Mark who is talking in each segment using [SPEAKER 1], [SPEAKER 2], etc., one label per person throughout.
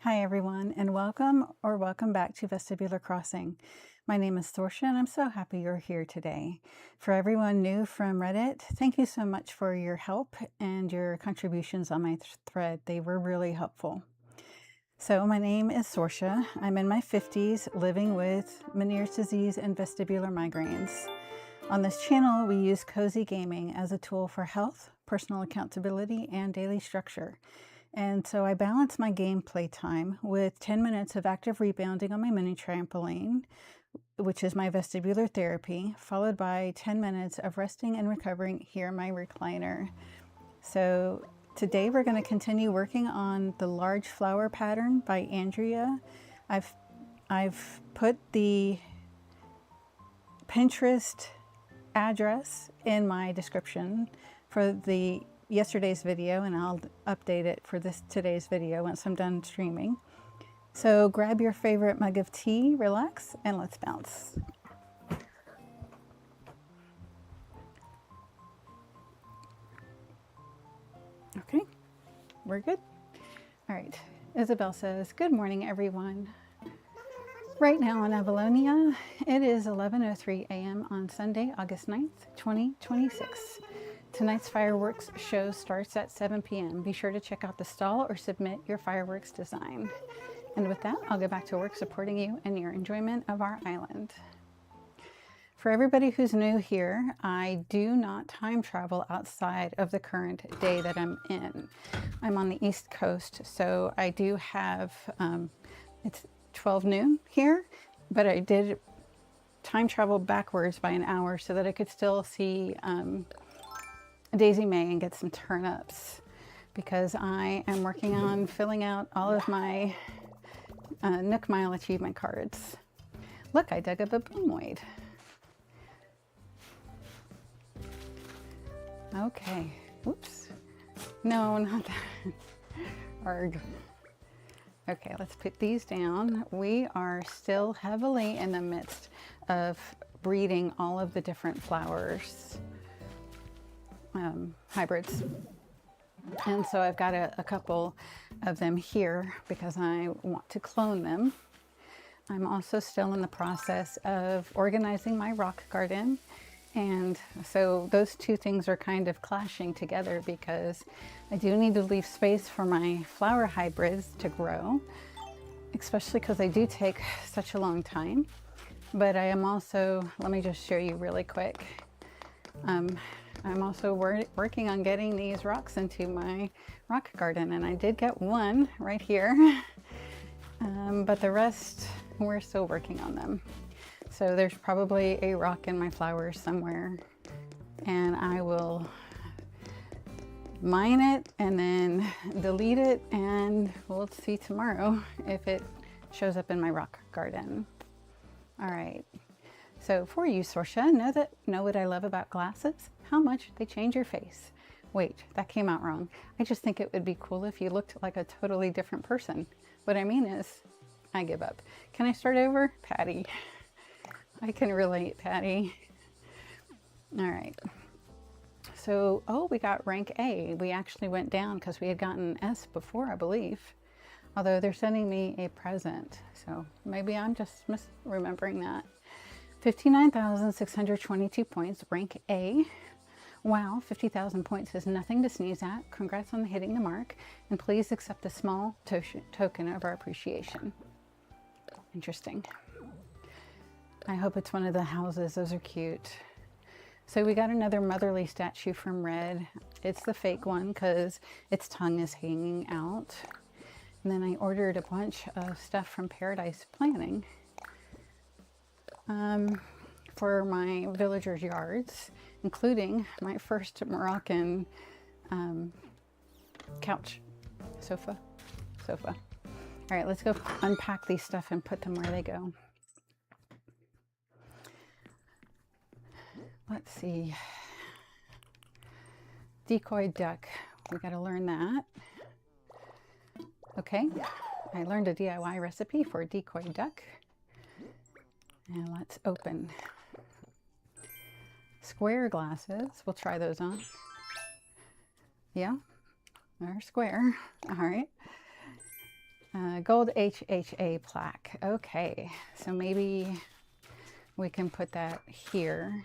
[SPEAKER 1] Hi everyone, and welcome back to Vestibular Crossing. My name is Sorsha, and I'm so happy you're here today. For everyone new from Reddit, thank you so much for your help and your contributions on my thread. They were really helpful. So my name is Sorsha. I'm in my 50s, living with Meniere's disease and vestibular migraines. On this channel, we use cozy gaming as a tool for health, personal accountability, and daily structure. And so I balance my gameplay time with 10 minutes of active rebounding on my mini-trampoline, which is my vestibular therapy, followed by 10 minutes of resting and recovering here in my recliner. So today we're going to continue working on the large flower pattern by Andrea. I've put the Pinterest address in my description for the yesterday's video, and I'll update it for today's video once I'm done streaming. So grab your favorite mug of tea, relax, and let's bounce. Okay, we're good. All right, Isabel says, good morning, everyone. Right now in Avalonia, it is 11:03 a.m. on Sunday, August 9th, 2026. Tonight's fireworks show starts at 7 p.m. Be sure to check out the stall or submit your fireworks design. And with that, I'll go back to work supporting you and your enjoyment of our island. For everybody who's new here, I do not time travel outside of the current day that I'm in. I'm on the East Coast, so I do have, it's 12 noon here, but I did time travel backwards by an hour so that I could still see Daisy May and get some turnips, because I am working on filling out all of my Nook Mile achievement cards. Look, I dug up a boomweed. Okay, oops. No, not that. Arg. Okay, let's put these down. We are still heavily in the midst of breeding all of the different flowers. Hybrids. And so I've got a couple of them here because I want to clone them. I'm also still in the process of organizing my rock garden. And so those two things are kind of clashing together because I do need to leave space for my flower hybrids to grow, especially because they do take such a long time. But I am also, let me just show you really quick. I'm also working on getting these rocks into my rock garden, and I did get one right here, but the rest, we're still working on them. So there's probably a rock in my flowers somewhere, and I will mine it and then delete it, and we'll see tomorrow if it shows up in my rock garden. All right. So for you, Sorsha, know what I love about glasses? How much they change your face. Wait, that came out wrong. I just think it would be cool if you looked like a totally different person. What I mean is, I give up. Can I start over? Patty. I can relate, Patty. All right. So, oh, we got rank A. We actually went down because we had gotten S before, I believe. Although they're sending me a present. So maybe I'm just misremembering that. 59,622 points, rank A. Wow, 50,000 points is nothing to sneeze at. Congrats on hitting the mark, and please accept a small token of our appreciation. Interesting. I hope it's one of the houses. Those are cute. So we got another motherly statue from Red. It's the fake one because its tongue is hanging out. And then I ordered a bunch of stuff from Paradise Planning for my villagers' yards, including my first Moroccan couch, sofa. All right, let's go unpack these stuff and put them where they go. Let's see. Decoy duck. We got to learn that. Okay, I learned a DIY recipe for decoy duck. And let's open. Square glasses. We'll try those on. Yeah, they're square. All right. Gold HHA plaque. Okay, so maybe we can put that here.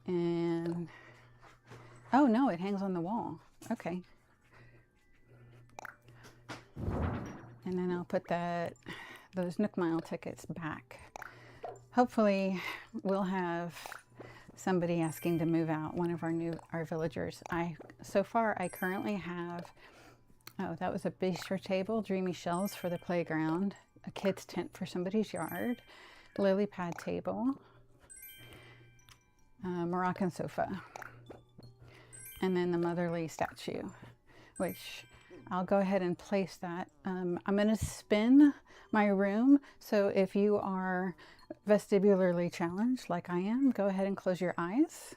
[SPEAKER 1] And, oh no, it hangs on the wall. Okay. And then I'll put those Nook Mile tickets back. Hopefully we'll have somebody asking to move out, one of our villagers. So far I currently have, oh, that was a bistro table, dreamy shells for the playground, a kid's tent for somebody's yard, lily pad table, Moroccan sofa, and then the motherly statue, which I'll go ahead and place that. I'm going to spin my room, so if you are vestibularly challenged like I am, go ahead and close your eyes.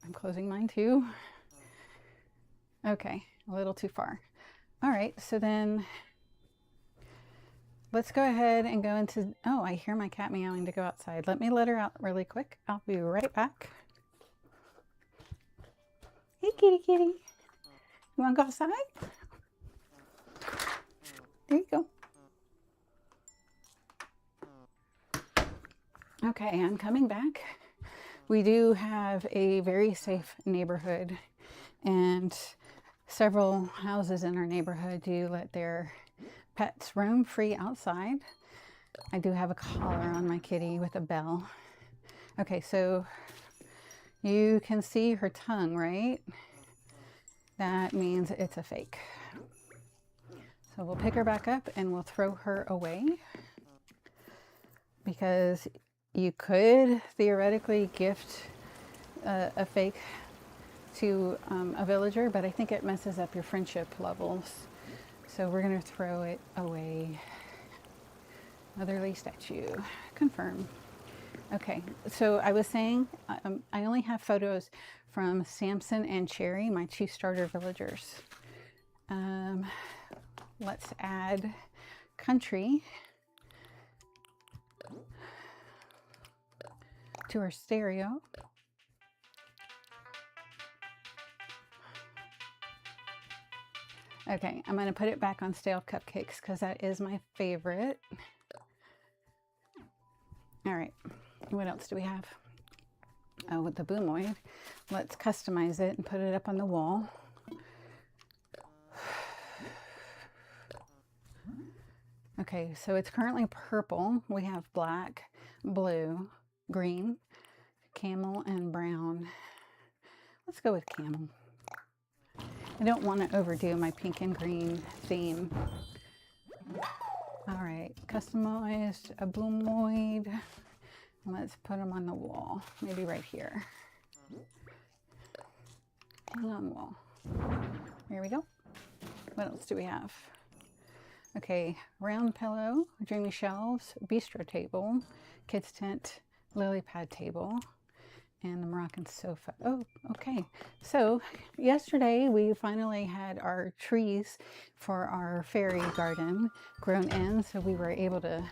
[SPEAKER 1] I'm closing mine too. Okay, a little too far. All right, so then let's go ahead and go into, oh, I hear my cat meowing to go outside. Let me let her out really quick. I'll be right back. Hey, kitty, kitty. You want to go outside? There you go. Okay, I'm coming back. We do have a very safe neighborhood, and several houses in our neighborhood do let their pets roam free outside. I do have a collar on my kitty with a bell. Okay, so you can see her tongue, right? That means it's a fake. So we'll pick her back up and we'll throw her away, because you could theoretically gift a fake to a villager, but I think it messes up your friendship levels. So we're going to throw it away. Motherly statue. Confirm. Okay, so I was saying I only have photos from Samson and Cherry, my 2 starter villagers. Let's add country to our stereo. Okay, I'm going to put it back on stale cupcakes because that is my favorite. All right, what else do we have? Oh, with the boomoid. Let's customize it and put it up on the wall. Okay, so it's currently purple. We have black, blue, green, camel, and brown. Let's go with camel. I don't want to overdo my pink and green theme. All right, customized a boomoid. Let's put them on the wall, maybe right here. Hang on the wall. Here we go. What else do we have? Okay, round pillow, dreamy shelves, bistro table, kids tent, lily pad table, and the Moroccan sofa. Oh, okay. So yesterday we finally had our trees for our fairy garden grown in, so we were able to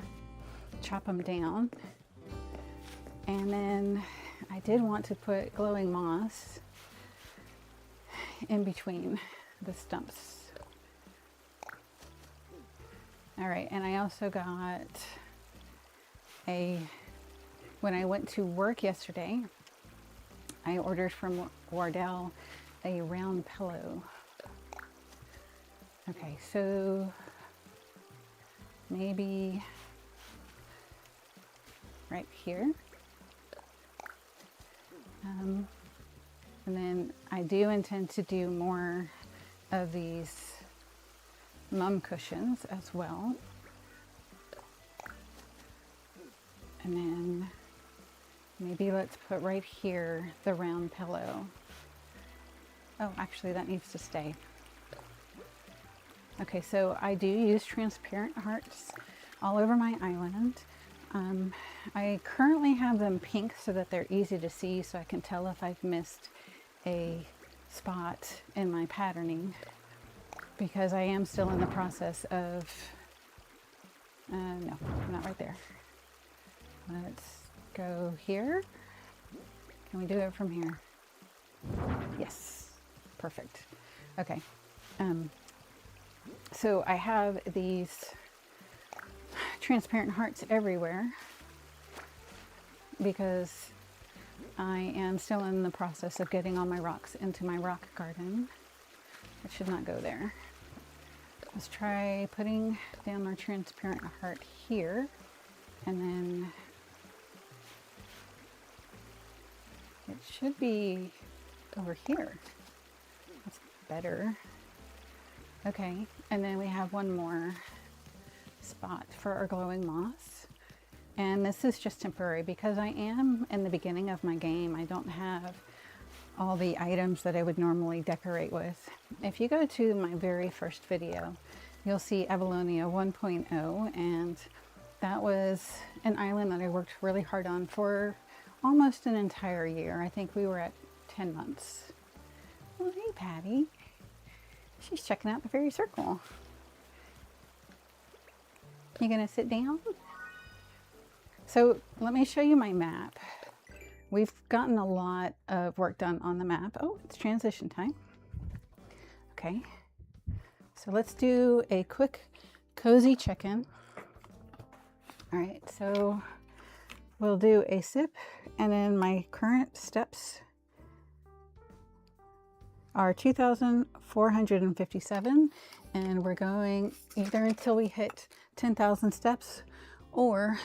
[SPEAKER 1] chop them down. And then I did want to put glowing moss in between the stumps. All right, and I also got when I went to work yesterday, I ordered from Wardell a round pillow. Okay, so maybe right here. And then I do intend to do more of these mum cushions as well. And then maybe let's put right here the round pillow. Oh, actually that needs to stay. Okay, so I do use transparent hearts all over my island. I currently have them pink so that they're easy to see, so I can tell if I've missed a spot in my patterning, because I am still in the process of, no, not right there. Let's go here. Can we do it from here? Yes, perfect. Okay. So I have these transparent hearts everywhere because I am still in the process of getting all my rocks into my rock garden. It should not go there. Let's try putting down our transparent heart here, and then it should be over here. That's better. Okay, and then we have one more spot for our glowing moss. And this is just temporary because I am in the beginning of my game. I don't have all the items that I would normally decorate with. If you go to my very first video, you'll see Avalonia 1.0, and that was an island that I worked really hard on for almost an entire year. I think we were at 10 months. Oh, hey, Patty. She's checking out the fairy circle. You gonna sit down? So let me show you my map. We've gotten a lot of work done on the map. Oh, it's transition time. Okay, so let's do a quick cozy check-in. All right, so we'll do a sip, and then my current steps are 2,457, and we're going either until we hit 10,000 steps or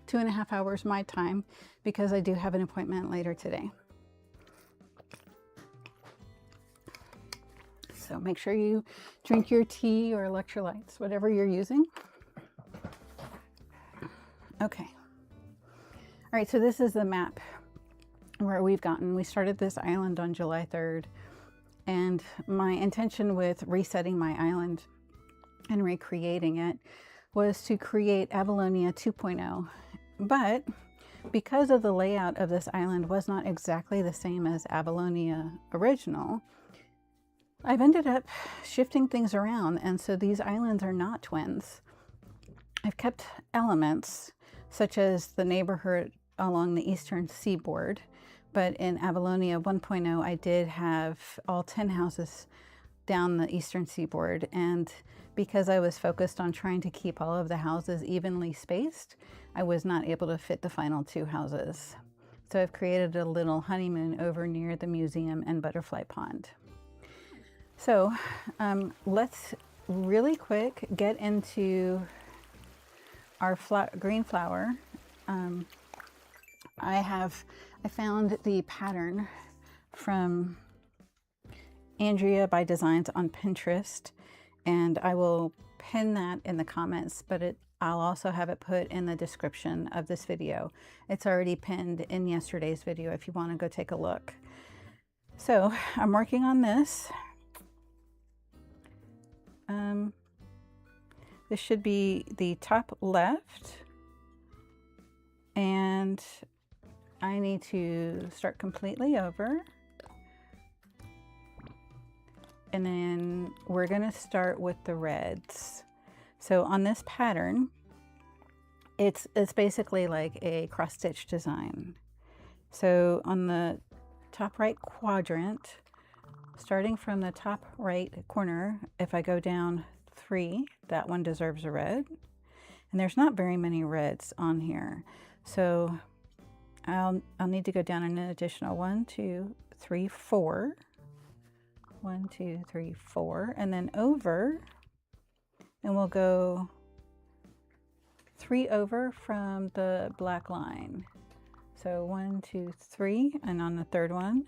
[SPEAKER 1] 2.5 hours my time, because I do have an appointment later today. So make sure you drink your tea or electrolytes, whatever you're using. Okay. All right, so this is the map where we've gotten. We started this island on July 3rd, and my intention with resetting my island and recreating it was to create Avalonia 2.0. But because of the layout of this island was not exactly the same as Avalonia original, I've ended up shifting things around, and so these islands are not twins. I've kept elements such as the neighborhood along the eastern seaboard, but in Avalonia 1.0 I did have all 10 houses down the eastern seaboard, and because I was focused on trying to keep all of the houses evenly spaced, I was not able to fit the final 2 houses. So I've created a little honeymoon over near the museum and butterfly pond. So let's really quick get into our green flower. I found the pattern from Andrea by Designs on Pinterest, and I will pin that in the comments, but I'll also have it put in the description of this video. It's already pinned in yesterday's video if you want to go take a look. So I'm working on this. This should be the top left, and I need to start completely over. And then we're going to start with the reds. So on this pattern, it's basically like a cross stitch design. So on the top right quadrant, starting from the top right corner, if I go down 3, that one deserves a red. And there's not very many reds on here. So I'll need to go down an additional 1, 2, 3, 4. 1, 2, 3, 4, and then over, and we'll go 3 over from the black line. So 1, 2, 3, and on the third one,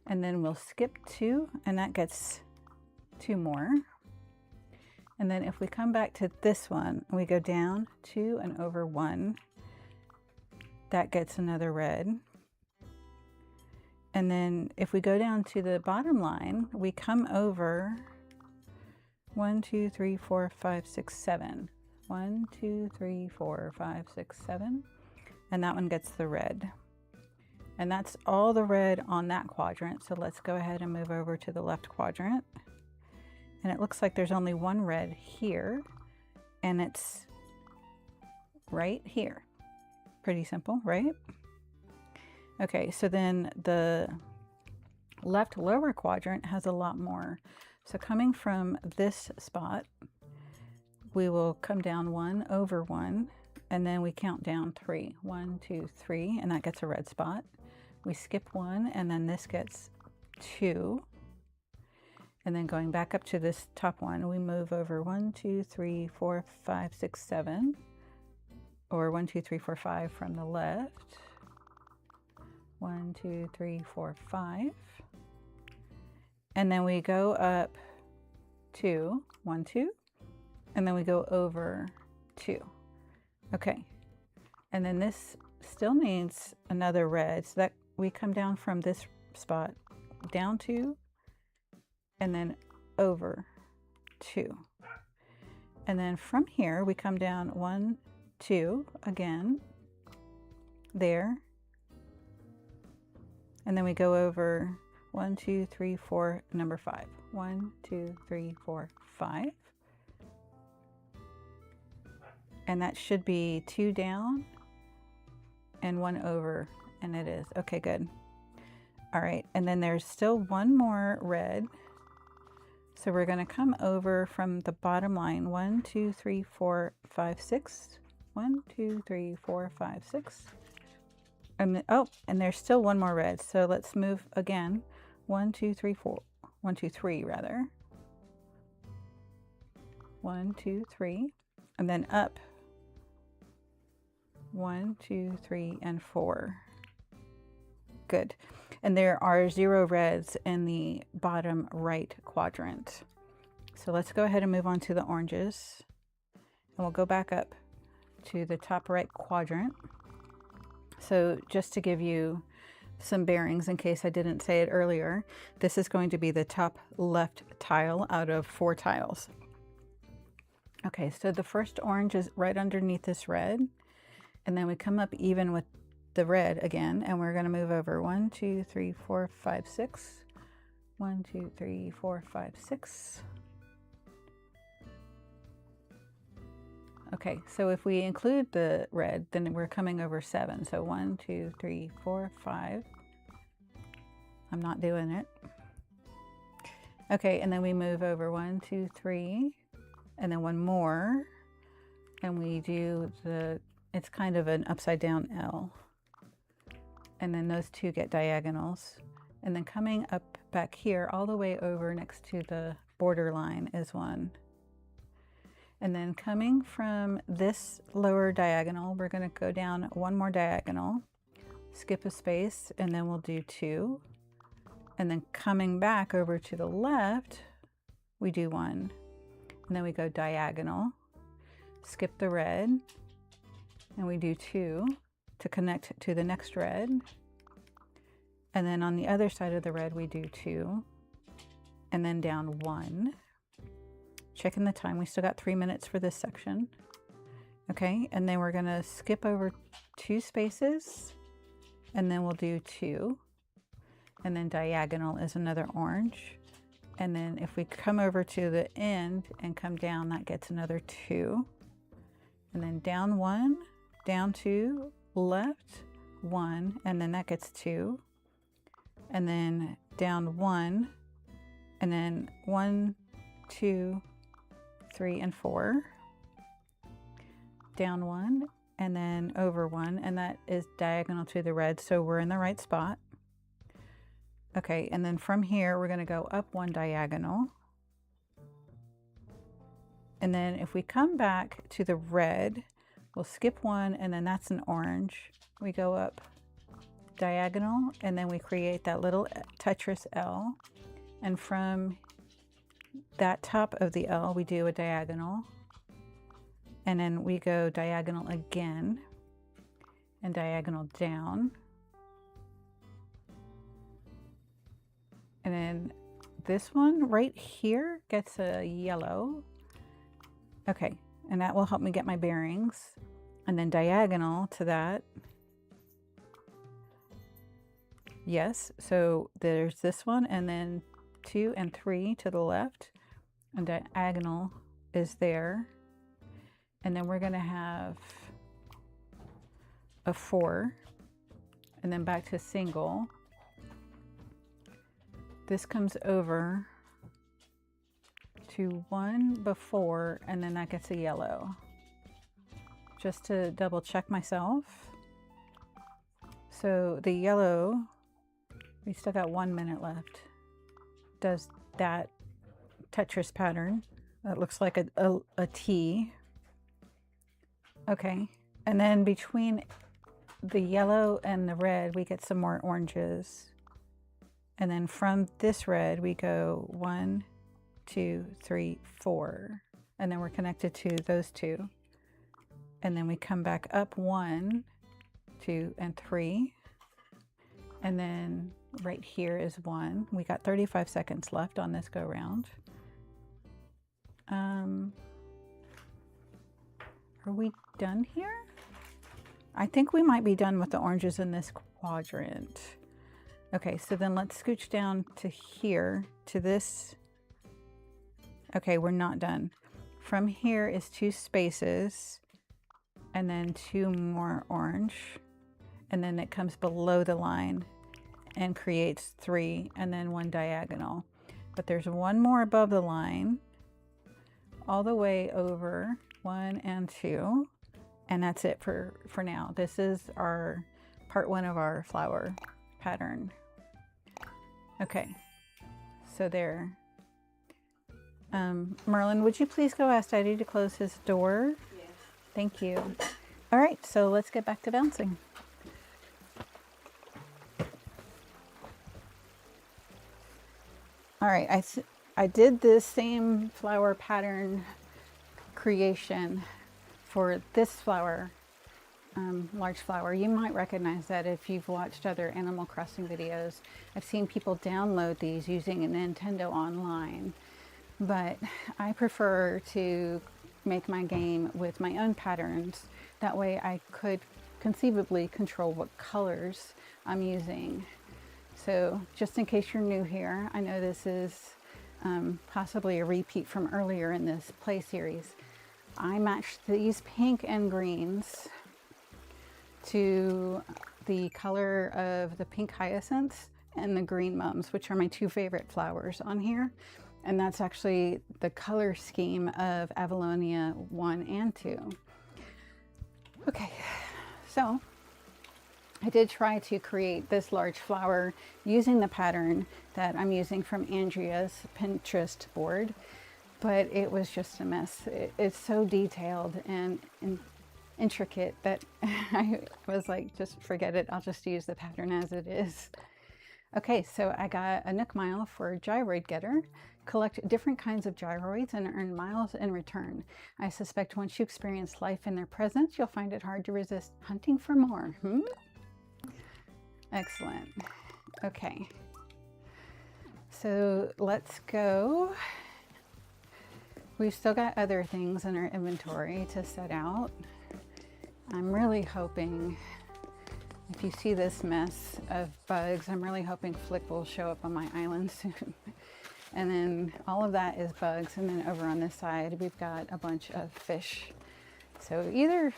[SPEAKER 1] and then we'll skip 2, and that gets 2 more. And then if we come back to this one, we go down 2 and over 1, that gets another red. And then if we go down to the bottom line, we come over 1, 2, 3, 4, 5, 6, 7. 1, 2, 3, 4, 5, 6, 7. And that one gets the red. And that's all the red on that quadrant. So let's go ahead and move over to the left quadrant. And it looks like there's only one red here, and it's right here. Pretty simple, right? Okay, so then the left lower quadrant has a lot more. So coming from this spot, we will come down 1 over 1, and then we count down 3. 1, 2, 3, and that gets a red spot. We skip 1, and then this gets 2. And then going back up to this top one, we move over 1, 2, 3, 4, 5, 6, 7, or 1, 2, 3, 4, 5 from the left. 1, 2, 3, 4, 5. And then we go up 2, 1, 2, and then we go over 2. Okay, and then this still needs another red, so that we come down from this spot down 2, and then over 2. And then from here we come down 1, 2 again, there, and then we go over 1, 2, 3, 4, number 5. 1, 2, 3, 4, 5. And that should be 2 down and 1 over, and it is. Okay, good. All right, and then there's still one more red. So we're going to come over from the bottom line. 1, 2, 3, 4, 5, 6. 1, 2, 3, 4, 5, 6. And oh, and there's still one more red. So let's move again. 1, 2, 3, 4. 1, 2, 3 rather. 1, 2, 3, and then up. 1, 2, 3, and 4. Good. And there are 0 reds in the bottom right quadrant. So let's go ahead and move on to the oranges. And we'll go back up to the top right quadrant. So just to give you some bearings in case I didn't say it earlier, this is going to be the top left tile out of 4 tiles. Okay, so the first orange is right underneath this red. And then we come up even with the red again, and we're going to move over 1, 2, 3, 4, 5, 6. 1, 2, 3, 4, 5, 6. Okay, so if we include the red, then we're coming over 7. So 1, 2, 3, 4, 5. I'm not doing it. Okay, and then we move over 1, 2, 3, and then one more, and we do the, it's kind of an upside down L. And then those 2 get diagonals. And then coming up back here all the way over next to the border line is 1. And then coming from this lower diagonal, we're going to go down one more diagonal, skip a space, and then we'll do 2. And then coming back over to the left, we do 1. And then we go diagonal, skip the red, and we do 2 to connect to the next red. And then on the other side of the red, we do 2, and then down 1. Checking the time, we still got 3 minutes for this section. Okay, and then we're gonna skip over 2 spaces, and then we'll do 2. And then diagonal is another orange. And then if we come over to the end and come down, that gets another 2. And then down 1, down 2, left 1, and then that gets 2. And then down 1, and then 1, 2, 3, and 4. Down 1, and then over 1, and that is diagonal to the red, so we're in the right spot. Okay, and then from here, we're going to go up 1 diagonal. And then if we come back to the red, we'll skip 1, and then that's an orange. We go up diagonal, and then we create that little Tetris L. And from that top of the L, we do a diagonal. And then we go diagonal again, and diagonal down. And then this one right here gets a yellow. Okay, and that will help me get my bearings. And then diagonal to that. Yes, so there's this one, and then 2 and 3 to the left. And diagonal is there. And then we're going to have a 4. And then back to single. This comes over to one before, and then that gets a yellow. Just to double check myself. So the yellow, we still got 1 minute left, does that Tetris pattern. That looks like a T. Okay, and then between the yellow and the red, we get some more oranges. And then from this red, we go 1, 2, 3, 4. And then we're connected to those two. And then we come back up 1, 2, and 3. And then right here is 1. We got 35 seconds left on this go round. Are we done here? I think we might be done with the oranges in this quadrant. Okay, so then let's scooch down to here, to this. Okay, we're not done. From here is 2 spaces, and then 2 more orange, and then it comes below the line and creates 3, and then 1 diagonal. But there's 1 more above the line, all the way over 1 and 2, and that's it for now. This is our part 1 of our flower pattern. Okay, so there. Merlin, would you please go ask Daddy to close his door? Yes. Thank you. All right, so let's get back to bouncing. All right, I did this same flower pattern creation for this flower, large flower. You might recognize that if you've watched other Animal Crossing videos. I've seen people download these using a Nintendo Online, but I prefer to make my game with my own patterns. That way I could conceivably control what colors I'm using. So just in case you're new here, I know this is possibly a repeat from earlier in this play series. I matched these pink and greens to the color of the pink hyacinths and the green mums, which are my 2 favorite flowers on here. And that's actually the color scheme of Avalonia 1 and 2. Okay, so I did try to create this large flower using the pattern that I'm using from Andrea's Pinterest board, but it was just a mess. It's so detailed and intricate that I was like, just forget it. I'll just use the pattern as it is. Okay, so I got a Nook Mile for Gyroid Getter. Collect different kinds of gyroids and earn miles in return. I suspect once you experience life in their presence, you'll find it hard to resist hunting for more. Excellent. Okay, so let's go. We've still got other things in our inventory to set out. I'm really hoping, if you see this mess of bugs, I'm really hoping Flick will show up on my island soon. And then all of that is bugs. And then over on this side, we've got a bunch of fish. So either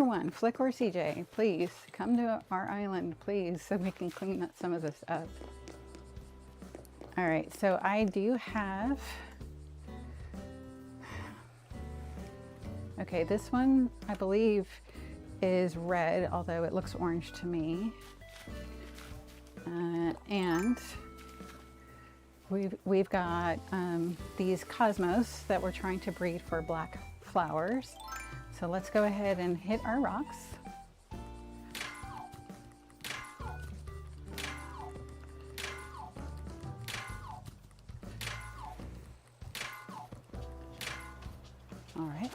[SPEAKER 1] one, Flick or CJ, please come to our island, please, so we can clean some of this up. All right, so I do have, okay, this one I believe is red, although it looks orange to me. And we've got these cosmos that we're trying to breed for black flowers. So let's go ahead and hit our rocks. All right.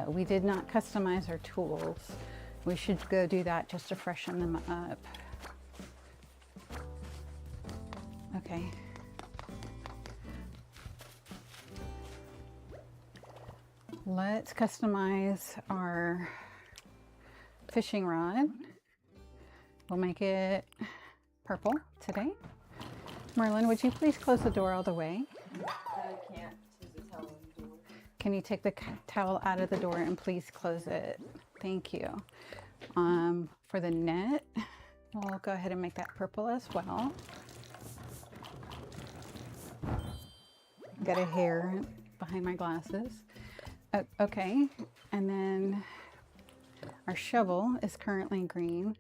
[SPEAKER 1] We did not customize our tools. We should go do that just to freshen them up. Okay. Let's customize our fishing rod. We'll make it purple today. Merlin, would you please close the door all the way?
[SPEAKER 2] I can't. There's a towel on the door.
[SPEAKER 1] Can you take the towel out of the door and please close it? Thank you. For the net, we'll go ahead and make that purple as well. got a hair behind my glasses. Okay, and then our shovel is currently green.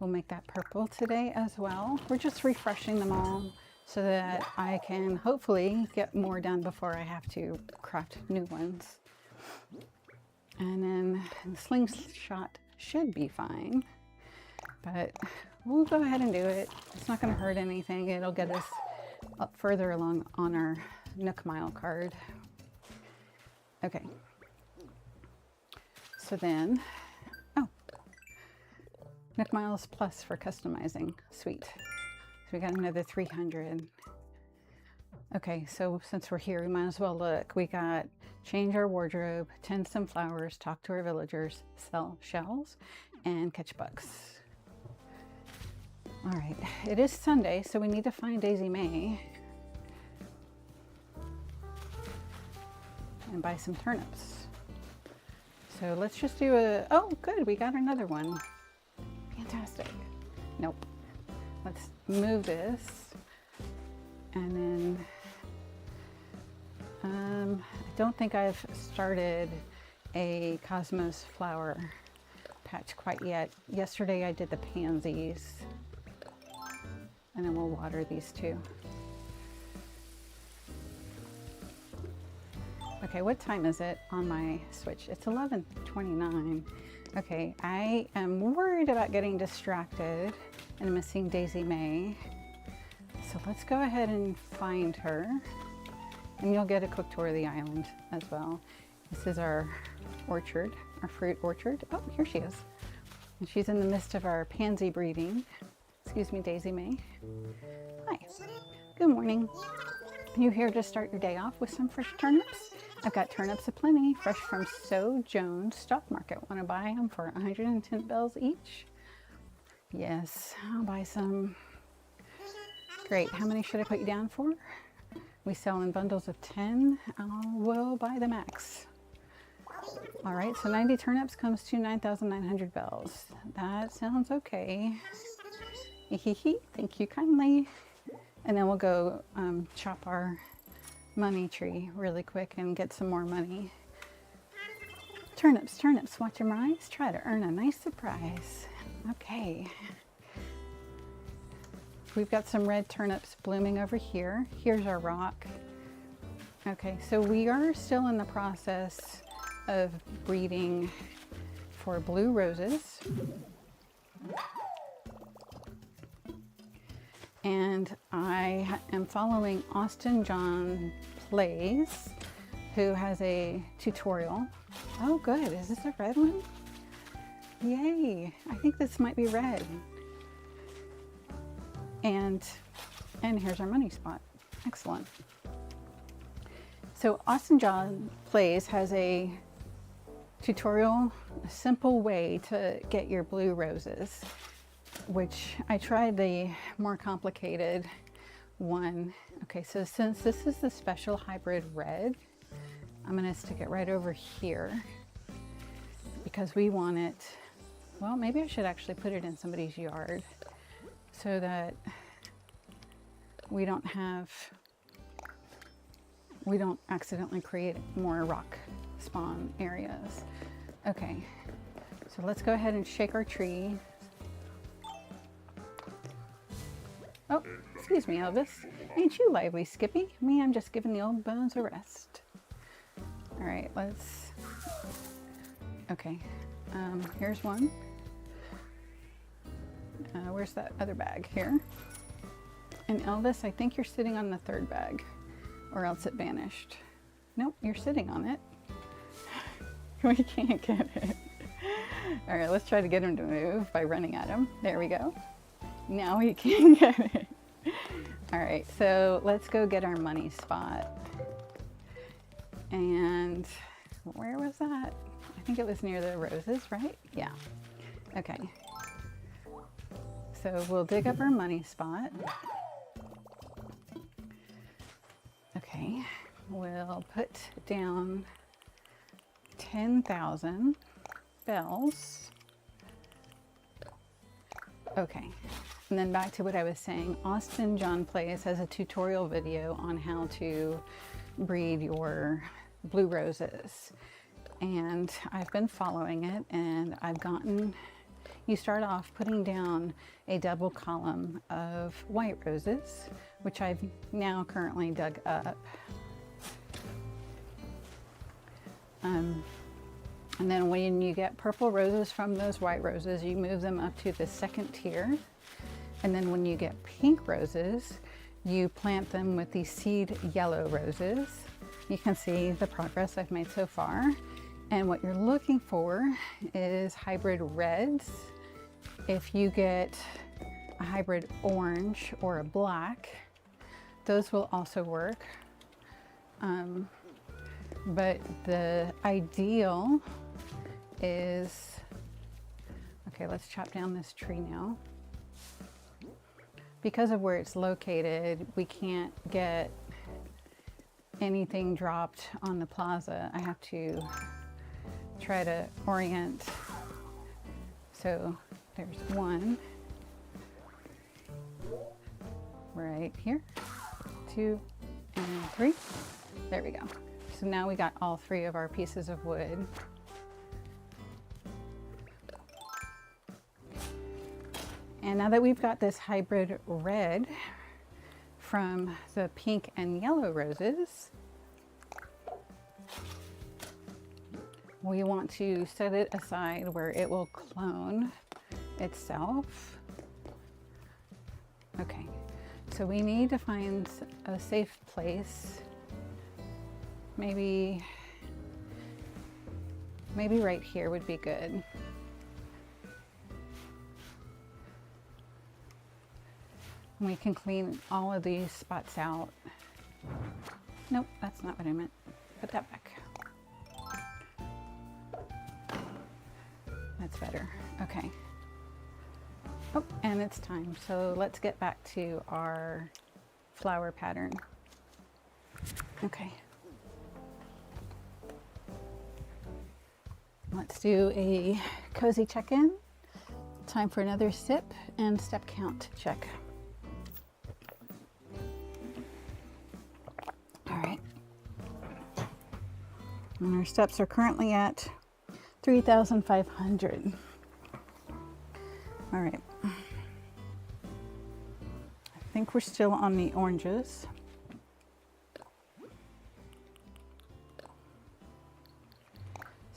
[SPEAKER 1] We'll make that purple today as well. We're just refreshing them all so that I can hopefully get more done before I have to craft new ones. And then the slingshot should be fine, but we'll go ahead and do it. It's not going to hurt anything. It'll get us up further along on our Nook Mile card. Okay. So then, oh, Nook Miles Plus for customizing. Sweet. So we got another 300. Okay, so since we're here, we might as well look. We got change our wardrobe, tend some flowers, talk to our villagers, sell shells, and catch bugs. All right, it is Sunday, so we need to find Daisy May and buy some turnips. So let's just do a, oh good, we got another one. Fantastic. Nope. Let's move this and then I don't think I've started a Cosmos flower patch quite yet. Yesterday I did the pansies, and then we'll water these too. Okay, what time is it on my Switch? It's 11:29. Okay, I am worried about getting distracted and missing Daisy May. So let's go ahead and find her. And you'll get a quick tour of the island as well. This is our orchard, our fruit orchard. Oh, here she is. And she's in the midst of our pansy breeding. Excuse me, Daisy May. Hi. Good morning. You here to start your day off with some fresh turnips? I've got turnips aplenty, fresh from So Jones Stock Market. Want to buy them for 110 bells each? Yes, I'll buy some. Great. How many should I put you down for? We sell in bundles of 10. We'll buy the max. All right, so 90 turnips comes to 9,900 bells. That sounds okay. Thank you kindly. And then we'll go chop our money tree really quick and get some more money. Turnips, turnips, watch them rise. Try to earn a nice surprise. Okay. We've got some red turnips blooming over here. Here's our rock. Okay, so we are still in the process of breeding for blue roses. And I am following Austin John Plays, who has a tutorial. Oh good, is this a red one? Yay, I think this might be red. And here's our money spot. Excellent. So Austin John Plays has a tutorial, a simple way to get your blue roses, which I tried the more complicated one. Okay, so since this is the special hybrid red, I'm gonna stick it right over here because we want it, well, maybe I should actually put it in somebody's yard so that we don't accidentally create more rock spawn areas. Okay, so let's go ahead and shake our tree. Oh, excuse me, Elvis. Ain't you lively, Skippy? Me, I'm just giving the old bones a rest. All right, let's, okay, here's one. Where's that other bag? Here. And Elvis, I think you're sitting on the third bag, or else it vanished. Nope, you're sitting on it. We can't get it. All right, let's try to get him to move by running at him. There we go. Now we can get it. All right, so let's go get our money spot. And where was that? I think it was near the roses, right? Yeah. Okay. So we'll dig up our money spot. Okay, we'll put down 10,000 bells. Okay, and then back to what I was saying. Austin John Plays has a tutorial video on how to breed your blue roses. And I've been following it, and I've gotten, you start off putting down a double column of white roses, which I've now currently dug up. And then when you get purple roses from those white roses, you move them up to the second tier. And then when you get pink roses, you plant them with these seed yellow roses. You can see the progress I've made so far. And what you're looking for is hybrid reds. If you get a hybrid orange or a black, those will also work. But the ideal is, okay, let's chop down this tree now. Because of where it's located, we can't get anything dropped on the plaza. I have to try to orient. So there's one right here, 2 and 3. There we go. So now we got all 3 of our pieces of wood. And now that we've got this hybrid red from the pink and yellow roses, we want to set it aside where it will clone itself. Okay, so we need to find a safe place. Maybe right here would be good. We can clean all of these spots out. Nope, that's not what I meant. Put that back. That's better. Okay. Oh, and it's time. So let's get back to our flower pattern. Okay. Let's do a cozy check-in. Time for another sip and step count check. All right. And our steps are currently at 3,500. All right. I think we're still on the oranges.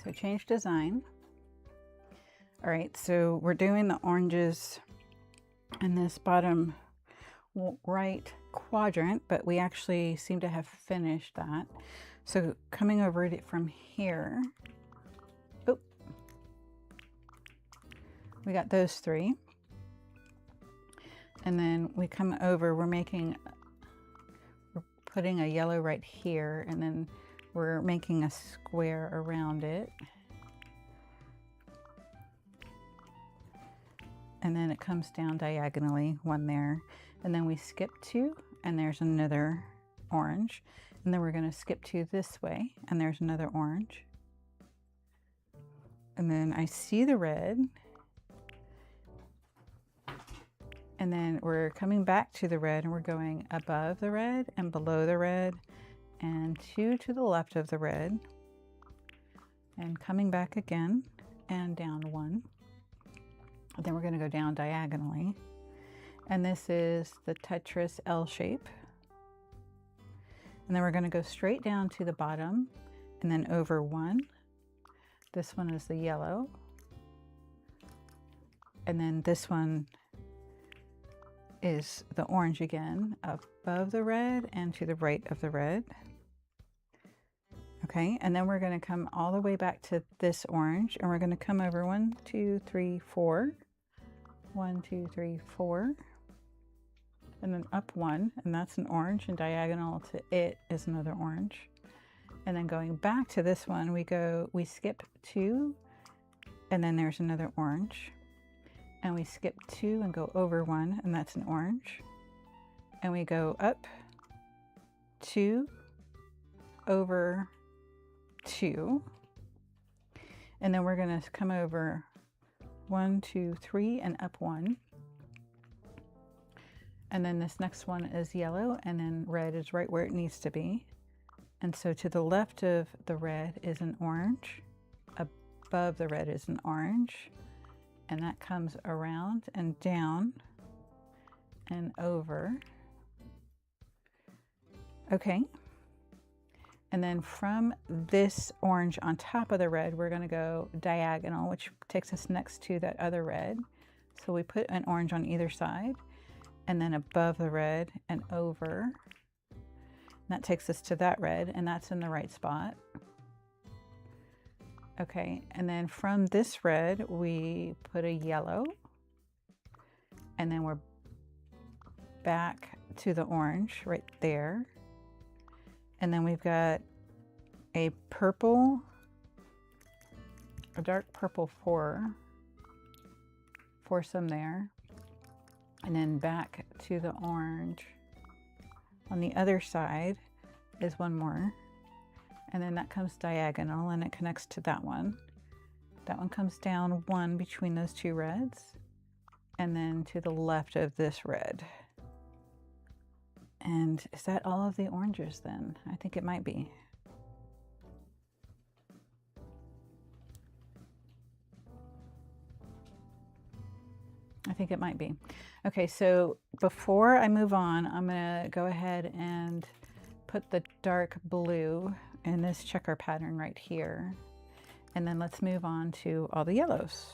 [SPEAKER 1] So change design. All right, so we're doing the oranges in this bottom right quadrant, but we actually seem to have finished that. So coming over it from here, oh, we got those 3. And then we come over, we're putting a yellow right here, and then we're making a square around it. And then it comes down diagonally, 1 there. And then we skip 2, and there's another orange. And then we're going to skip 2 this way, and there's another orange. And then I see the red. And then we're coming back to the red, and we're going above the red and below the red, and 2 to the left of the red, and coming back again and down 1. And then we're going to go down diagonally, and this is the Tetris L shape. And then we're going to go straight down to the bottom and then over 1. This one is the yellow, and then this one is the orange again, above the red and to the right of the red. Okay, and then we're going to come all the way back to this orange, and we're going to come over 1, 2, 3, 4. 1, 2, 3, 4. And then up 1, and that's an orange, and diagonal to it is another orange. And then going back to this one, we skip 2, and then there's another orange. And we skip 2 and go over 1, and that's an orange. And we go up 2, over 2. And then we're going to come over 1, 2, 3, and up 1. And then this next one is yellow, and then red is right where it needs to be. And so to the left of the red is an orange, above the red is an orange, and that comes around and down and over. Okay. And then from this orange on top of the red, we're going to go diagonal, which takes us next to that other red. So we put an orange on either side, and then above the red and over. And that takes us to that red, and that's in the right spot. Okay, and then from this red, we put a yellow, and then we're back to the orange right there. And then we've got a purple, a dark purple foursome there, and then back to the orange. On the other side is one more, and then that comes diagonal and it connects to that one. That one comes down one between those two reds, and then to the left of this red. And is that all of the oranges then? I think it might be. I think it might be. Okay, so before I move on, I'm gonna go ahead and put the dark blue in this checker pattern right here. And then let's move on to all the yellows.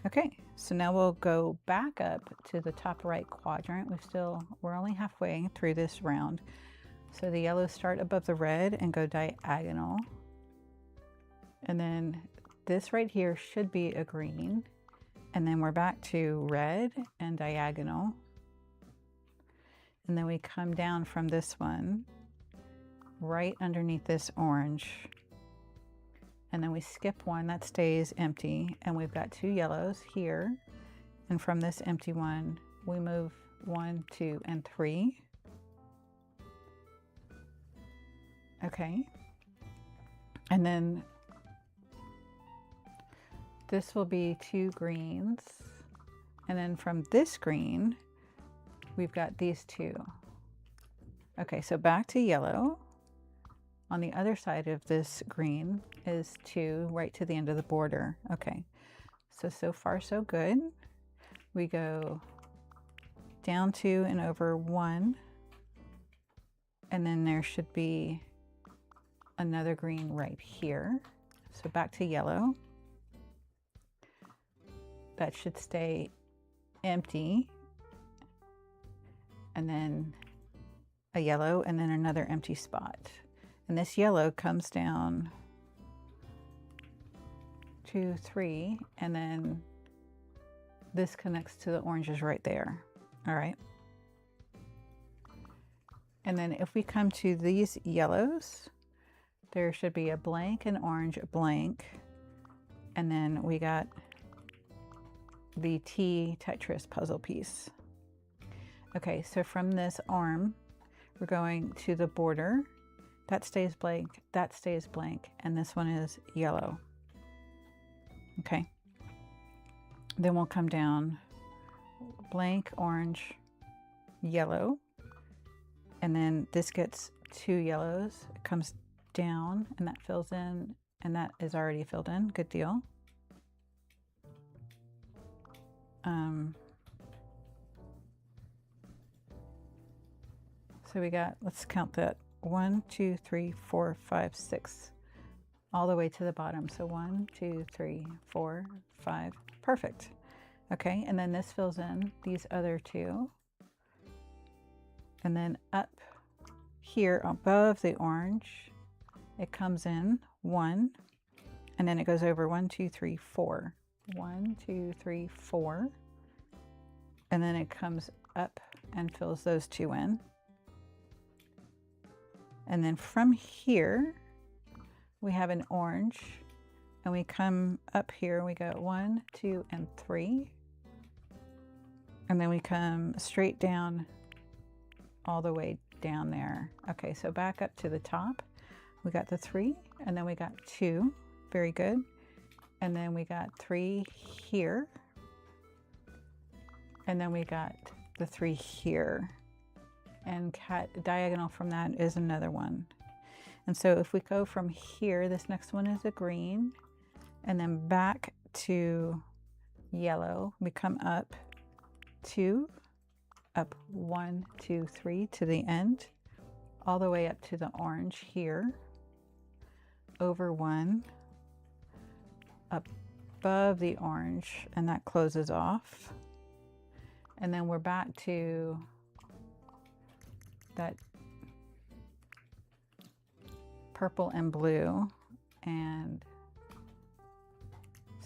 [SPEAKER 1] Okay, so now we'll go back up to the top right quadrant. We're only halfway through this round. So the yellows start above the red and go diagonal. And then this right here should be a green. And then we're back to red and diagonal. And then we come down from this one, right underneath this orange. And then we skip one, that stays empty. And we've got two yellows here. And from this empty one, we move 1, 2, and 3. Okay. And then this will be two greens. And then from this green, we've got these two. Okay, so back to yellow. On the other side of this green is two, right to the end of the border. Okay, so far so good. We go down 2 and over 1. And then there should be another green right here. So back to yellow. That should stay empty. And then a yellow, and then another empty spot. And this yellow comes down 2, 3, and then this connects to the oranges right there. All right. And then if we come to these yellows, there should be a blank, an orange, a blank, and then we got the T Tetris puzzle piece. Okay, so from this arm, we're going to the border. That stays blank, that stays blank, and this one is yellow. Okay. Then we'll come down blank, orange, yellow, and then this gets two yellows. It comes down and that fills in, and that is already filled in. Good deal. So we got, let's count that. 1, 2, 3, 4, 5, 6, all the way to the bottom. So 1, 2, 3, 4, 5, perfect. Okay, and then this fills in these other two. And then up here above the orange, it comes in 1, and then it goes over 1, 2, 3, 4. 1, 2, 3, 4. And then it comes up and fills those two in. And then from here, we have an orange, and we come up here, we go 1, 2, and 3. And then we come straight down all the way down there. Okay, so back up to the top, we got the 3, and then we got 2, very good. And then we got 3 here. And then we got the 3 here. and diagonal from that is another one. And so if we go from here, this next one is a green, and then back to yellow, we come up 2, up 1, 2, 3 to the end, all the way up to the orange here, over 1, above the orange, and that closes off. And then we're back to that purple and blue, and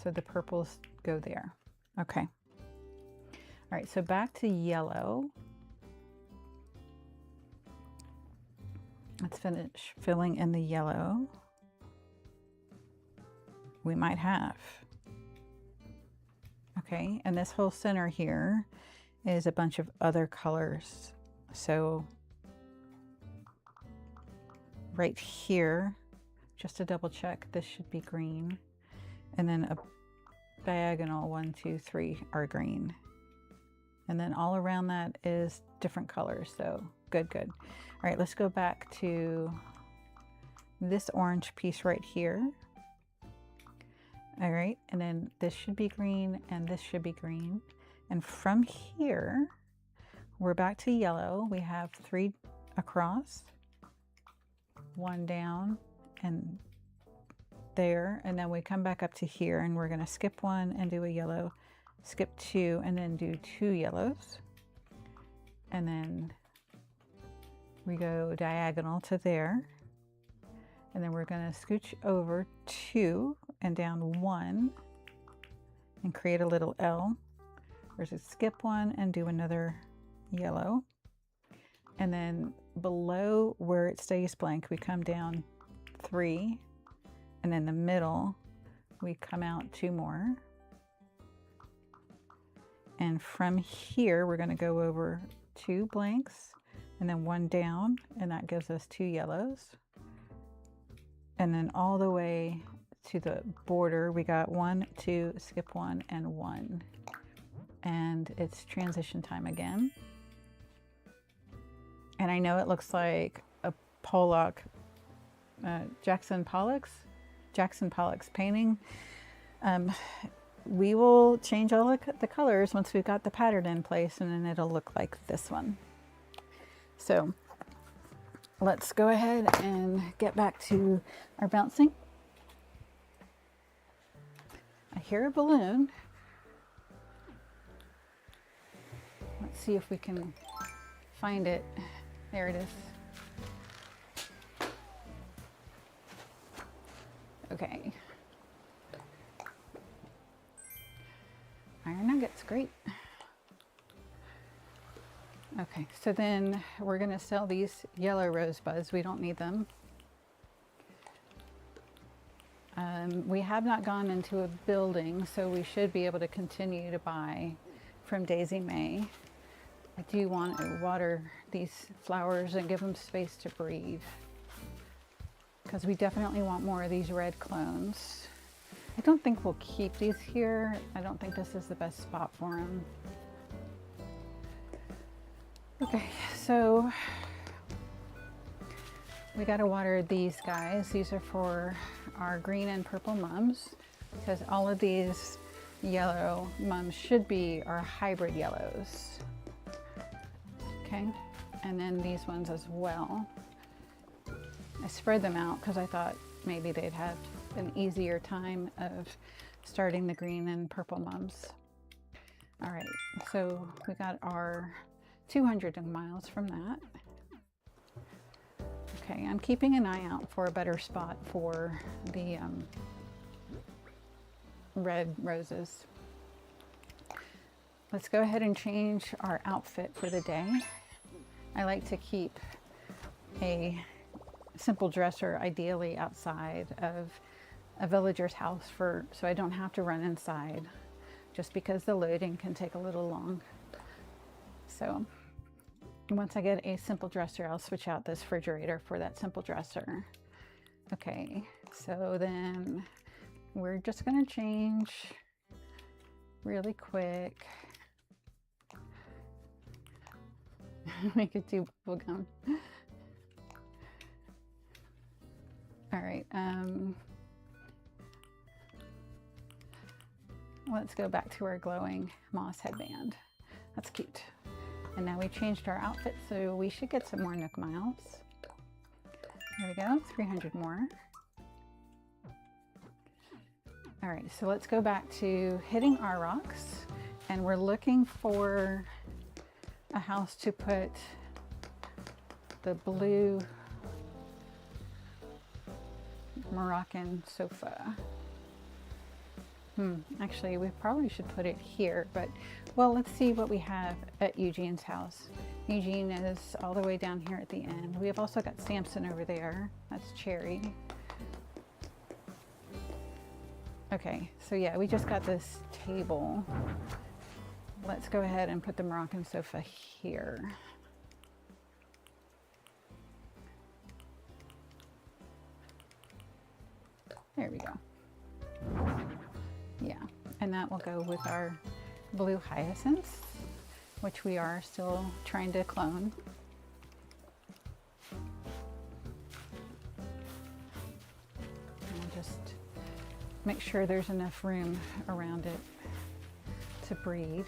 [SPEAKER 1] so the purples go there. Okay. All right, so back to yellow. Let's finish filling in the yellow. We might have. Okay, and this whole center here is a bunch of other colors. So right here, just to double check, this should be green. And then a diagonal 1, 2, 3 are green. And then all around that is different colors. So good, good. All right, let's go back to this orange piece right here. All right, and then this should be green and this should be green. And from here, we're back to yellow. We have 3 across, 1 down, and there. And then we come back up to here, and we're gonna skip 1 and do a yellow, skip 2 and then do 2 yellows. And then we go diagonal to there. And then we're gonna scooch over 2 and down 1 and create a little L. There's a skip 1 and do another yellow. And then below where it stays blank, we come down 3, and in the middle, we come out 2 more. And from here, we're gonna go over 2 blanks and then 1 down, and that gives us 2 yellows. And then all the way to the border, we got 1, 2, skip 1, and 1. And it's transition time again. And I know it looks like a Pollock, Jackson Pollock's painting. We will change all the colors once we've got the pattern in place, and then it'll look like this one. So let's go ahead and get back to our bouncing. I hear a balloon. Let's see if we can find it. There it is. Okay. Iron nuggets, great. Okay, so then we're gonna sell these yellow rosebuds. We don't need them. We have not gone into a building, so we should be able to continue to buy from Daisy May. I do want to water these flowers and give them space to breathe, because we definitely want more of these red clones. I don't think we'll keep these here. I don't think this is the best spot for them. Okay, so we got to water these guys. These are for our green and purple mums, because all of these yellow mums should be our hybrid yellows. Okay, and then these ones as well. I spread them out because I thought maybe they'd have an easier time of starting the green and purple mums. All right, so we got our 200 miles from that. Okay, I'm keeping an eye out for a better spot for the red roses. Let's go ahead and change our outfit for the day. I like to keep a simple dresser, ideally outside of a villager's house, so I don't have to run inside, just because the loading can take a little long. So once I get a simple dresser, I'll switch out this refrigerator for that simple dresser. Okay, so then we're just gonna change really quick. We could do bubble gum. All right, let's go back to our glowing moss headband. That's cute. And now we changed our outfit, so we should get some more Nook miles. There we go, 300 more. All right, so let's go back to hitting our rocks, and we're looking for a house to put the blue Moroccan sofa. Actually, we probably should put it here, but well, let's see what we have at Eugene's house. Eugene is all the way down here at the end. We have also got Samson over there. That's Cherry. Okay, so yeah, we just got this table. Let's go ahead and put the Moroccan sofa here. There we go. Yeah, and that will go with our blue hyacinths, which we are still trying to clone. And just make sure there's enough room around it to breed.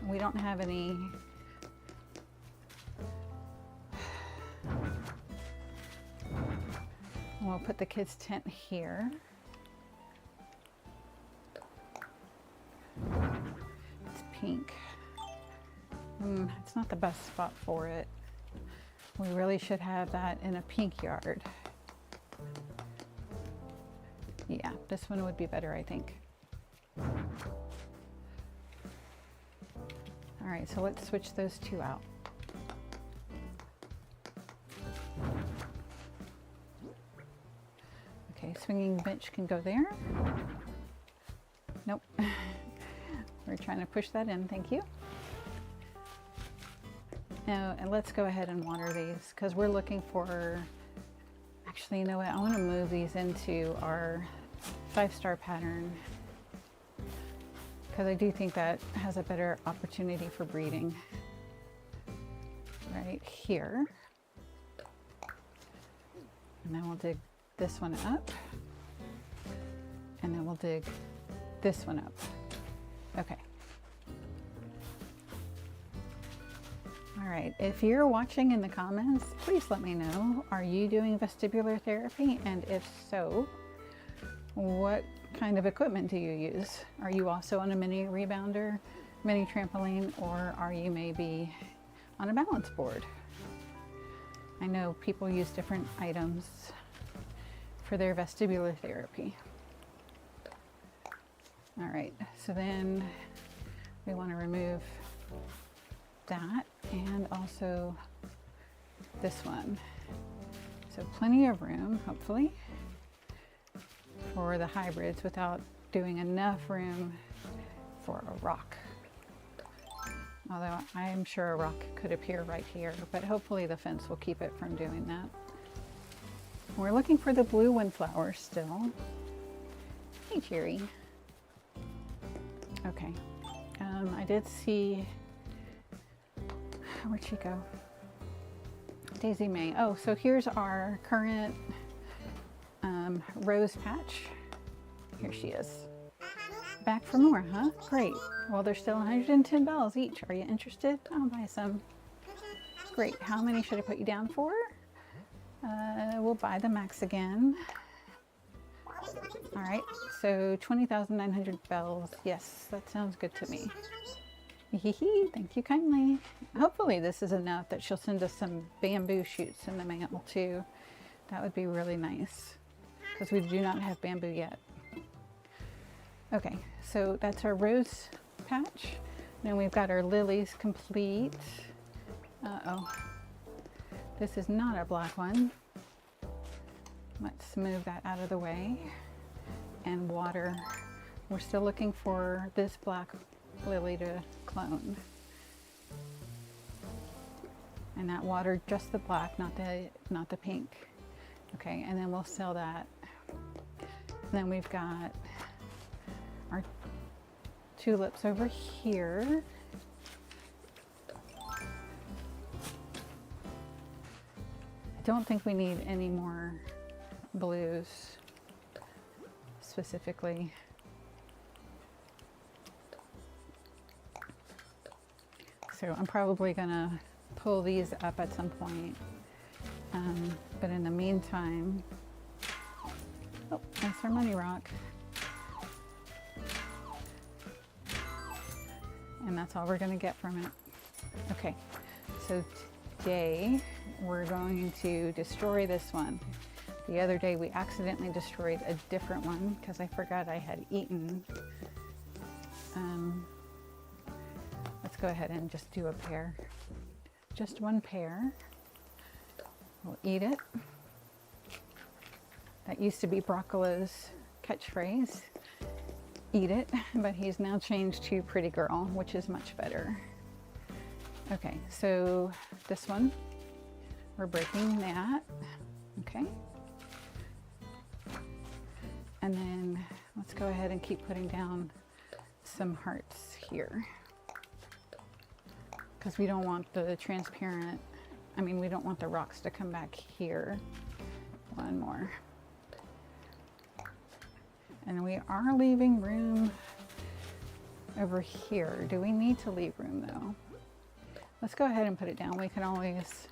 [SPEAKER 1] We don't have any we'll put the kids' tent here. It's pink. It's not the best spot for it. We really should have that in a pink yard. Yeah, this one would be better, I think. All right, so let's switch those two out. Okay, swinging bench can go there. Nope. We're trying to push that in, thank you. Now, and let's go ahead and water these because we're looking for, actually, you know what? I want to move these into our 5-star pattern because I do think that has a better opportunity for breeding right here. And then we'll dig this one up, and then we'll dig this one up. Okay. All right, if you're watching in the comments, please let me know, are you doing vestibular therapy? And if so, what kind of equipment do you use? Are you also on a mini rebounder, mini trampoline, or are you maybe on a balance board? I know people use different items for their vestibular therapy. All right, so then we want to remove that and also this one. So plenty of room, hopefully, for the hybrids without doing enough room for a rock. Although I am sure a rock could appear right here, but hopefully the fence will keep it from doing that. We're looking for the blue windflower still. Hey, Jerry. Okay, I did see, where'd she go? Daisy May. Oh, so here's our current rose patch. Here she is. Back for more, huh? Great. Well, there's still 110 bells each. Are you interested? I'll buy some. Great. How many should I put you down for? We'll buy the max again. All right, so 20,900 bells. Yes, that sounds good to me. Thank you kindly. Hopefully this is enough that she'll send us some bamboo shoots in the mail too. That would be really nice because we do not have bamboo yet. Okay, so that's our rose patch. Then we've got our lilies complete. Uh-oh, this is not a black one. Let's move that out of the way and water. We're still looking for this black lily to clone. And that water, just the black, not the pink. Okay, and then we'll sell that. And then we've got our tulips over here. don't think we need any more blues specifically. So I'm probably gonna pull these up at some point. But in the meantime, oh, that's our money rock. And that's all we're gonna get from it. Okay, so today we're going to destroy this one. The other day we accidentally destroyed a different one because I forgot I had eaten. Let's go ahead and just do a pair. Just one pair. We'll eat it. That used to be Broccolo's catchphrase. Eat it, but he's now changed to pretty girl, which is much better. Okay, so this one, we're breaking that, okay? And then let's go ahead and keep putting down some hearts here, because we don't want the transparent, we don't want the rocks to come back here. One more. And we are leaving room over here. Do we need to leave room though? Let's go ahead and put it down. We can always...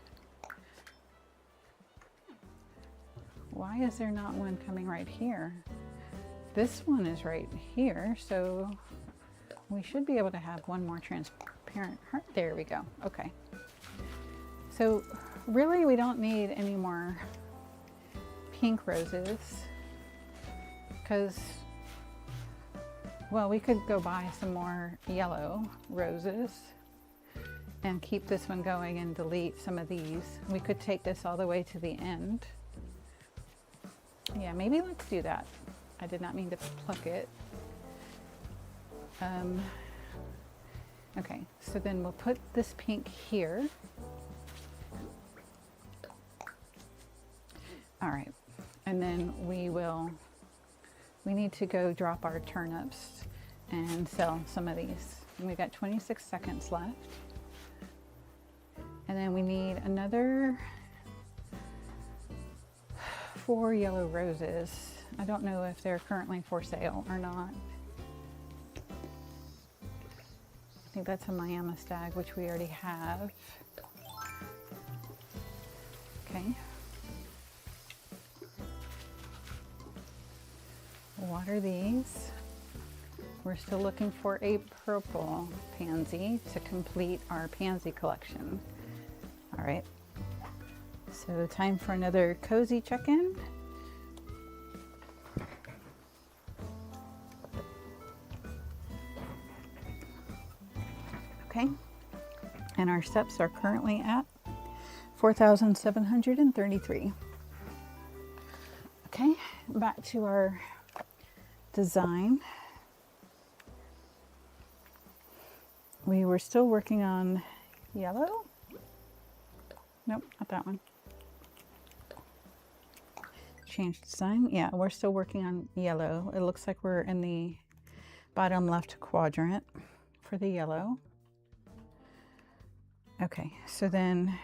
[SPEAKER 1] Why is there not one coming right here? This one is right here, so we should be able to have one more transparent heart. There we go. Okay. So really we don't need any more pink roses because, well, we could go buy some more yellow roses and keep this one going and delete some of these. We could take this all the way to the end. Yeah, maybe let's do that. I did not mean to pluck it. Okay, so then we'll put this pink here. All right, and then we need to go drop our turnips and sell some of these. And we've got 26 seconds left. And then we need another 4 yellow roses. I don't know if they're currently for sale or not. I think that's a Miami stag, which we already have. Okay. Water these. We're still looking for a purple pansy to complete our pansy collection. All right. So time for another cozy check-in. Okay. And our steps are currently at 4,733. Okay, back to our design. We were still working on yellow. Nope, not that one. Change design. Yeah, we're still working on yellow. It looks like we're in the bottom left quadrant for the yellow. Okay, so then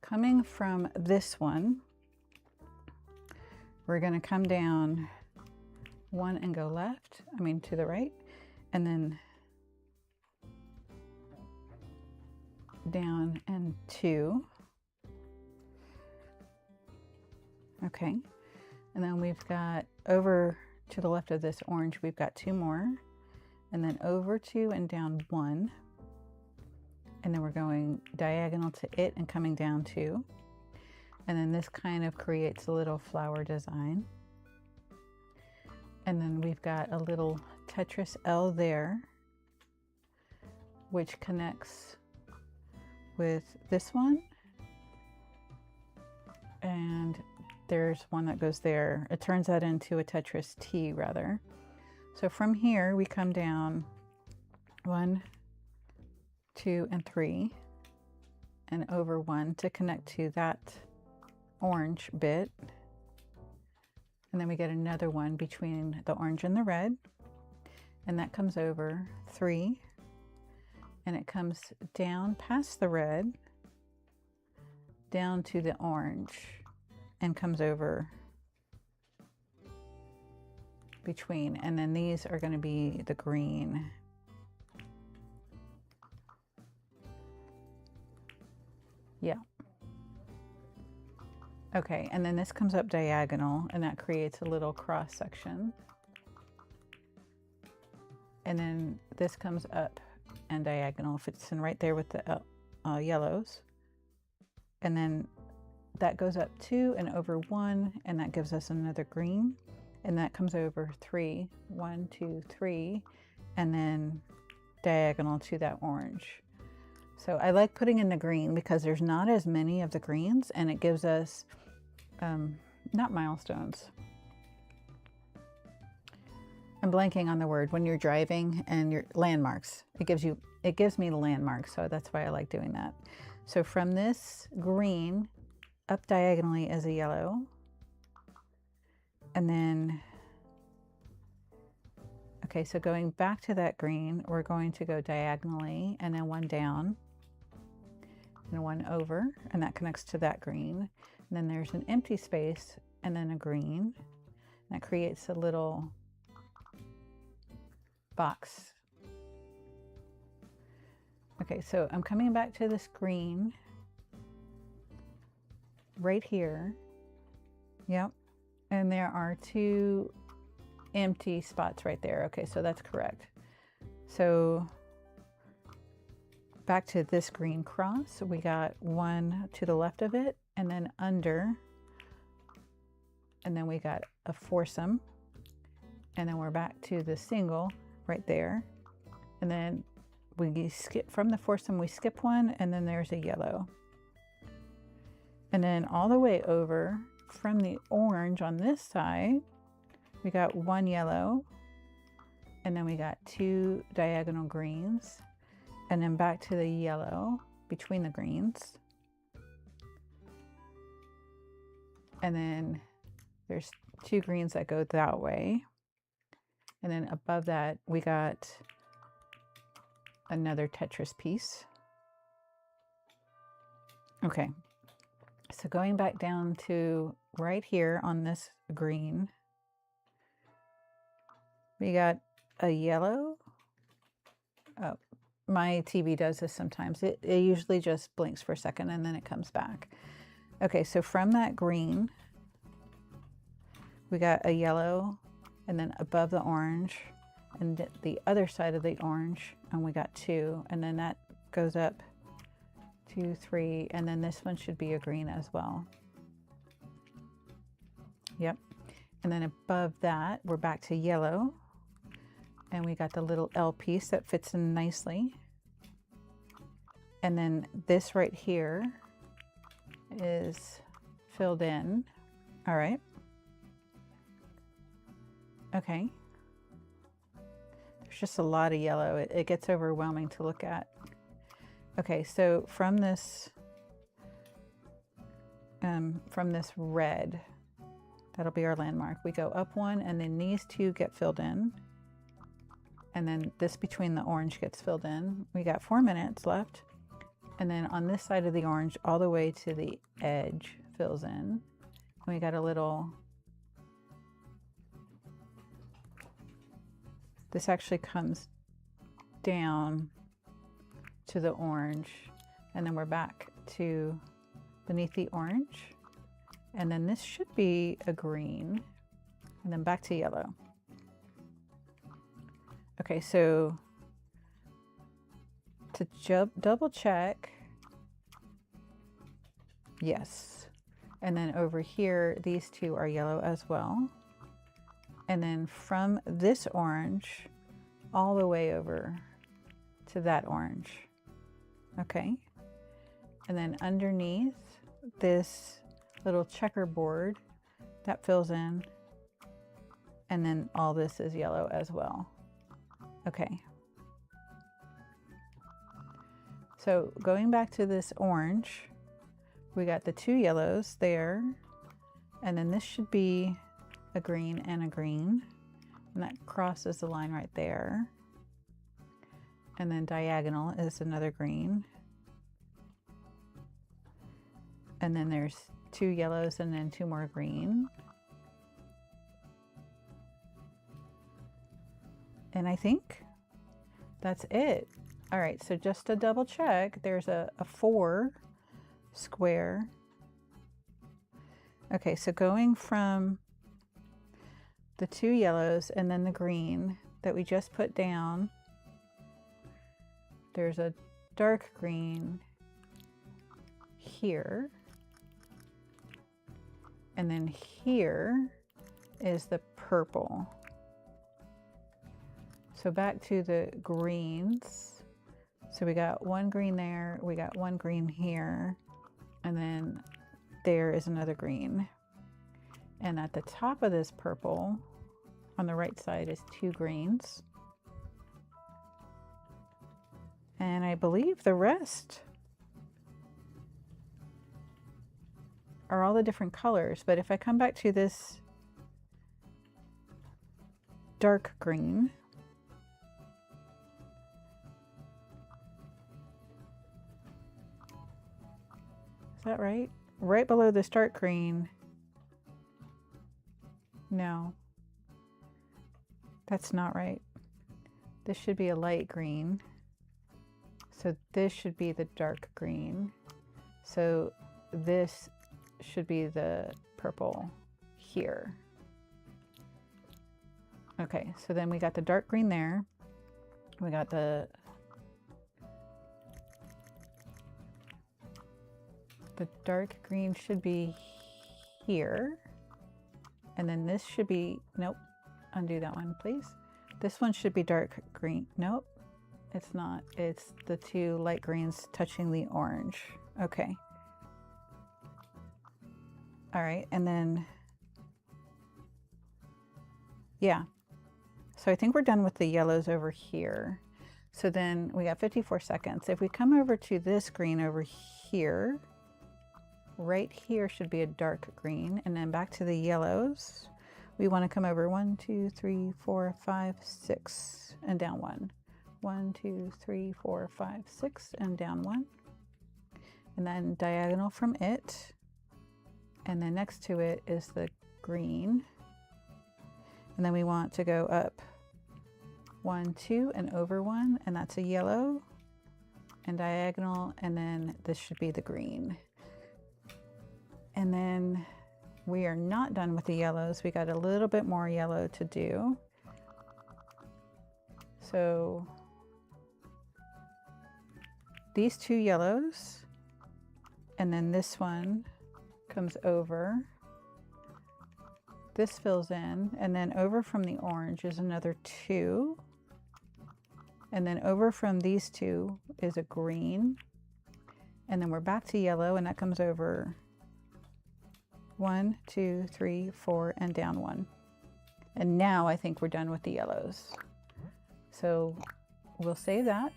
[SPEAKER 1] coming from this one, we're going to come down one and go left, to the right, and then down and 2. Okay, and then we've got over to the left of this orange, we've got 2 more, and then over 2 and down 1, and then we're going diagonal to it and coming down 2, and then this kind of creates a little flower design, and then we've got a little Tetris L there, which connects with this one, and there's one that goes there. It turns that into a Tetris T rather. So from here we come down 1, 2, and 3 and over 1 to connect to that orange bit, and then we get another one between the orange and the red, and that comes over 3, and it comes down past the red down to the orange and comes over between, and then these are going to be the green. Yeah. Okay, and then this comes up diagonal, and that creates a little cross section. And then this comes up and diagonal, fits in right there with the yellows. And then that goes up 2 and over 1, and that gives us another green. And that comes over 3, 1, 2, 3, and then diagonal to that orange. So I like putting in the green because there's not as many of the greens, and it gives us, not milestones. I'm blanking on the word when you're driving and your landmarks. It gives me the landmarks, so that's why I like doing that. So from this green up diagonally is a yellow, and then okay, so going back to that green, we're going to go diagonally and then 1 down and 1 over, and that connects to that green. And then there's an empty space and then a green. That creates a little box. Okay, so I'm coming back to this green right here. Yep. And there are 2 empty spots right there. Okay, so that's correct. So back to this green cross, we got 1 to the left of it, and then under, and then we got a foursome, and then we're back to the single right there, and then we skip from the foursome, we skip 1, and then there's a yellow, and then all the way over from the orange on this side, we got 1 yellow, and then we got 2 diagonal greens, and then back to the yellow between the greens. And then there's 2 greens that go that way. And then above that, we got another Tetris piece. Okay, so going back down to right here on this green, we got a yellow. Oh, my TV does this sometimes. It usually just blinks for a second and then it comes back. Okay, so from that green, we got a yellow, and then above the orange, and the other side of the orange, and we got 2, and then that goes up 2, 3, and then this one should be a green as well. Yep, and then above that, we're back to yellow. And we got the little L piece that fits in nicely. And then this right here is filled in. All right. Okay. There's just a lot of yellow. It gets overwhelming to look at. Okay, so from this red, that'll be our landmark. We go up 1, and then these 2 get filled in. And then this between the orange gets filled in. We got 4 minutes left. And then on this side of the orange, all the way to the edge fills in. And we got a little, this actually comes down to the orange. And then we're back to beneath the orange. And then this should be a green. And then back to yellow. Okay, so to double check, yes. And then over here, these 2 are yellow as well. And then from this orange all the way over to that orange. Okay. And then underneath this little checkerboard that fills in. And then all this is yellow as well. Okay. So going back to this orange, we got the 2 yellows there, and then this should be a green and a green, and that crosses the line right there. And then diagonal is another green. and then there's 2 yellows and then 2 more green. And I think that's it. All right, so just to double check, there's a 4 square. Okay, so going from the 2 yellows and then the green that we just put down, there's a dark green here, and then here is the purple. So back to the greens. So we got 1 green there, we got 1 green here, and then there is another green. And at the top of this purple, on the right side, is 2 greens. And I believe the rest are all the different colors. But if I come back to this dark green, is that right? Right below this dark green. No, that's not right. This should be a light green. So this should be the dark green. So this should be the purple here. Okay, so then we got the dark green there. We got the dark green should be here. And then this should be, nope, undo that one, please. This one should be dark green. Nope, it's not. It's the 2 light greens touching the orange. Okay. All right, and then, yeah. So I think we're done with the yellows over here. So then we got 54 seconds. If we come over to this green over here, right here should be a dark green, and then back to the yellows. We want to come over 1, 2, 3, 4, 5, 6, and down 1. 1, 2, 3, 4, 5, 6, and down 1. And then diagonal from it. And then next to it is the green. And then we want to go up 1, 2, and over 1, and that's a yellow. And diagonal, and then this should be the green. And then we are not done with the yellows. We got a little bit more yellow to do. So these 2 yellows, and then this one comes over. This fills in, and then over from the orange is another 2. And then over from these 2 is a green. And then we're back to yellow, and that comes over 1, 2, 3, 4, and down 1. And now I think we're done with the yellows. So we'll save that.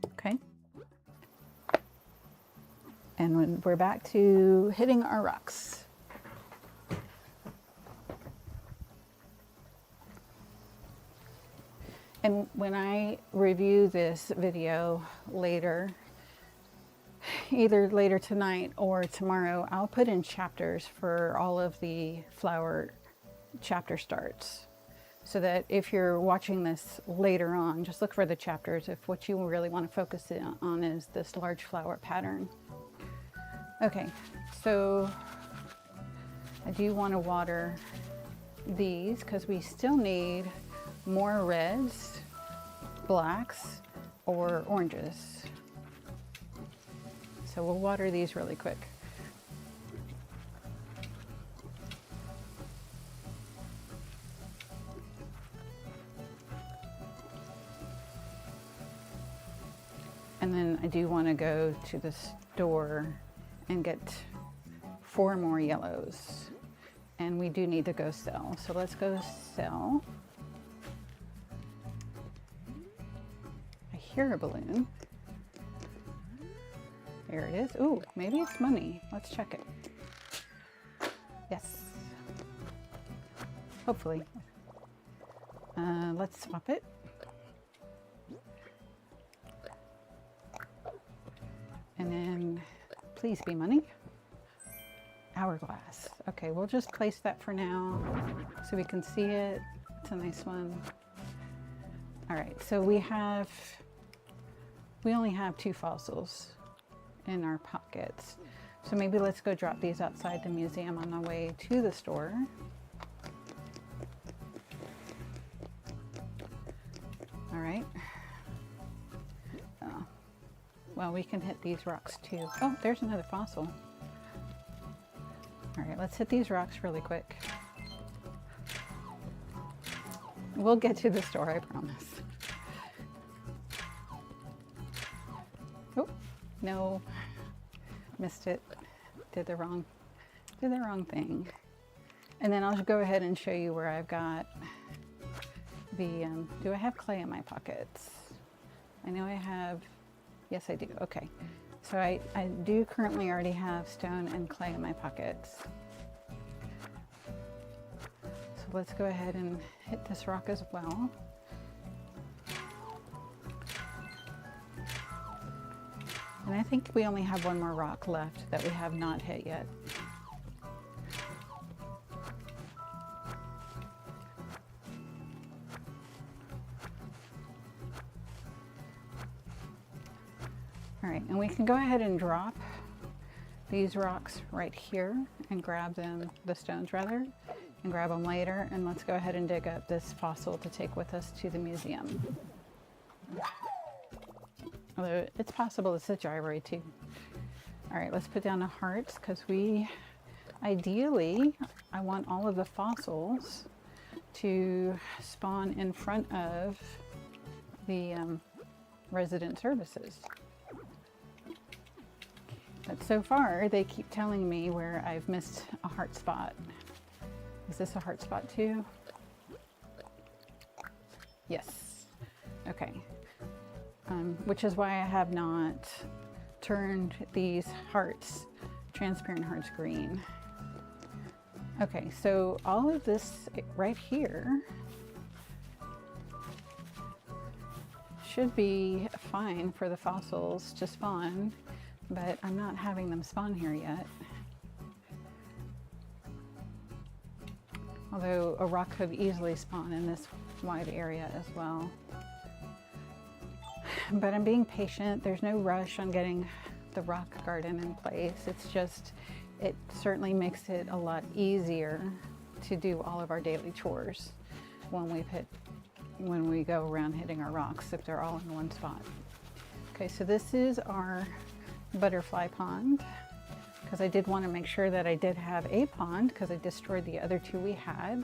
[SPEAKER 1] Okay. And when we're back to hitting our rocks. And when I review this video later, either later tonight or tomorrow, I'll put in chapters for all of the flower chapter starts, so that if you're watching this later on, just look for the chapters if what you really want to focus on is this large flower pattern. Okay, so I do want to water these because we still need more reds, blacks, or oranges. So we'll water these really quick. And then I do want to go to the store and get 4 more yellows. And we do need to go sell. So let's go sell. I hear a balloon. There it is. Ooh, maybe it's money. Let's check it. Yes. Hopefully. Let's swap it. And then Please be money. Hourglass. Okay, we'll just place that for now so we can see it. It's a nice one. All right, so we only have 2 fossils in our pockets. So maybe let's go drop these outside the museum on the way to the store. All right. Oh. Well, we can hit these rocks too. Oh, there's another fossil. All right, let's hit these rocks really quick. We'll get to the store, I promise. Oh, no. Missed it. Did the wrong thing. And then I'll just go ahead and show you where I've got the, do I have clay in my pockets? I know I have, yes I do, okay. So I do currently already have stone and clay in my pockets. So let's go ahead and hit this rock as well. And I think we only have one more rock left that we have not hit yet. All right, and we can go ahead and drop these rocks right here and grab them, the stones rather, and grab them later. And let's go ahead and dig up this fossil to take with us to the museum. Although it's possible it's a gyroid too. All right, let's put down the hearts because ideally, I want all of the fossils to spawn in front of the resident services. But so far, they keep telling me where I've missed a heart spot. Is this a heart spot too? Yes. Okay. Which is why I have not turned these hearts, transparent hearts, green. Okay, so all of this right here should be fine for the fossils to spawn, but I'm not having them spawn here yet. Although a rock could easily spawn in this wide area as well. But I'm being patient. There's no rush on getting the rock garden in place. It's just, it certainly makes it a lot easier to do all of our daily chores when we go around hitting our rocks, if they're all in one spot. Okay, so this is our butterfly pond, because I did want to make sure that I did have a pond because I destroyed the other 2 we had.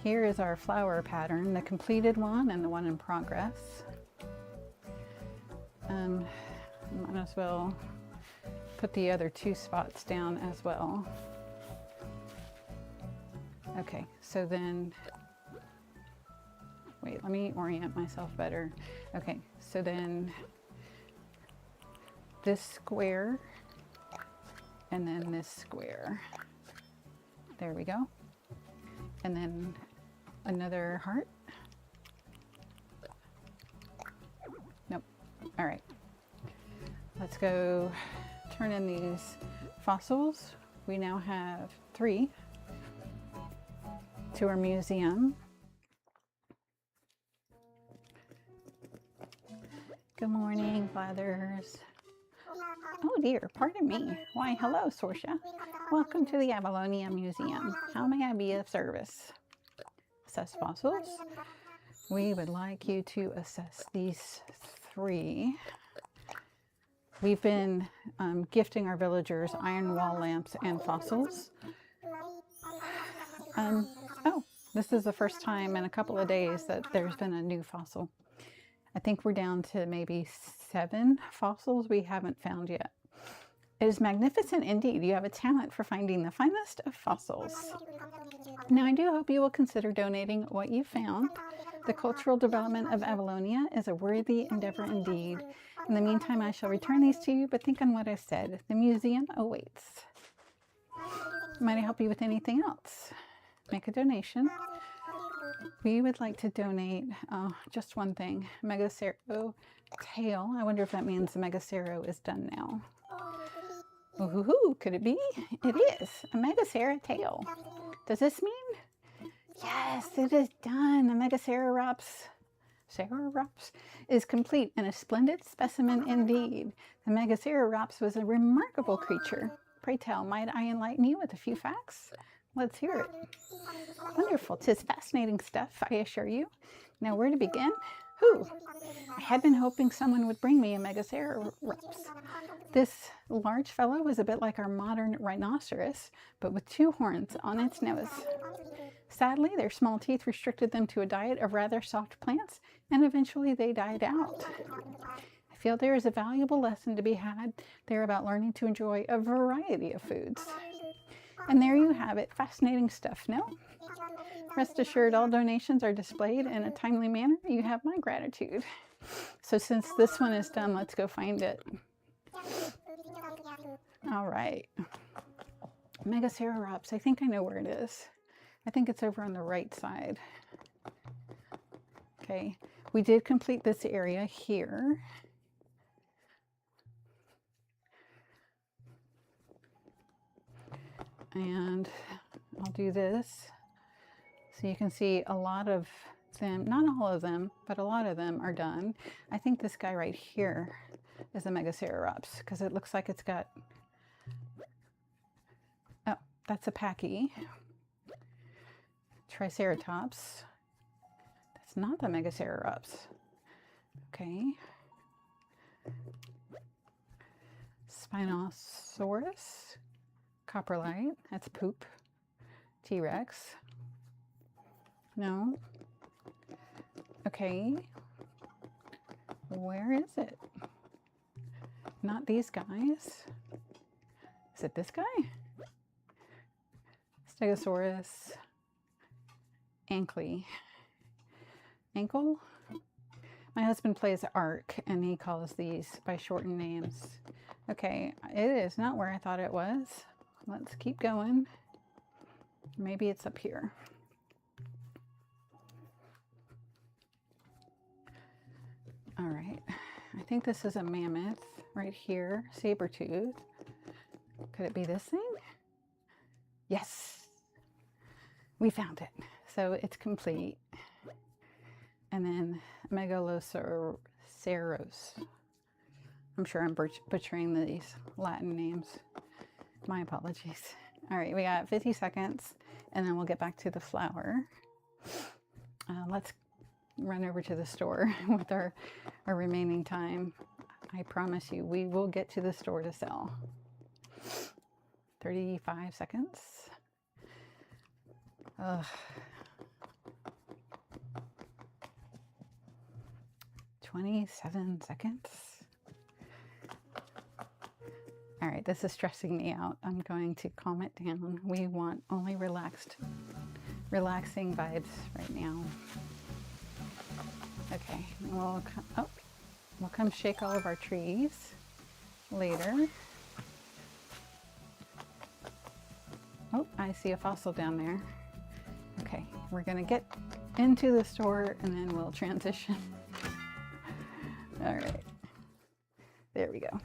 [SPEAKER 1] Here is our flower pattern, the completed one and the one in progress. Might as well put the other 2 spots down as well. Okay, so then, wait, let me orient myself better. Okay, so then this square and then this square. There we go. And then another heart. Nope. All right. Let's go turn in these fossils. We now have 3 to our museum. Good morning, Blathers. Oh dear, pardon me. Why, hello, Sorsha. Welcome to the Avalonia Museum. How may I be of service? Assess fossils. We would like you to assess these 3. We've been gifting our villagers iron wall lamps and fossils. Oh, this is the first time in a couple of days that there's been a new fossil. I think we're down to maybe 7 fossils we haven't found yet. It is magnificent indeed. You have a talent for finding the finest of fossils. Now, I do hope you will consider donating what you found. The cultural development of Avalonia is a worthy endeavor indeed. In the meantime, I shall return these to you, but think on what I said. The museum awaits. Might I help you with anything else? Make a donation. We would like to donate just one thing. Megacero tail. I wonder if that means the Megacero is done now. Ooh, could it be? It is a Megacera tail. Does this mean? Yes, it is done. The Megacerarops is complete and a splendid specimen indeed. The Megacerarops was a remarkable creature. Pray tell, might I enlighten you with a few facts? Let's hear it. Wonderful. 'Tis fascinating stuff, I assure you. Now, where to begin? I had been hoping someone would bring me a Megacerarops. This large fellow was a bit like our modern rhinoceros, but with 2 horns on its nose. Sadly, their small teeth restricted them to a diet of rather soft plants, and eventually they died out. I feel there is a valuable lesson to be had there about learning to enjoy a variety of foods. And there you have it. Fascinating stuff, no? Rest assured, all donations are displayed in a timely manner. You have my gratitude. So since this one is done, let's go find it. All right. Megacerarops. I think I know where it is. I think it's over on the right side. Okay. We did complete this area here. And I'll do this so you can see a lot of them, not all of them, but a lot of them are done. I think this guy right here is a Megacerarops because it looks like it's got, oh, that's a Pachy. Triceratops. That's not the Megacerarops. Okay. Spinosaurus. Coprolite. That's poop. T-Rex. No. Okay. Where is it? Not these guys. Is it this guy? Stegosaurus. Ankle. My husband plays Ark and he calls these by shortened names. Okay, it is not where I thought it was. Let's keep going. Maybe it's up here. All right, I think this is a mammoth right here, saber-tooth. Could it be this thing? Yes, we found it. So it's complete. And then Megaloceros. I'm sure I'm butchering these Latin names. My apologies. All right, we got 50 seconds and then we'll get back to the flower. Let's run over to the store with our remaining time. I promise you, we will get to the store to sell. 35 seconds. Ugh. 27 seconds. All right, this is stressing me out. I'm going to calm it down. We want only relaxing vibes right now. Okay, we'll come shake all of our trees later. Oh, I see a fossil down there. Okay, we're gonna get into the store and then we'll transition. All right, there we go.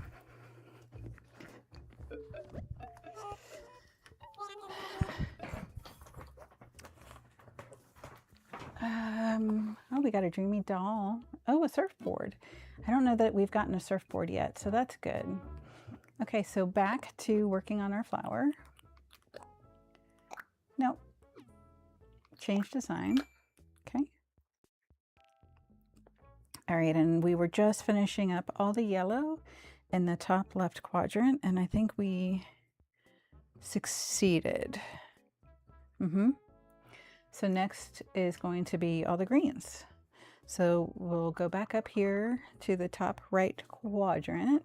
[SPEAKER 1] Oh, we got a dreamy doll. Oh, a surfboard. I don't know that we've gotten a surfboard yet, so that's good. Okay, so back to working on our flower. Nope. Change design. Okay. All right, and we were just finishing up all the yellow in the top left quadrant, and I think we succeeded. So next is going to be all the greens. So we'll go back up here to the top right quadrant.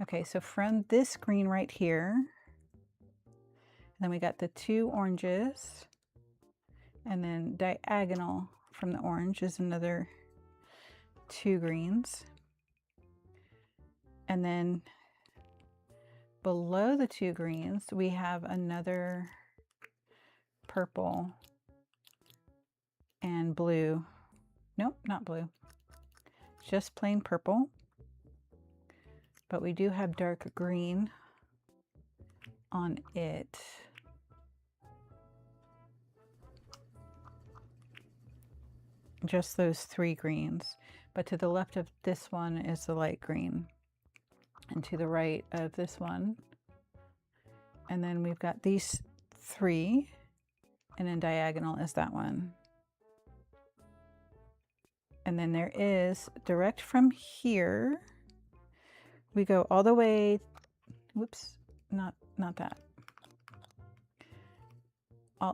[SPEAKER 1] Okay, so from this green right here, then we got the 2 oranges, and then diagonal from the orange is another 2 greens. And then below the 2 greens, we have another purple and blue. Nope, not blue. Just plain purple. but we do have dark green on it. Just those 3 greens, but to the left of this one is the light green, and to the right of this one, and then we've got these 3, and then diagonal is that one. And then there is, direct from here, we go all the way, whoops, not that.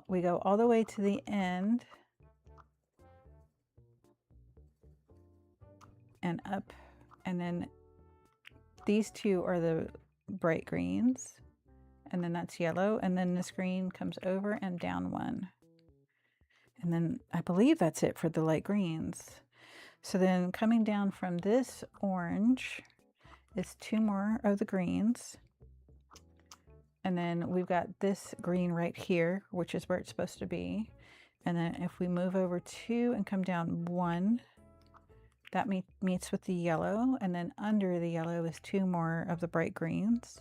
[SPEAKER 1] We go all the way to the end and up, and then these 2 are the bright greens, and then that's yellow, and then this green comes over and down 1. And then I believe that's it for the light greens. So then coming down from this orange is 2 more of the greens. And then we've got this green right here, which is where it's supposed to be. And then if we move over 2 and come down 1, that meets with the yellow. And then under the yellow is 2 more of the bright greens.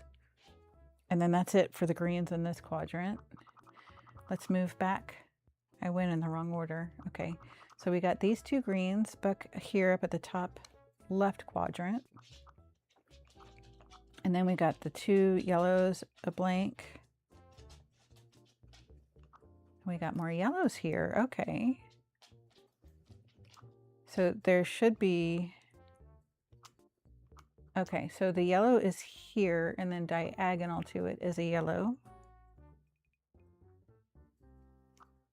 [SPEAKER 1] And then that's it for the greens in this quadrant. Let's move back. I went in the wrong order. Okay, so we got these 2 greens back here up at the top left quadrant. And then we got the 2 yellows, a blank. We got more yellows here. Okay. So there should be, okay, so the yellow is here, and then diagonal to it is a yellow.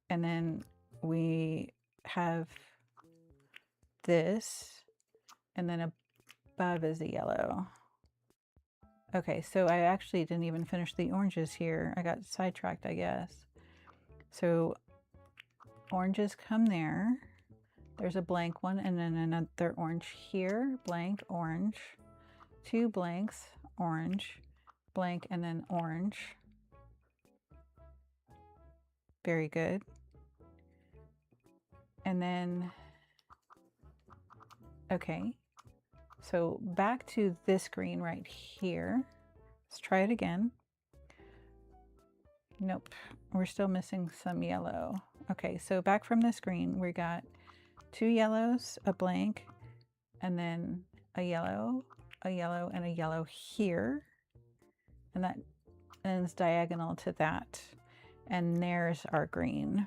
[SPEAKER 1] And then we have this, and then above is a yellow. Okay, so I actually didn't even finish the oranges here. I got sidetracked, I guess. So oranges come there. There's a blank one, and then another orange here, blank, orange. 2 blanks, orange, blank, and then orange. Very good. And then, okay, so back to this green right here. Let's try it again. Nope, we're still missing some yellow. Okay, so back from this green, we got 2 yellows, a blank, and then a yellow, and a yellow here. And that is diagonal to that. And there's our green.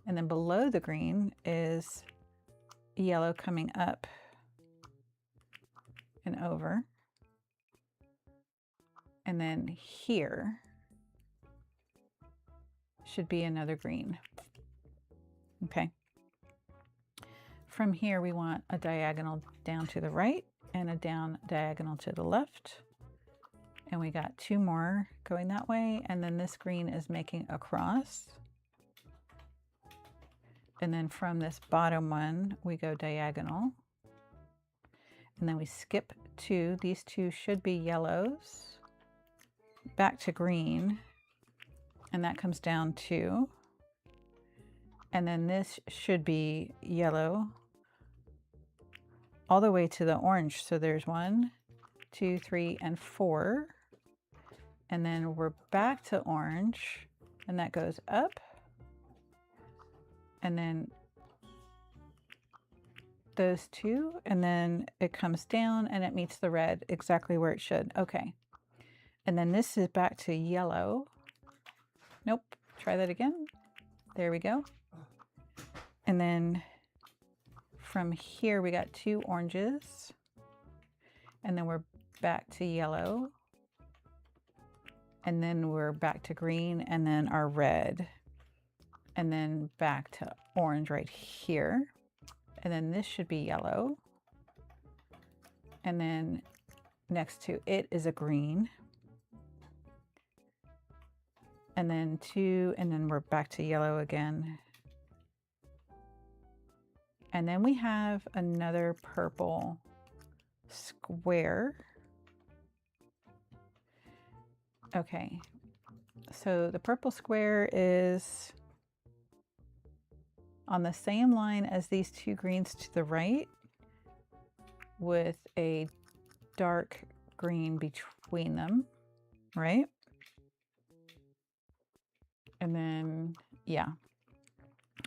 [SPEAKER 1] And then below the green is yellow coming up and over. And then here should be another green. Okay. From here, we want a diagonal down to the right and a down diagonal to the left. And we got 2 more going that way. And then this green is making a cross. And then from this bottom one, we go diagonal. And then we skip 2. These 2 should be yellows. Back to green. And that comes down 2. And then this should be yellow all the way to the orange. So there's 1, 2, 3, and 4. And then we're back to orange, and that goes up. And then those 2, and then it comes down and it meets the red exactly where it should. Okay. And then this is back to yellow. Nope. Try that again. There we go. And then from here, we got 2 oranges. And then we're back to yellow. And then we're back to green, and then our red. And then back to orange right here. And then this should be yellow. And then next to it is a green. And then 2, and then we're back to yellow again. And then we have another purple square. Okay, so the purple square is on the same line as these 2 greens to the right, with a dark green between them, right? And then, yeah.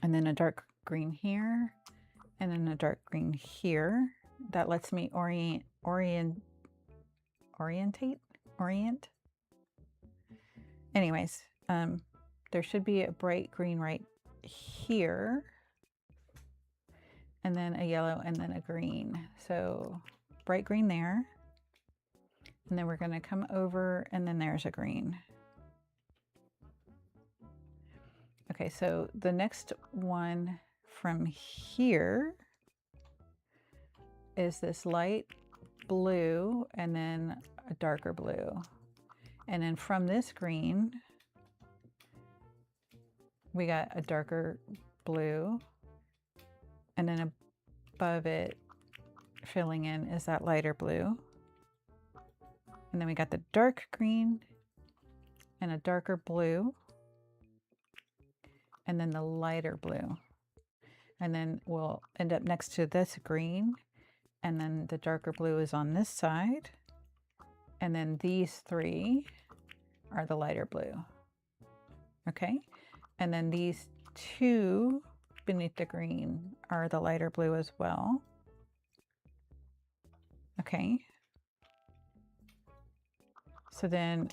[SPEAKER 1] And then a dark green here, and then a dark green here. That lets me orient. Anyways, there should be a bright green right here, and then a yellow, and then a green. So bright green there, and then we're going to come over, and then there's a green. Okay, so the next one from here is this light blue and then a darker blue. And then from this green, we got a darker blue, and then above it, filling in, is that lighter blue. And then we got the dark green and a darker blue, and then the lighter blue. And then we'll end up next to this green, and then the darker blue is on this side, and then these three are the lighter blue. Okay, and then these two beneath the green are the lighter blue as well. Okay, so then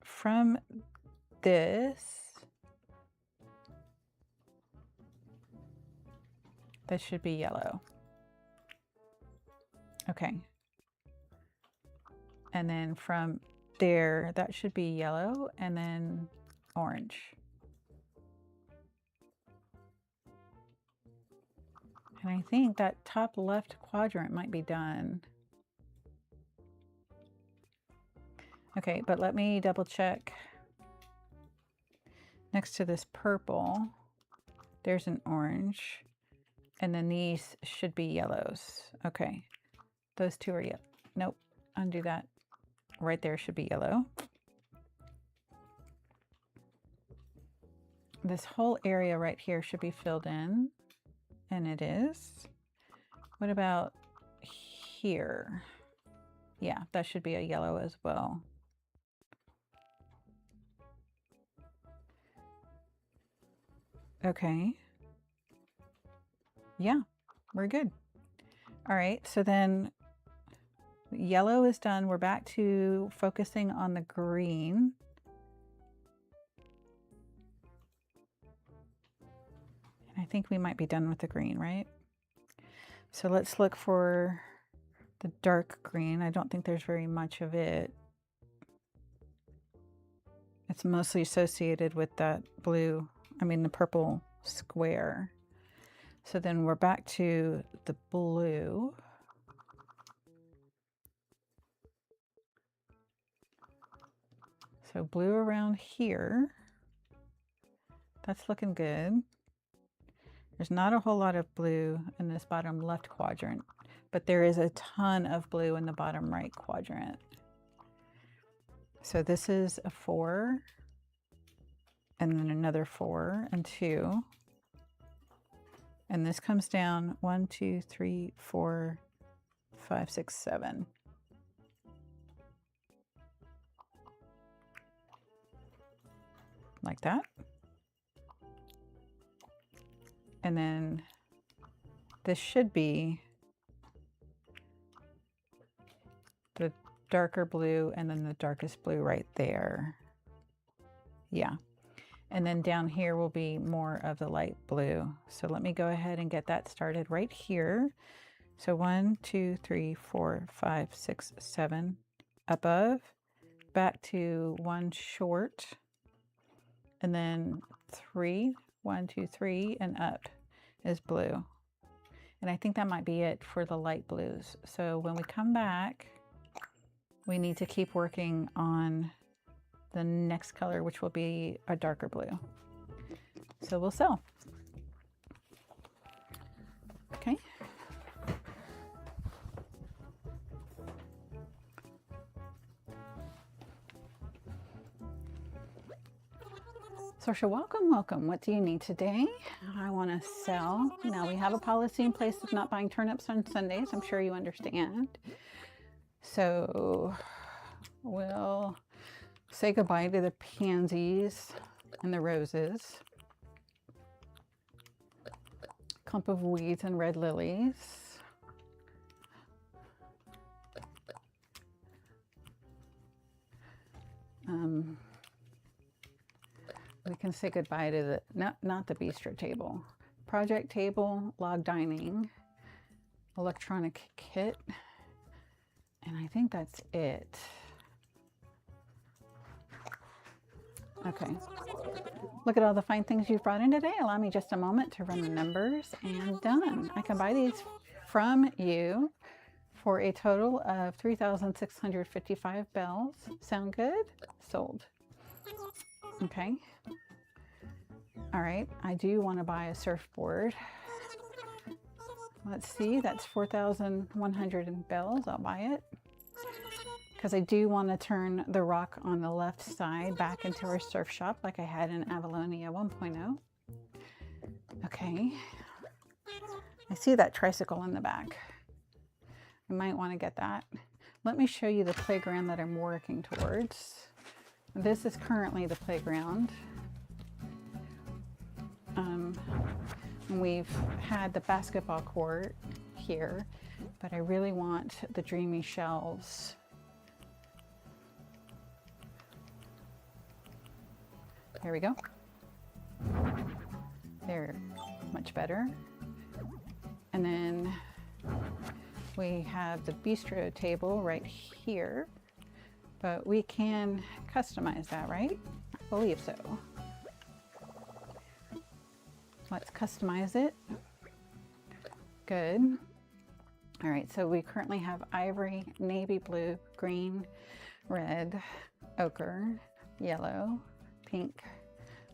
[SPEAKER 1] from this, that should be yellow. Okay, and then from there, that should be yellow, and then orange. And I think that top left quadrant might be done. Okay, but let me double check. Next to this purple, there's an orange, and then these should be yellows. Okay, those two are yellow. Nope, undo that. Right there should be yellow. This whole area right here should be filled in, and it is. What about here? Yeah, that should be a yellow as well. Okay. Yeah, we're good. All right, so then yellow is done. We're back to focusing on the green. And I think we might be done with the green, right? So let's look for the dark green. I don't think there's very much of it. It's mostly associated with that blue, the purple square. So then we're back to the blue. So blue around here. That's looking good. There's not a whole lot of blue in this bottom left quadrant, but there is a ton of blue in the bottom right quadrant. So this is a 4, and then another 4 and 2. And this comes down 1, 2, 3, 4, 5, 6, 7. Like that. And then this should be the darker blue and then the darkest blue right there. Yeah. And then down here will be more of the light blue. So let me go ahead and get that started right here. So 1, 2, 3, 4, 5, 6, 7 above, back to 1 short, and then 3, 1, 2, 3, and up is blue. And I think that might be it for the light blues. So when we come back, we need to keep working on the next color, which will be a darker blue. So we'll sew. Okay. Sorsha, welcome, welcome. What do you need today? I want to sell. Now we have a policy in place of not buying turnips on Sundays. I'm sure you understand. So we'll say goodbye to the pansies and the roses. Clump of weeds and red lilies. We can say goodbye to the, not the bistro table. Project table, log dining, electronic kit, and I think that's it. Okay. Look at all the fine things you've brought in today. Allow me just a moment to run the numbers, and done. I can buy these from you for a total of 3,655 bells. Sound good? Sold. Okay. All right, I do want to buy a surfboard. Let's see, that's 4,100 bells. I'll buy it because I do want to turn the rock on the left side back into our surf shop like I had in Avalonia 1.0. Okay, I see that tricycle in the back. I might want to get that. Let me show you the playground that I'm working towards. This is currently the playground. We've had the basketball court here, but I really want the dreamy shelves. There we go. They're much better. And then we have the bistro table right here, but we can customize that, right? I believe so. Let's customize it. Good. All right, so we currently have ivory, navy blue, green, red, ochre, yellow, pink,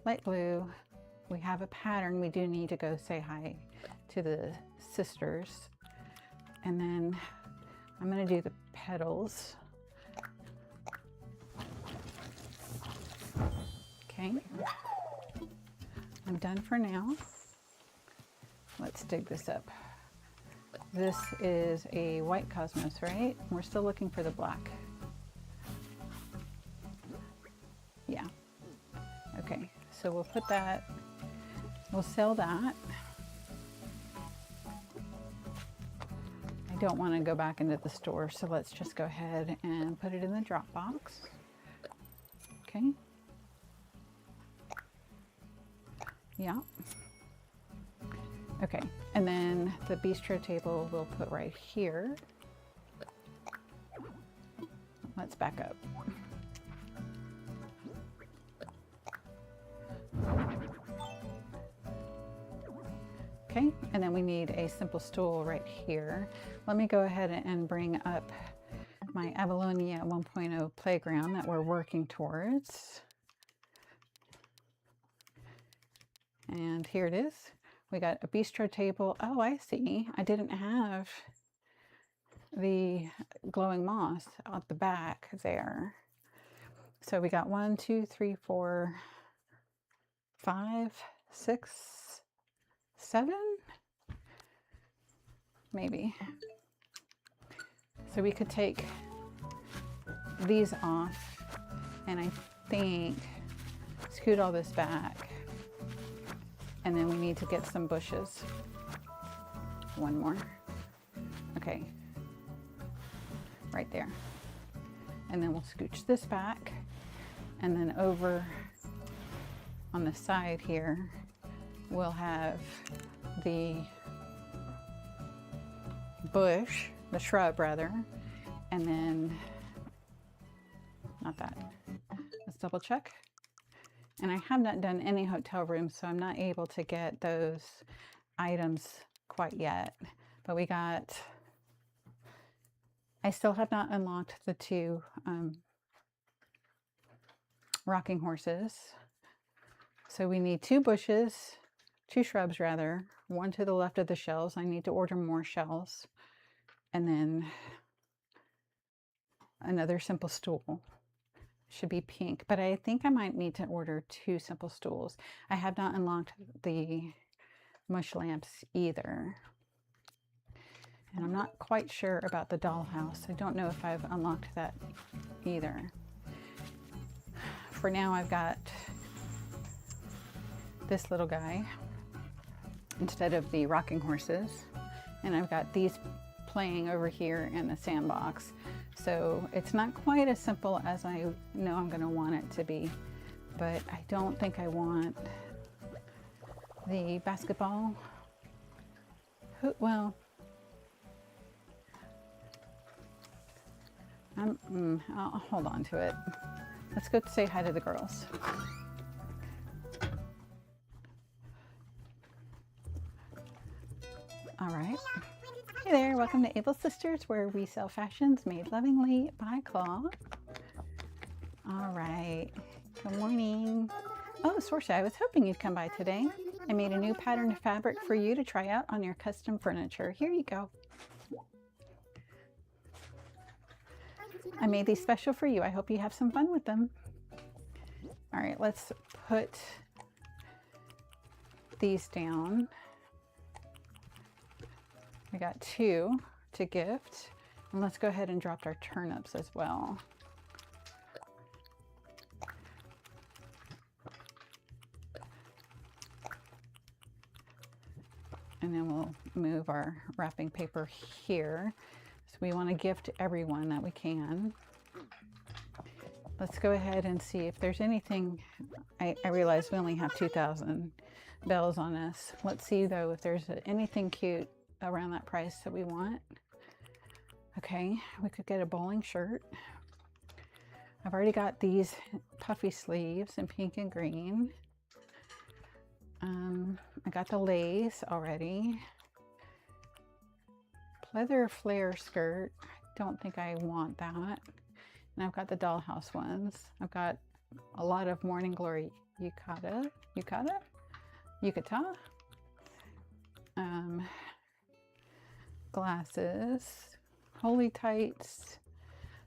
[SPEAKER 1] light blue. We have a pattern. We do need to go say hi to the sisters. And then I'm gonna do the petals. Okay. I'm done for now. Let's dig this up. This is a white cosmos, right? We're still looking for the black. Yeah. Okay, so we'll put that, we'll sell that. I don't want to go back into the store, so let's just go ahead and put it in the drop box. Okay. Yeah. Okay, and then the bistro table we'll put right here. Let's back up. Okay, and then we need a simple stool right here. Let me go ahead and bring up my Avalonia 1.0 playground that we're working towards. And here it is. We got a bistro table. Oh, I see. I didn't have the glowing moss at the back there. So we got 1, 2, 3, 4, 5, 6, 7, maybe. So we could take these off and I think scoot all this back. And then we need to get some bushes. One more. Okay. Right there. And then we'll scooch this back. And then over on the side here, we'll have the bush, the shrub rather, and then, not that. Let's double check. And I have not done any hotel rooms, so I'm not able to get those items quite yet. But we got, I still have not unlocked the 2 rocking horses. So we need 2 bushes, 2 shrubs rather, 1 to the left of the shells. I need to order more shells. And then another simple stool. Should be pink, but I think I might need to order 2 simple stools. I have not unlocked the mush lamps either. And I'm not quite sure about the dollhouse. I don't know if I've unlocked that either. For now, I've got this little guy instead of the rocking horses. And I've got these playing over here in the sandbox. So it's not quite as simple as I know I'm going to want it to be. But I don't think I want the basketball. Well, I'll hold on to it. Let's go say hi to the girls. All right. Hey there, welcome to Able Sisters, where we sell fashions made lovingly by Claw. All right. Good morning. Oh, Sorsha, I was hoping you'd come by today. I made a new pattern of fabric for you to try out on your custom furniture. Here you go. I made these special for you. I hope you have some fun with them. All right, let's put these down. We got 2 to gift. And let's go ahead and drop our turnips as well. And then we'll move our wrapping paper here. So we want to gift everyone that we can. Let's go ahead and see if there's anything. I realize we only have 2,000 bells on us. Let's see though if there's anything cute around that price that we want. Okay, we could get a bowling shirt. I've already got these puffy sleeves in pink and green. I got the lace already. Pleather flare skirt. I don't think I want that. And I've got the dollhouse ones. I've got a lot of Morning Glory yukata. Glasses, holy tights,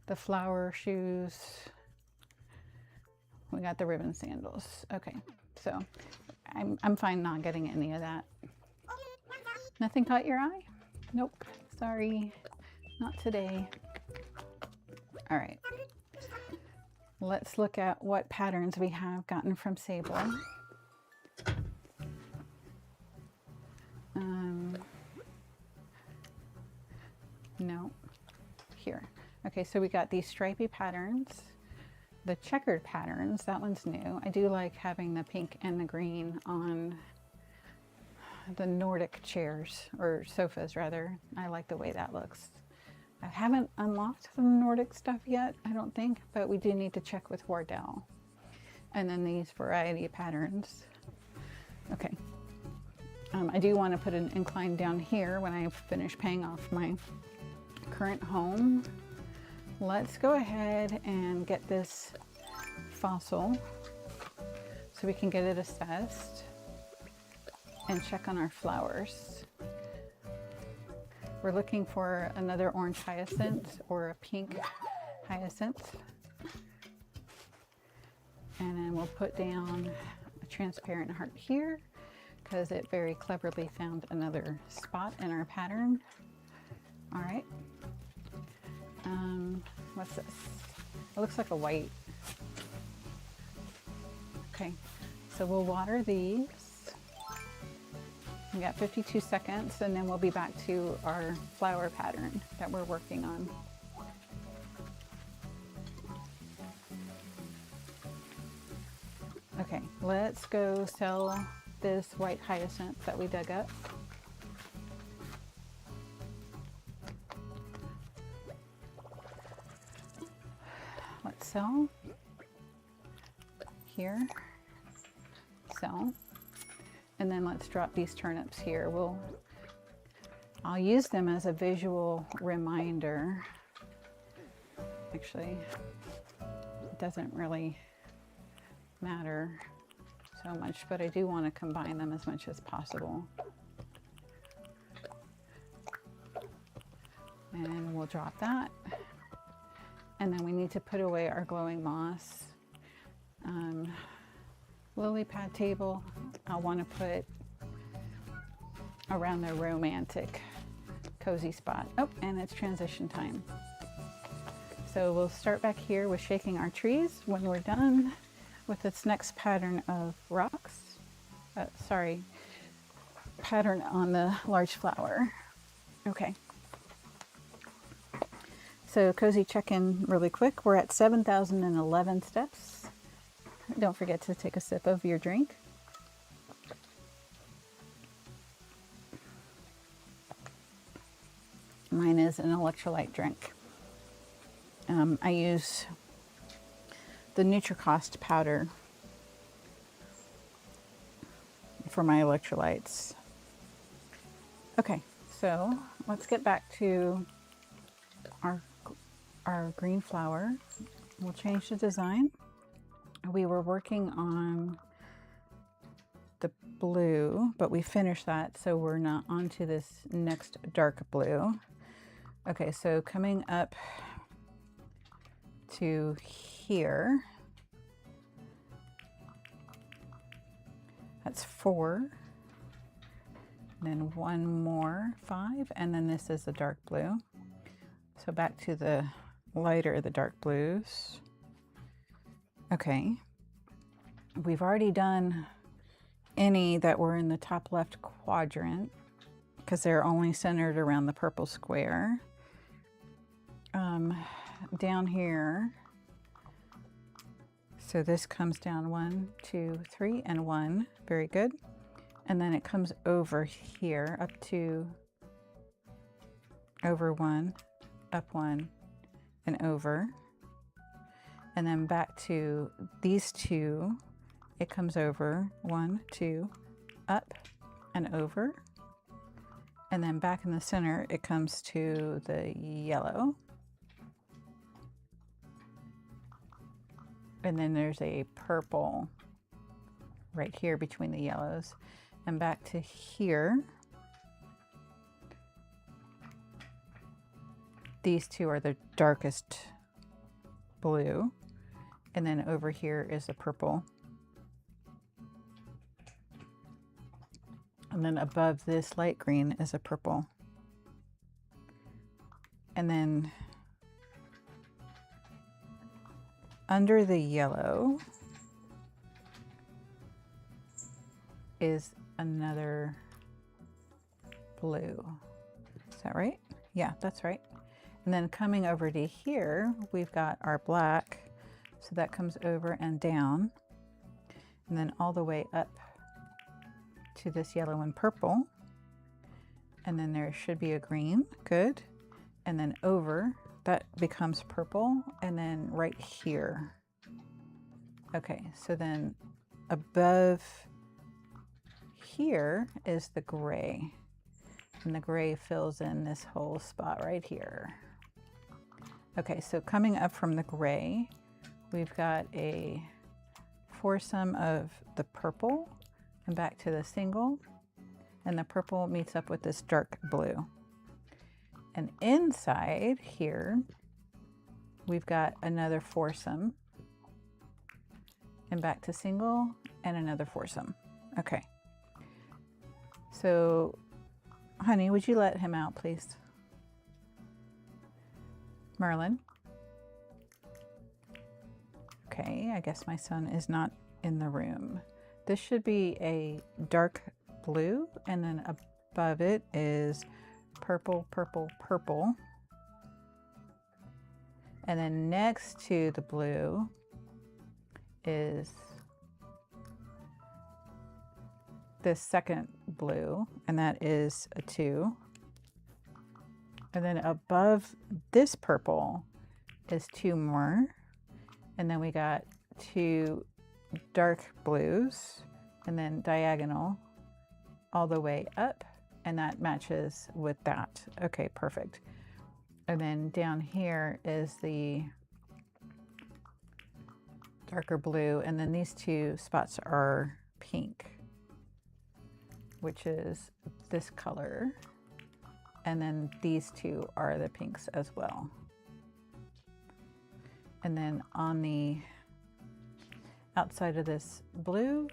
[SPEAKER 1] the flower shoes. We got the ribbon sandals. Okay, so I'm fine not getting any of that. Nothing caught your eye? Nope, sorry, not today. All right, let's look at what patterns we have gotten from Sable. No, here. Okay, so we got these stripy patterns, the checkered patterns, that one's new. I do like having the pink and the green on the Nordic chairs, or sofas rather. I like the way that looks. I haven't unlocked the Nordic stuff yet, I don't think, but we do need to check with Wardell. And then these variety patterns. Okay. I do want to put an incline down here when I finish paying off my current home. Let's go ahead and get this fossil so we can get it assessed and check on our flowers. We're looking for another orange hyacinth or a pink hyacinth. And then we'll put down a transparent heart here because it very cleverly found another spot in our pattern. All right. What's this? It looks like a white. Okay, so we'll water these. We got 52 seconds and then we'll be back to our flower pattern that we're working on. Okay, let's go sell this white hyacinth that we dug up. Let's sell here, sell, and then let's drop these turnips here. I'll use them as a visual reminder. Actually, it doesn't really matter so much, but I do want to combine them as much as possible. And we'll drop that. And then we need to put away our glowing moss. Lily pad table, I want to put around the romantic cozy spot. Oh, and it's transition time. So we'll start back here with shaking our trees when we're done with this next pattern of rocks. Pattern on the large flower. Okay. So cozy check-in really quick. We're at 7,011 steps. Don't forget to take a sip of your drink. Mine is an electrolyte drink. I use the NutriCost powder for my electrolytes. Okay, so let's get back to our green flower. We'll change the design. We were working on the blue, but we finished that, so we're not onto this next dark blue. Okay, so coming up to here, that's 4, and then one more 5, and then this is the dark blue. So back to the lighter, the dark blues. Okay, we've already done any that were in the top left quadrant because they're only centered around the purple square. Down here, so this comes down 1, 2, 3, and 1. Very good. And then it comes over here up to over 1, up 1, and over. And then back to these 2, it comes over 1, 2, up and over. And then back in the center, it comes to the yellow. And then there's a purple right here between the yellows. And back to here. These 2 are the darkest blue. And then over here is the purple. And then above this light green is a purple. And then under the yellow is another blue. Is that right? Yeah, that's right. And then coming over to here, we've got our black. So that comes over and down. And then all the way up to this yellow and purple. And then there should be a green. Good. And then over, that becomes purple. And then right here. Okay, so then above here is the gray. And the gray fills in this whole spot right here. Okay, so coming up from the gray, we've got a foursome of the purple and back to the single, and the purple meets up with this dark blue. And inside here, we've got another foursome and back to single and another foursome. Okay. So, honey, would you let him out, please? Merlin. Okay, I guess my son is not in the room. This should be a dark blue, and then above it is purple, purple, purple. And then next to the blue is this second blue, and that is a 2. And then above this purple is 2 more. And then we got 2 dark blues, and then diagonal all the way up, and that matches with that. Okay, perfect. And then down here is the darker blue, and then these 2 spots are pink, which is this color. And then these 2 are the pinks as well. And then on the outside of this blue,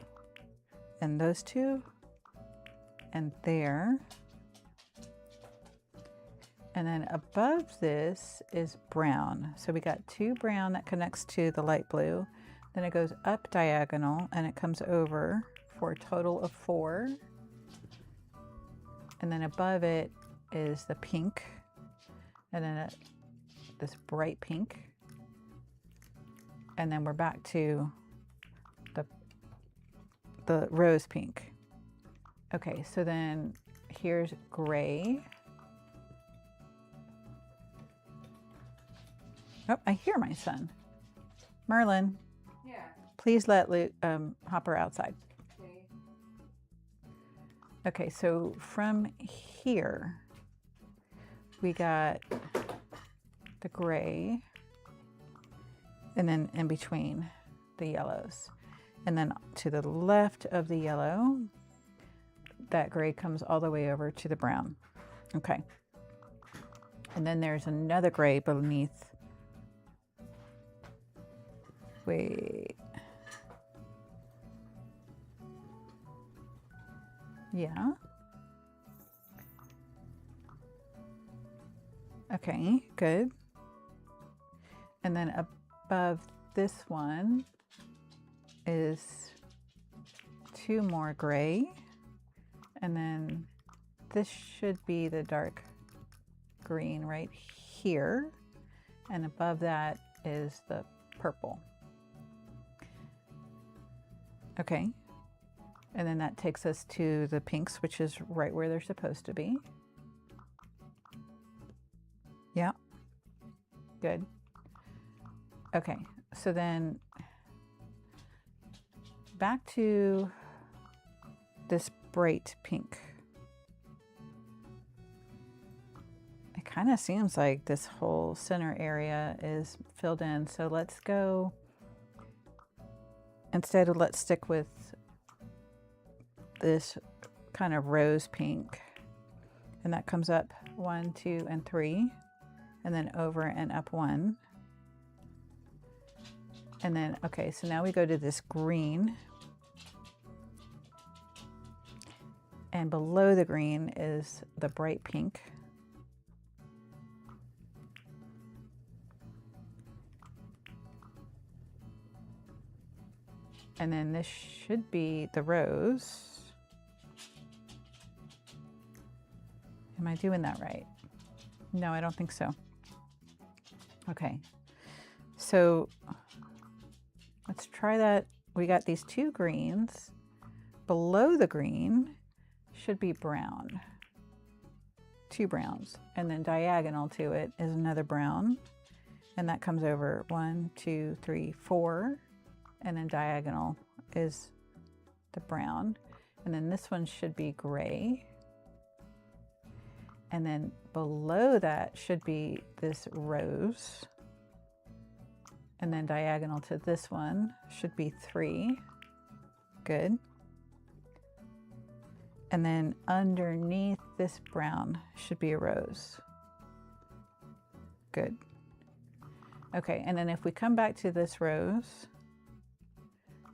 [SPEAKER 1] and those 2, and there, And then above this is brown. So we got 2 brown that connects to the light blue. Then it goes up diagonal and it comes over for a total of 4. And then above it is the pink. And then this bright pink. And then we're back to the rose pink. Okay, so then here's gray. Oh, I hear my son. Merlin,
[SPEAKER 2] Yeah.
[SPEAKER 1] please let Hopper outside.
[SPEAKER 2] Okay.
[SPEAKER 1] Okay, so from here, we got the gray, and then in between the yellows. And then to the left of the yellow, that gray comes all the way over to the brown. Okay. And then there's another gray beneath. Wait. Yeah. Okay, good. And then above this one is 2 more gray. And then this should be the dark green right here. And above that is the purple. Okay. And then that takes us to the pinks, which is right where they're supposed to be. Yeah. Good. Okay. So then back to this bright pink. It kind of seems like this whole center area is filled in. So let's go, let's stick with this kind of rose pink. And that comes up 1, 2, and 3. And then over and up 1. And then, okay, so now we go to this green. And below the green is the bright pink. And then this should be the rose. Am I doing that right? No, I don't think so. Okay, so let's try that. We got these 2 greens. Below the green should be brown. 2 browns. And then diagonal to it is another brown. And that comes over 1, 2, 3, 4. And then diagonal is the brown. And then this one should be gray. And then below that should be this rose. And then diagonal to this one should be 3. Good. And then underneath this brown should be a rose. Good. Okay, and then if we come back to this rose,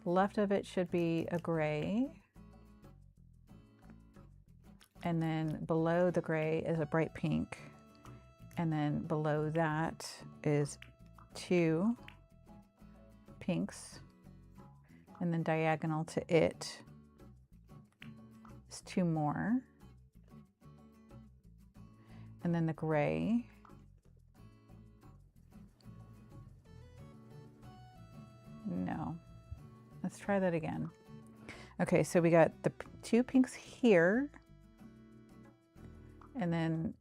[SPEAKER 1] left of it should be a gray. And then below the gray is a bright pink. And then below that is 2 pinks. And then diagonal to it is 2 more. And then the gray. No. Let's try that again. Okay, so we got the 2 pinks here. And then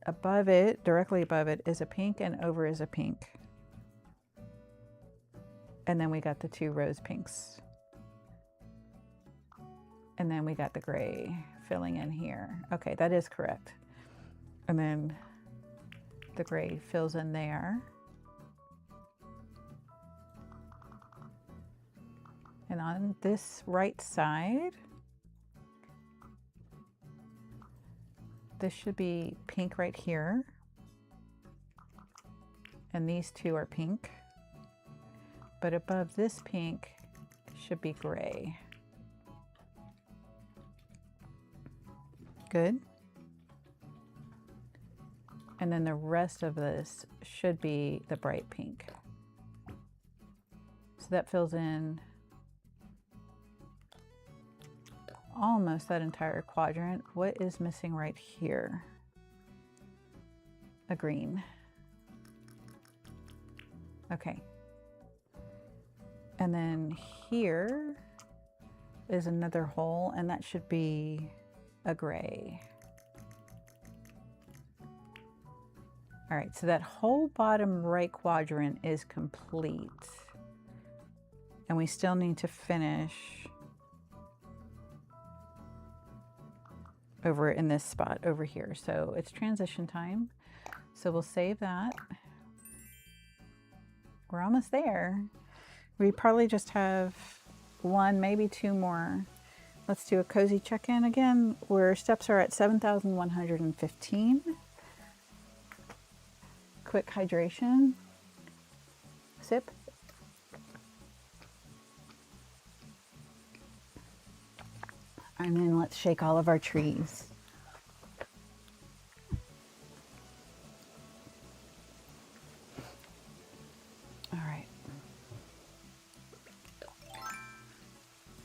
[SPEAKER 1] above it, directly above it, is a pink, and over is a pink. And then we got the 2 rose pinks. And then we got the gray filling in here. Okay, that is correct. And then the gray fills in there. And on this right side, this should be pink right here. And these 2 are pink. But above this pink should be gray. Good. And then the rest of this should be the bright pink. So that fills in almost that entire quadrant. What is missing right here? A green. Okay. And then here is another hole, and that should be a gray. All right, so that whole bottom right quadrant is complete. And we still need to finish over in this spot over here. So it's transition time. So we'll save that. We're almost there. We probably just have one, maybe two more. Let's do a cozy check-in again, where steps are at 7,115. Quick hydration. Sip. And then let's shake all of our trees. All right.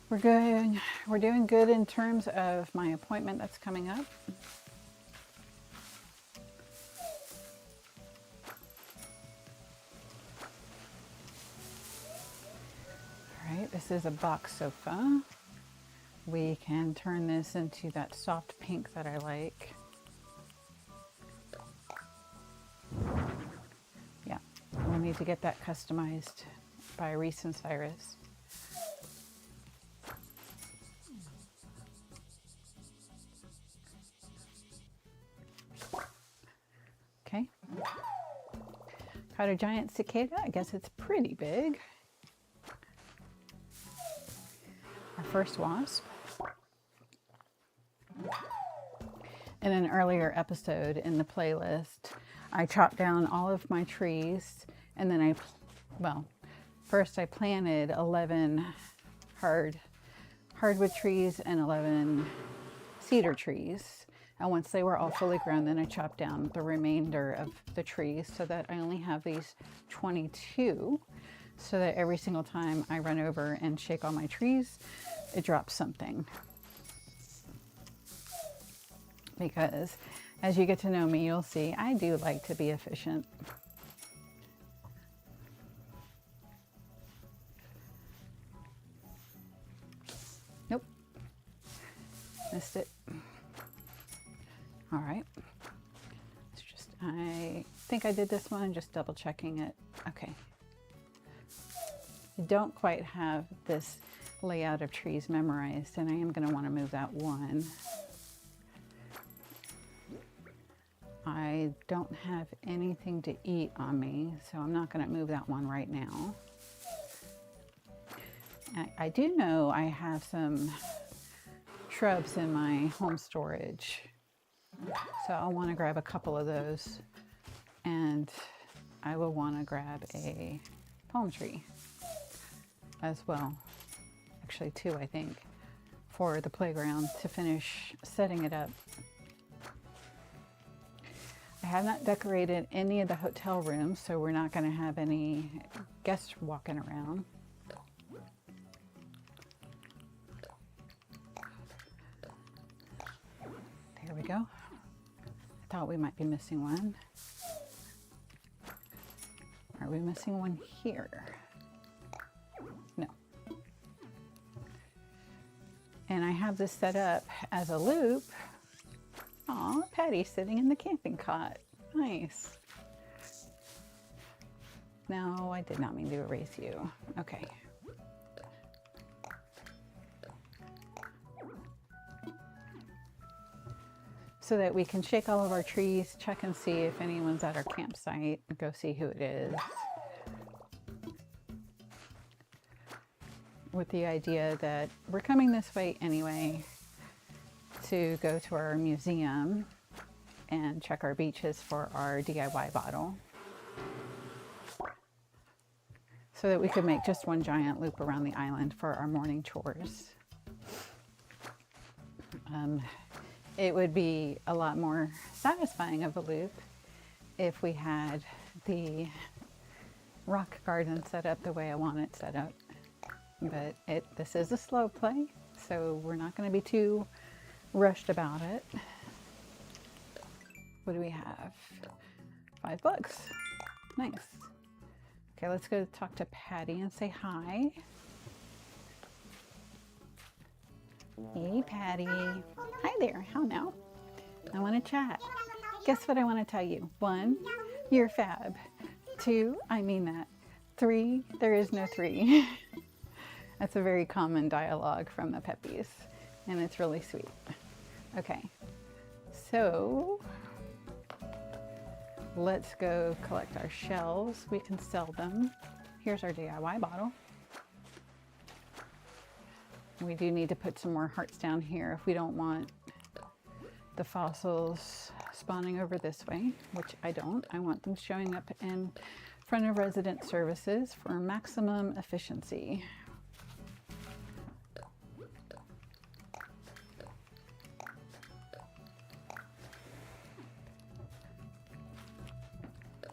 [SPEAKER 1] We're doing good in terms of my appointment that's coming up. All right, this is a box sofa. We can turn this into that soft pink that I like. Yeah, we'll need to get that customized by Reese and Cyrus. Okay. Caught a giant cicada. I guess it's pretty big. Our first wasp. In an earlier episode in the playlist, I chopped down all of my trees, and then first I planted 11 hardwood trees and 11 cedar trees. And once they were all fully grown, then I chopped down the remainder of the trees so that I only have these 22, so that every single time I run over and shake all my trees, it drops something. Because as you get to know me, you'll see I do like to be efficient. Nope. Missed it. All right. It's just, I think I did this one, just double checking it. Okay. I don't quite have this layout of trees memorized, and I am going to want to move that one. I don't have anything to eat on me, so I'm not going to move that one right now. I do know I have some shrubs in my home storage, so I'll want to grab a couple of those, and I will want to grab a palm tree as well. Actually two, I think, for the playground to finish setting it up. I have not decorated any of the hotel rooms, so we're not going to have any guests walking around. There we go. I thought we might be missing one. Are we missing one here? No. And I have this set up as a loop. Aw, Patty's sitting in the camping cot. Nice. No, I did not mean to erase you. Okay. So that we can shake all of our trees, check and see if anyone's at our campsite, go see who it is. With the idea that we're coming this way anyway, to go to our museum and check our beaches for our DIY bottle, so that we could make just one giant loop around the island for our morning chores. It would be a lot more satisfying of a loop if we had the rock garden set up the way I want it set up. But this is a slow play, so we're not going to be too rushed about it. What do we have? 5 bucks. Nice. Okay, let's go talk to Patty and say hi. Hey, Patty. Hi there. How now? I want to chat. Guess what I want to tell you? 1, you're fab. 2, I mean that. 3, there is no 3. That's a very common dialogue from the Peppies, and it's really sweet. Okay, so let's go collect our shells. We can sell them. Here's our DIY bottle. We do need to put some more hearts down here if we don't want the fossils spawning over this way, which I don't. I want them showing up in front of resident services for maximum efficiency.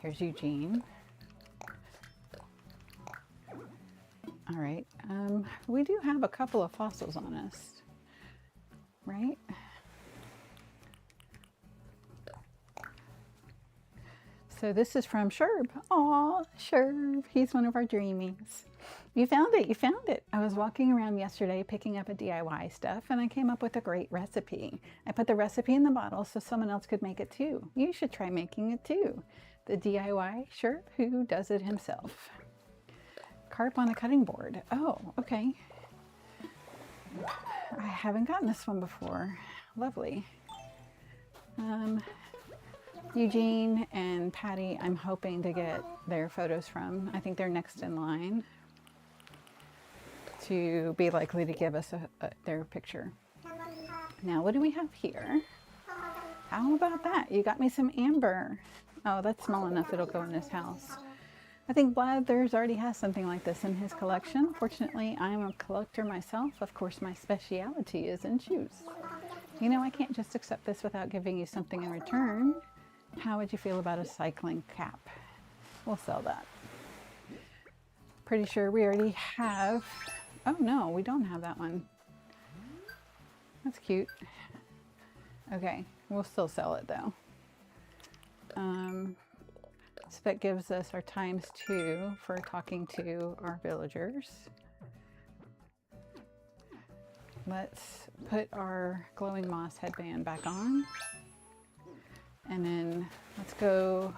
[SPEAKER 1] Here's Eugene. All right, we do have a couple of fossils on us, right? So this is from Sherb. Aw, Sherb, he's one of our dreamies. You found it, you found it. I was walking around yesterday picking up a DIY stuff and I came up with a great recipe. I put the recipe in the bottle so someone else could make it too. You should try making it too. The DIY Sherb who does it himself. Carp on a cutting board. Oh, okay. I haven't gotten this one before. Lovely. Eugene and Patty, I'm hoping to get their photos from. I think they're next in line to be likely to give us their picture. Now, what do we have here? How about that? You got me some amber. Oh, that's small enough. It'll go in this house. I think Blathers already has something like this in his collection. Fortunately, I'm a collector myself. Of course, my specialty is in shoes. You know, I can't just accept this without giving you something in return. How would you feel about a cycling cap? We'll sell that. Pretty sure we already have... Oh no, we don't have that one. That's cute. Okay, we'll still sell it though. So that gives us our ×2 for talking to our villagers. Let's put our glowing moss headband back on. And then let's go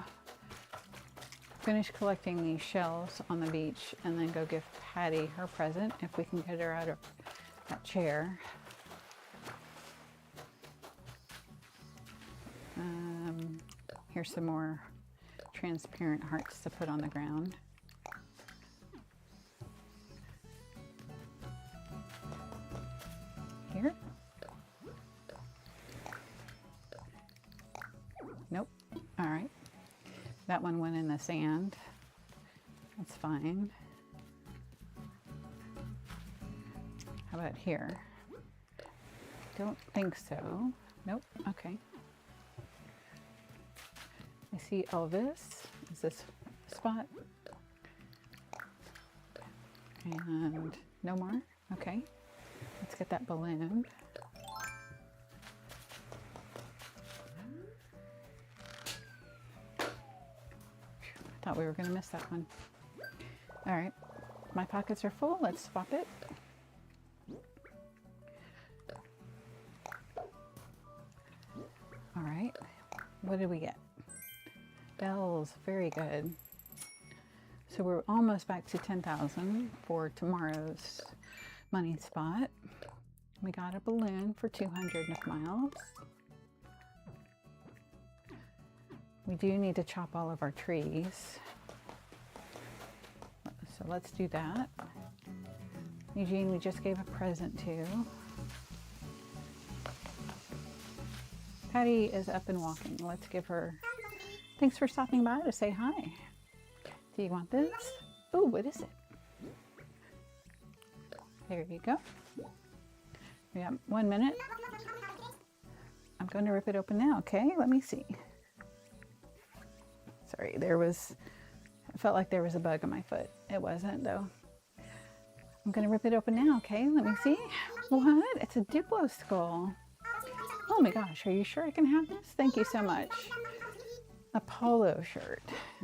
[SPEAKER 1] finish collecting these shells on the beach and then go give Patty her present if we can get her out of that chair. Here's some more transparent hearts to put on the ground. Here. Nope. All right. That one went in the sand. That's fine. How about here? Don't think so. Nope. Okay. I see Elvis. Is this spot? And no more? Okay. Let's get that balloon. Thought we were going to miss that one. All right. My pockets are full. Let's swap it. All right. What did we get? Bells, very good. So we're almost back to 10,000 for tomorrow's money spot. We got a balloon for 200 miles. We do need to chop all of our trees. So let's do that. Eugene, we just gave a present to. Patty is up and walking. Let's give her... Thanks for stopping by to say hi. Do you want this? Oh, what is it? There you go. We got 1 minute. I'm going to rip it open now, okay? Let me see. Sorry, it felt like there was a bug on my foot. It wasn't though. I'm gonna rip it open now, okay? Let me see. What? It's a Duplo skull. Oh my gosh, are you sure I can have this? Thank you so much. A polo shirt.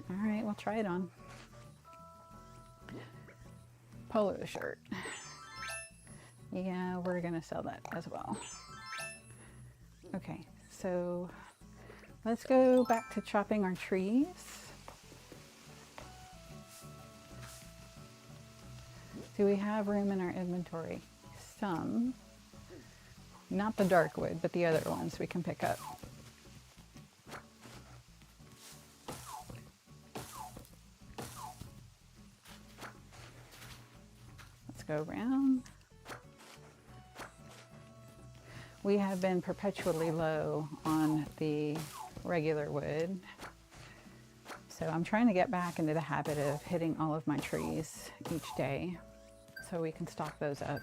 [SPEAKER 1] All right, we'll try it on. Polo shirt. Yeah, we're gonna sell that as well. Okay, so let's go back to chopping our trees. Do we have room in our inventory? Some. Not the dark wood, but the other ones we can pick up. Let's go around. We have been perpetually low on the regular wood. So I'm trying to get back into the habit of hitting all of my trees each day so we can stock those up.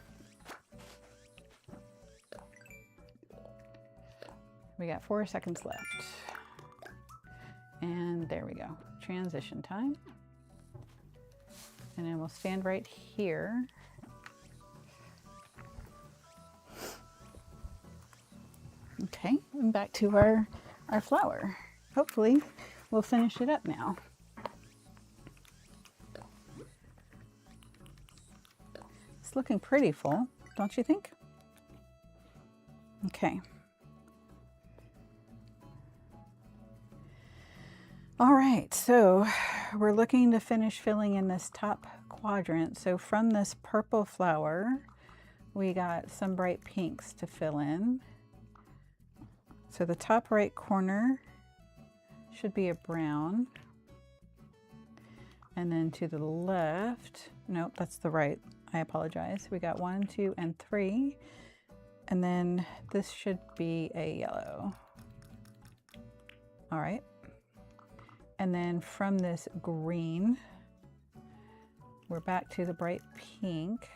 [SPEAKER 1] We got 4 seconds left. And there we go, transition time. And then we'll stand right here. Okay, and back to our flower. Hopefully we'll finish it up now. It's looking pretty full, don't you think? Okay. All right, so we're looking to finish filling in this top quadrant. So from this purple flower, we got some bright pinks to fill in. So the top right corner should be a brown. And then to the left, nope, that's the right, I apologize. We got 1, 2, and 3. And then this should be a yellow. All right. And then from this green, we're back to the bright pink.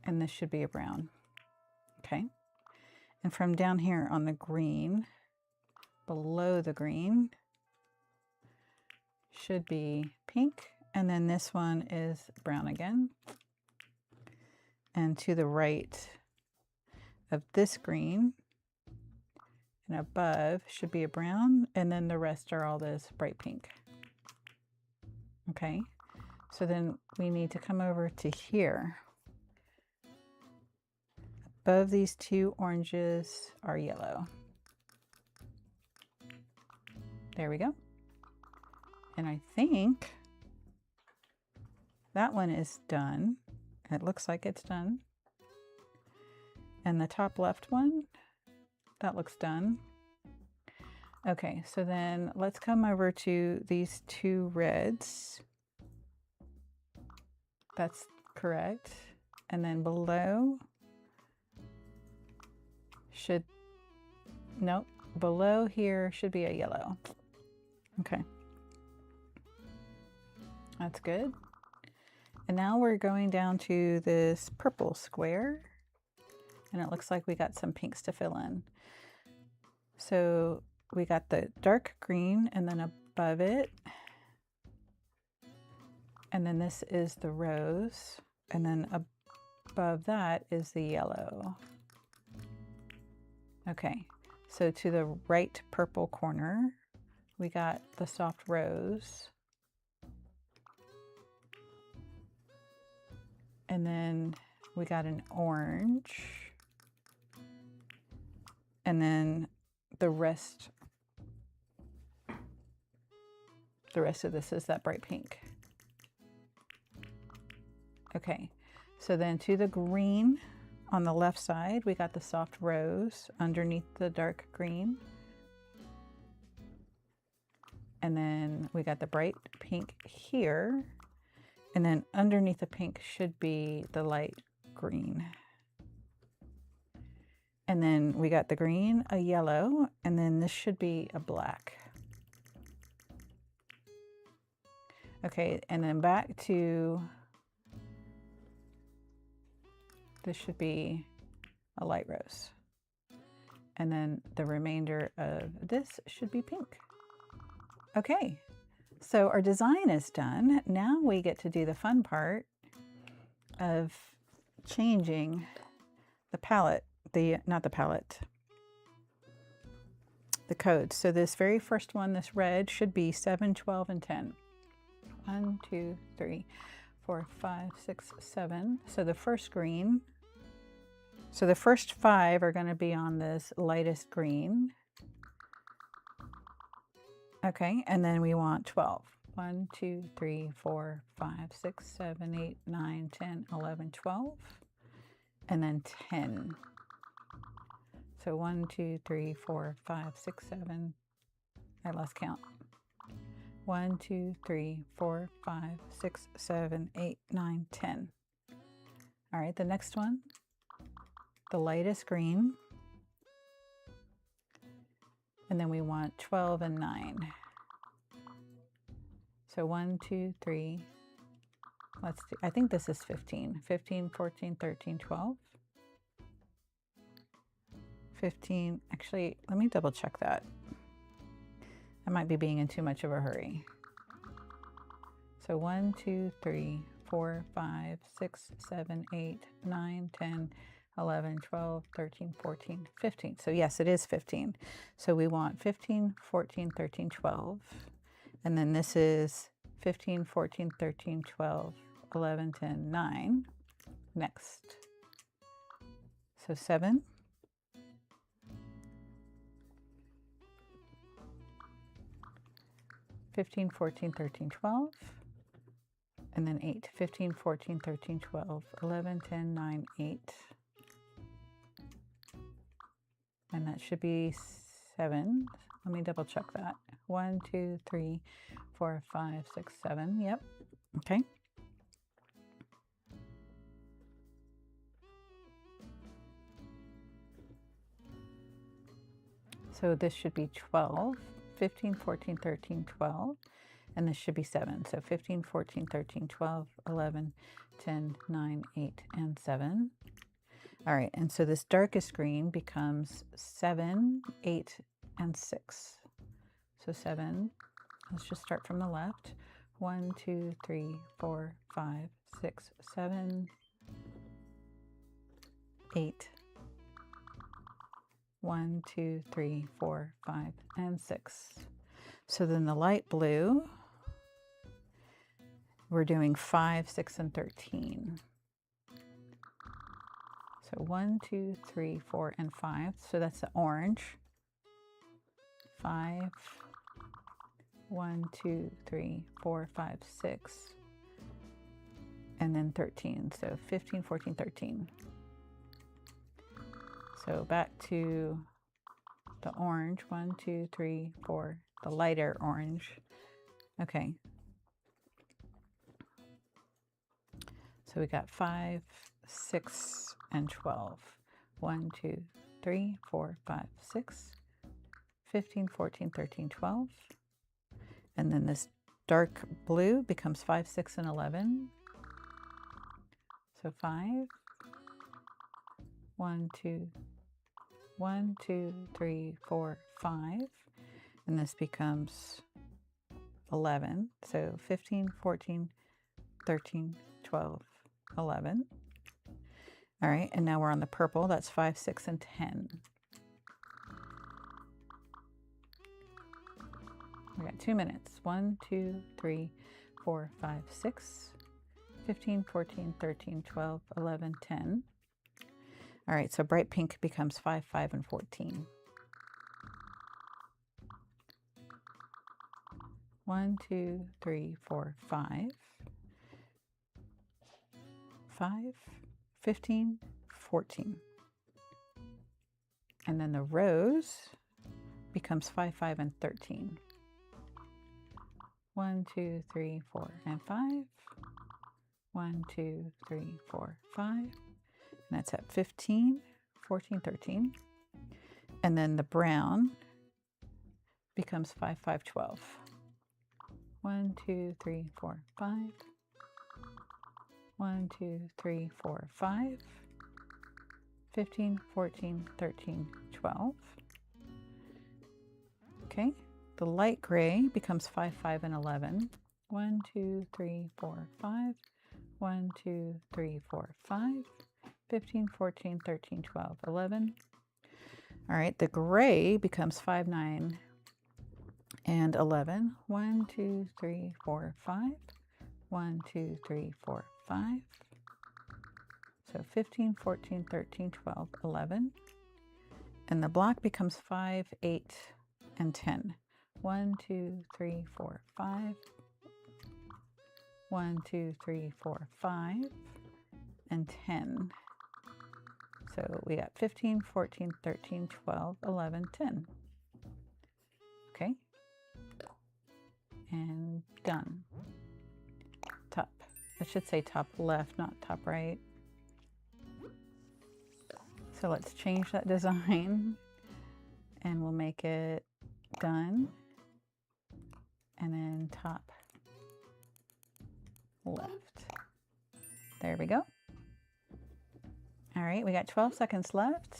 [SPEAKER 1] And this should be a brown. Okay. And from down here on the green, below the green, should be pink. And then this one is brown again. And to the right of this green and above should be a brown, and then the rest are all this bright pink. Okay, so then we need to come over to here. Above these 2 oranges are yellow. There we go. And I think that one is done. It looks like it's done. And the top left one, that looks done. Okay, so then let's come over to these 2 reds. That's correct. And then below should, nope, below here should be a yellow. Okay. That's good. And now we're going down to this purple square. And it looks like we got some pinks to fill in. So we got the dark green, and then above it, and then this is the rose, and then above that is the yellow. Okay, so to the right purple corner, we got the soft rose. And then we got an orange. And then the rest of this is that bright pink. Okay, so then to the green on the left side, we got the soft rose underneath the dark green. And then we got the bright pink here. And then underneath the pink should be the light green. And then we got the green, a yellow, and then this should be a black. Okay, and then back to, this should be a light rose. And then the remainder of this should be pink. Okay, so our design is done. Now we get to do the fun part of changing the palette, not the palette, the code. So this very first one, this red, should be 7, 12, and 10. 1, 2, 3, 4, 5, 6, 7. So the first green, so the first 5 are going to be on this lightest green. Okay, and then we want 12. 1, 2, 3, 4, 5, 6, 7, 8, 9, 10, 11, 12, and then 10. So 1, 2, 3, 4, 5, 6, 7, I lost count. 1, 2, 3, 4, 5, 6, 7, 8, 9, 10. All right, the next one, the lightest green. And then we want 12 and 9. So 1, 2, 3, let's do, I think this is 15. 15, 14, 13, 12. 15, actually, let me double check that. I might be being in too much of a hurry. So 1, 2, 3, 4, 5, 6, 7, 8, 9, 10, 11, 12, 13, 14, 15. So yes, it is 15. So we want 15, 14, 13, 12. And then this is 15, 14, 13, 12, 11, 10, 9. Next. So 7. 15, 14, 13, 12, and then 8. 15, 14, 13, 12, 11, 10, 9, 8. And that should be 7. Let me double check that. 1, 2, 3, 4, 5, 6, 7. Yep. Okay. So this should be 12. 15, 14, 13, 12, and this should be 7. So 15, 14, 13, 12, 11, 10, 9, 8, and 7. All right, and so this darkest green becomes 7, 8, and 6. So 7, let's just start from the left. 1, 2, 3, 4, 5, 6, 7, 8. 1, 2, 3, 4, 5, and 6. So then the light blue, we're doing 5, 6, and 13. So 1, 2, 3, 4, and 5. So that's the orange. 5, 1, 2, 3, 4, 5, 6. And then 13. So 15, 14, 13. So back to the orange, 1, 2, 3, 4, the lighter orange. Okay. So we got 5, 6, and 12. 1, 2, 3, 4, 5, 6, 15, 14, 13, 12. And then this dark blue becomes 5, 6, and 11. So 5, 1, 2, 1, 2, 3, 4, 5, and this becomes 11. So 15, 14, 13, 12, 11. All right, and now we're on the purple. That's 5, 6, and 10. We got 2 minutes. 1, 2, 3, 4, 5, 6, 15, 14, 13, 12, 11, 10. All right, so bright pink becomes 5, 5, and 14. 1, 2, 3, 4, 5. 5, 15, 14. And then the rose becomes 5, 5, and 13. 1, 2, 3, 4, and 5. 1, 2, 3, 4, 5. And that's at 15, 14, 13. And then the brown becomes 5, 5, 12. 1, 2, 3, 4, 5. 1, 2, 3, 4, 5. 15, 14, 13, 12. Okay, the light gray becomes 5, 5, and 11. 1, 2, 3, 4, 5. 1, 2, 3, 4, 5. 15, 14, 13, 12, 11. All right, the gray becomes 5, 9, and 11. 1, 2, 3, 4, 5. 1, 2, 3, 4, 5. So 15, 14, 13, 12, 11. And the black becomes 5, 8, and 10. 1, 2, 3, 4, 5. 1, 2, 3, 4, 5, and 10. So we got 15, 14, 13, 12, 11, 10. Okay. And done. Top. It should say top left, not top right. So let's change that design and we'll make it done. And then top left. There we go. All right, we got 12 seconds left.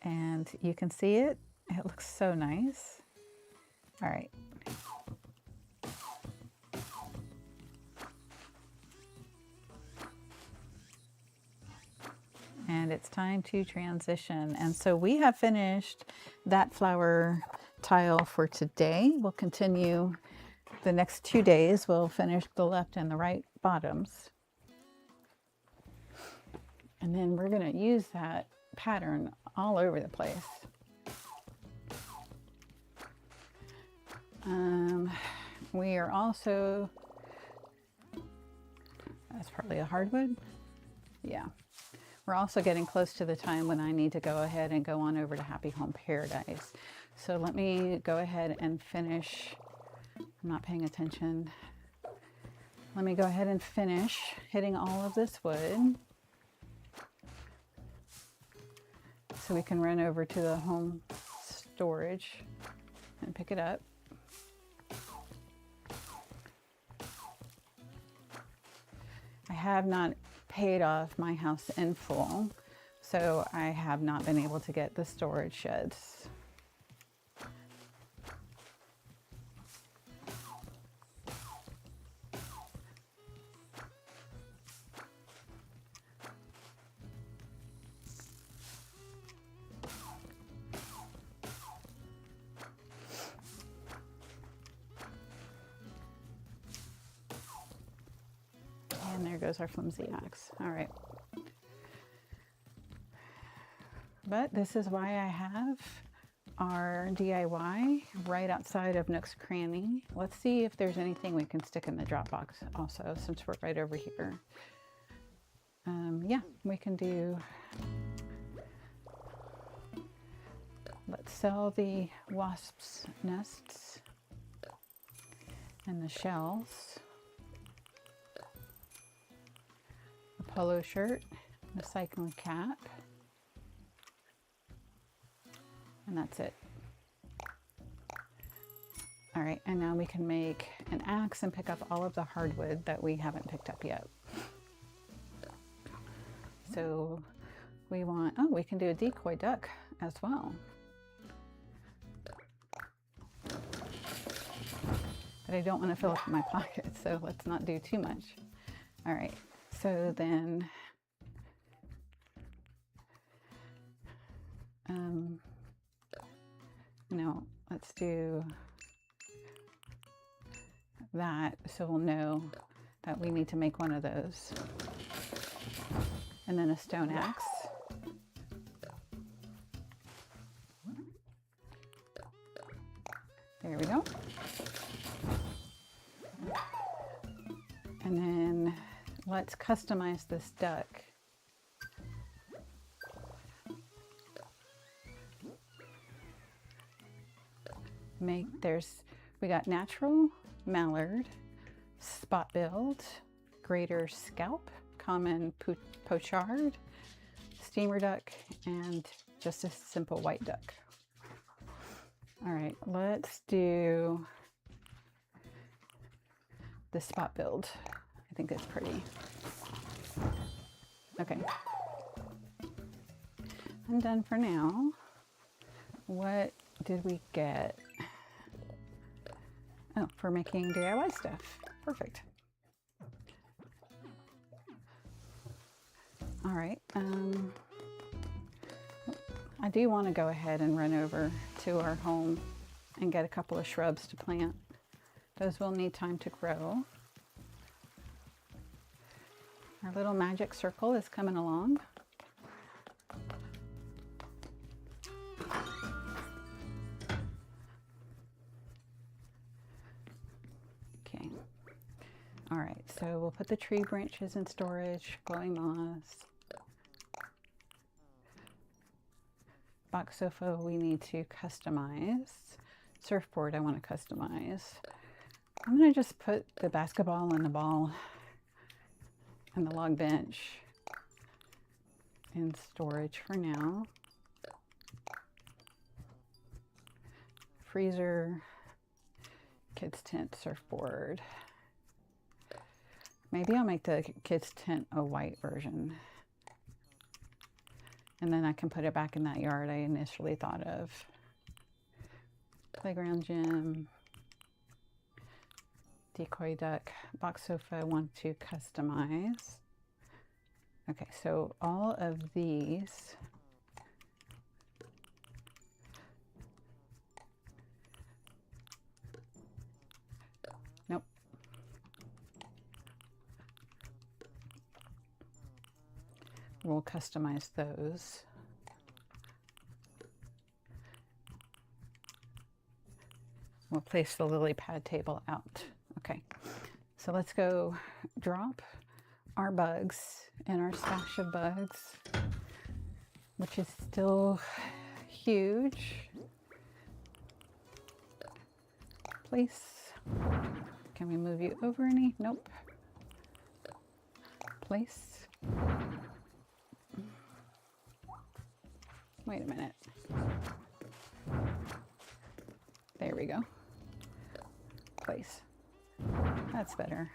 [SPEAKER 1] And you can see it. It looks so nice. All right. And it's time to transition. And so we have finished that flower tile for today. We'll continue the next 2 days. We'll finish the left and the right bottoms. And then we're going to use that pattern all over the place. We are also, that's probably a hardwood. Yeah. We're also getting close to the time when I need to go ahead and go on over to Happy Home Paradise. So let me go ahead and finish. I'm not paying attention. Let me go ahead and finish hitting all of this wood so we can run over to the home storage and pick it up. I have not paid off my house in full, so I have not been able to get the storage sheds. And there goes our flimsy axe. All right. But this is why I have our DIY right outside of Nook's Cranny. Let's see if there's anything we can stick in the Dropbox also, since we're right over here. Yeah, we can do, let's sell the wasps' nests and the shells. A polo shirt, the cycling cap, and that's it. All right, and now we can make an axe and pick up all of the hardwood that we haven't picked up yet. So we want, oh, we can do a decoy duck as well. But I don't want to fill up my pockets, so let's not do too much. All right, so then no, let's do that so we'll know that we need to make one of those. And then a stone axe. There we go. And then let's customize this duck. We got natural mallard, spot billed, greater scalp, common pochard, steamer duck, and just a simple white duck. All right, let's do the spot build. I think it's pretty. Okay. and done for now. What did we get? Oh, for making DIY stuff. Perfect. All right. I do want to go ahead and run over to our home and get a couple of shrubs to plant. Those will need time to grow. Our little magic circle is coming along. Okay. All right, so we'll put the tree branches in storage, glowing moss. Box sofa we need to customize. Surfboard I want to customize. I'm going to just put the basketball and the ball and the log bench in storage for now. Freezer, kids tent, surfboard. Maybe I'll make the kids tent a white version. And then I can put it back in that yard I initially thought of. Playground gym. Decoy duck. Box sofa I want to customize. Okay, so all of these nope. We'll customize those. We'll place the lily pad table out. Okay, so let's go drop our bugs and our stash of bugs, which is still huge. Place. Can we move you over any? Nope. Place. Wait a minute. There we go. Place. That's better.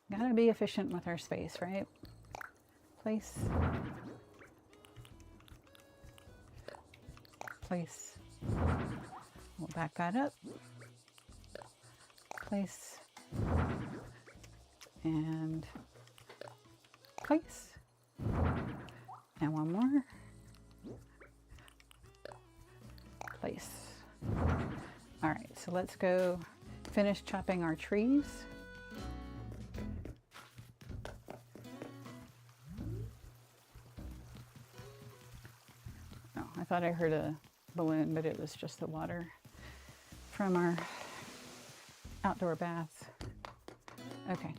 [SPEAKER 1] Gotta be efficient with our space, right? Place. Place. We'll back that up. Place. And place. And one more. Place. All right, so let's go finish chopping our trees. Oh, I thought I heard a balloon, but it was just the water from our outdoor bath. Okay.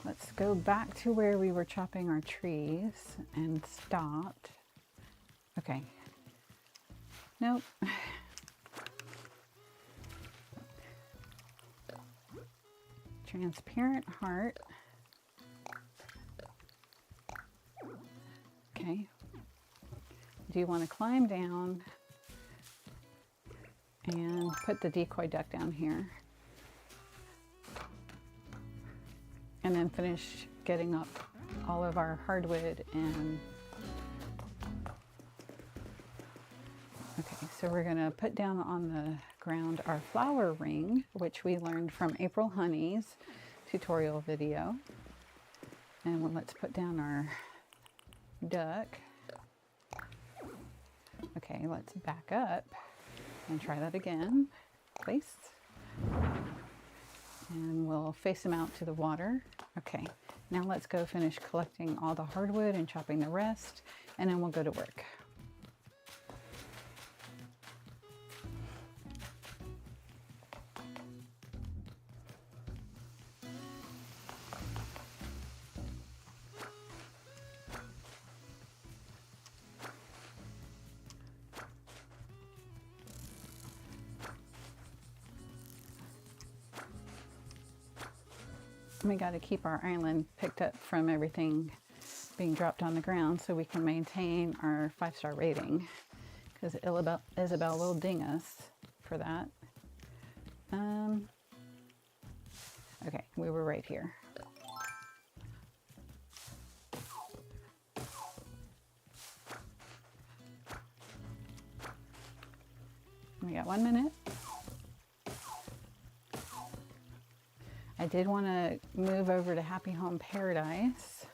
[SPEAKER 1] Let's go back to where we were chopping our trees and stopped. Okay. Nope. Transparent heart. Okay. Do you want to climb down and put the decoy duck down here? And then finish getting up all of our hardwood and... Okay, so we're gonna put down on the ground our flower ring, which we learned from April Honey's tutorial video. And let's put down our duck. Okay, let's back up and try that again. Place. And we'll face them out to the water. Okay, now let's go finish collecting all the hardwood and chopping the rest, and then we'll go to work. We got to keep our island picked up from everything being dropped on the ground so we can maintain our 5-star rating, because Isabel will ding us for that. Okay, we were right here. We got 1 minute. I did want to move over to Happy Home Paradise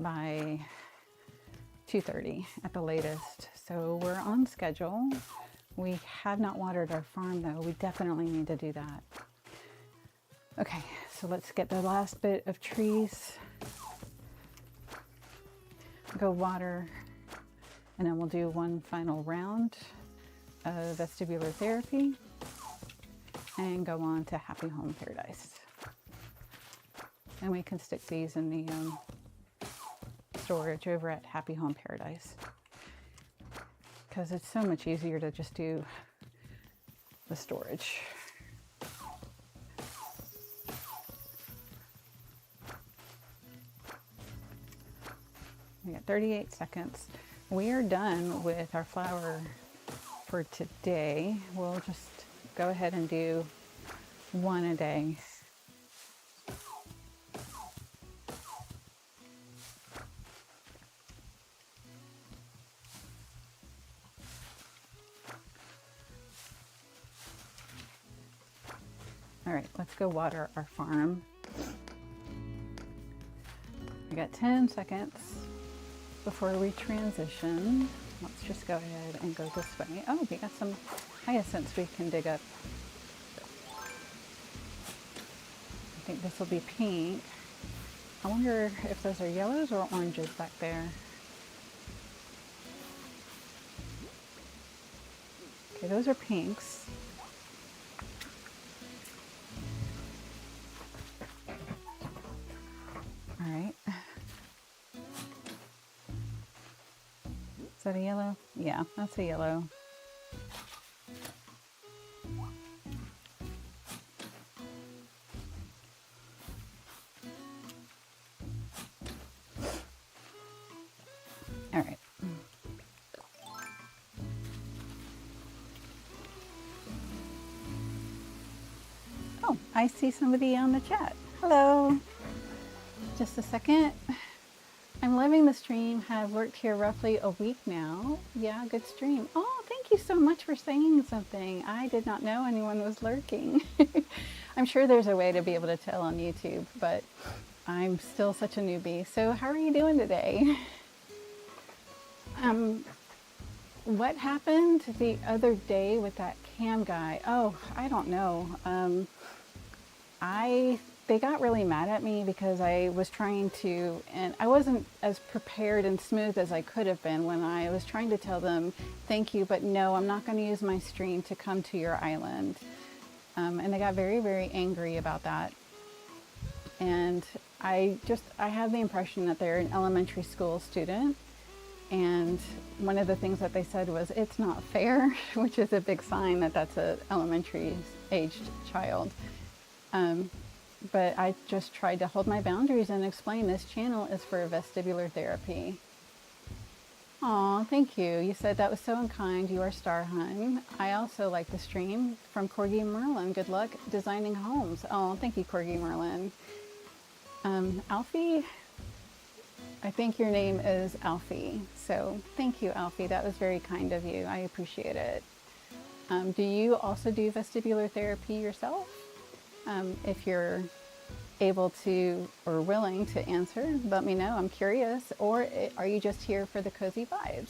[SPEAKER 1] by 2:30 at the latest. So we're on schedule. We have not watered our farm though. We definitely need to do that. Okay, so let's get the last bit of trees. Go water, and then we'll do one final round of vestibular therapy and go on to Happy Home Paradise. And we can stick these in the storage over at Happy Home Paradise, because it's so much easier to just do the storage. We got 38 seconds. We are done with our flower for today. We'll just go ahead and do one a day. All right, let's go water our farm. We got 10 seconds before we transition. Let's just go ahead and go this way. Oh, we got some hyacinths we can dig up. I think this will be pink. I wonder if those are yellows or oranges back there. Okay, those are pinks. All right. Is that a yellow? Yeah, that's a yellow. All right. Oh, I see somebody on the chat. Hello. Just a second. I'm loving the stream. Have worked here roughly a week now. Yeah, good stream. Oh, thank you so much for saying something. I did not know anyone was lurking. I'm sure there's a way to be able to tell on YouTube, but I'm still such a newbie. So how are you doing today? What happened the other day with that cam guy? Oh, I don't know. They got really mad at me because I was trying to, and I wasn't as prepared and smooth as I could have been when I was trying to tell them, thank you, but no, I'm not going to use my stream to come to your island. And they got very, very angry about that. And I have the impression that they're an elementary school student. And one of the things that they said was, it's not fair, which is a big sign that that's an elementary aged child. But I just tried to hold my boundaries and explain this channel is for vestibular therapy. Aw, thank you. You said that was so unkind. You are Starhun. I also like the stream from Corgi Merlin. Good luck designing homes. Oh, thank you, Corgi Merlin. Alfie, I think your name is Alfie. So thank you, Alfie. That was very kind of you. I appreciate it. Do you also do vestibular therapy yourself? If you're able to or willing to answer, let me know. I'm curious. Or are you just here for the cozy vibes?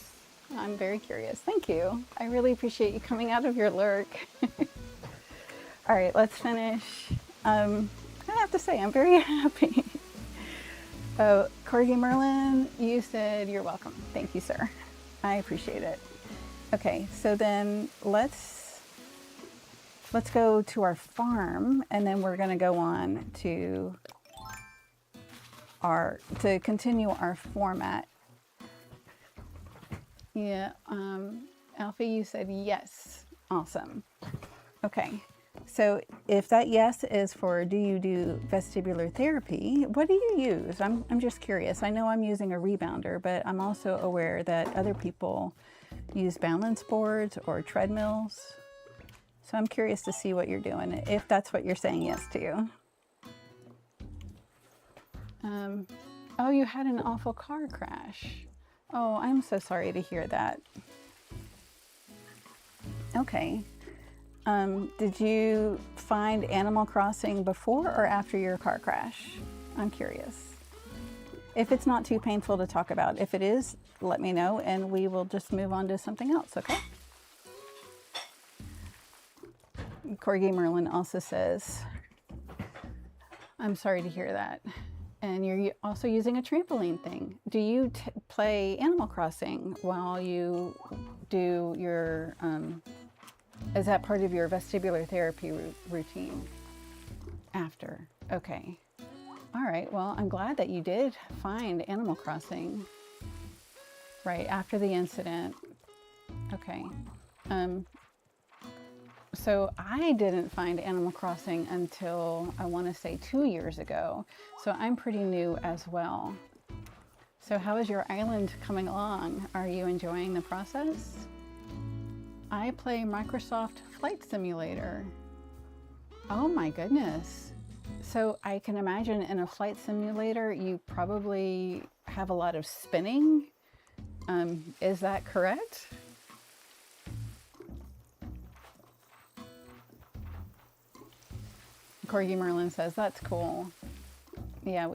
[SPEAKER 1] I'm very curious. Thank you. I really appreciate you coming out of your lurk. All right, let's finish. I have to say, I'm very happy. Oh, Corgi Merlin, you said you're welcome. Thank you, sir. I appreciate it. Okay, so then let's go to our farm, and then we're going to go on to continue our format. Yeah, Alfie, you said yes. Awesome. Okay, so if that yes is for do you do vestibular therapy, what do you use? I'm just curious. I know I'm using a rebounder, but I'm also aware that other people use balance boards or treadmills. So I'm curious to see what you're doing, if that's what you're saying yes to. Oh, you had an awful car crash. Oh, I'm so sorry to hear that. Okay. Did you find Animal Crossing before or after your car crash? I'm curious. If it's not too painful to talk about, if it is, let me know and we will just move on to something else, okay? Corgi Merlin also says, I'm sorry to hear that. And you're also using a trampoline thing. Do you play Animal Crossing while you do your, is that part of your vestibular therapy routine? After, okay. All right, well, I'm glad that you did find Animal Crossing right after the incident. Okay. So I didn't find Animal Crossing until I want to say 2 years ago. So I'm pretty new as well. So how is your island coming along? Are you enjoying the process? I play Microsoft Flight Simulator. Oh my goodness. So I can imagine in a flight simulator, you probably have a lot of spinning. Is that correct? Corgi Merlin says, that's cool. Yeah,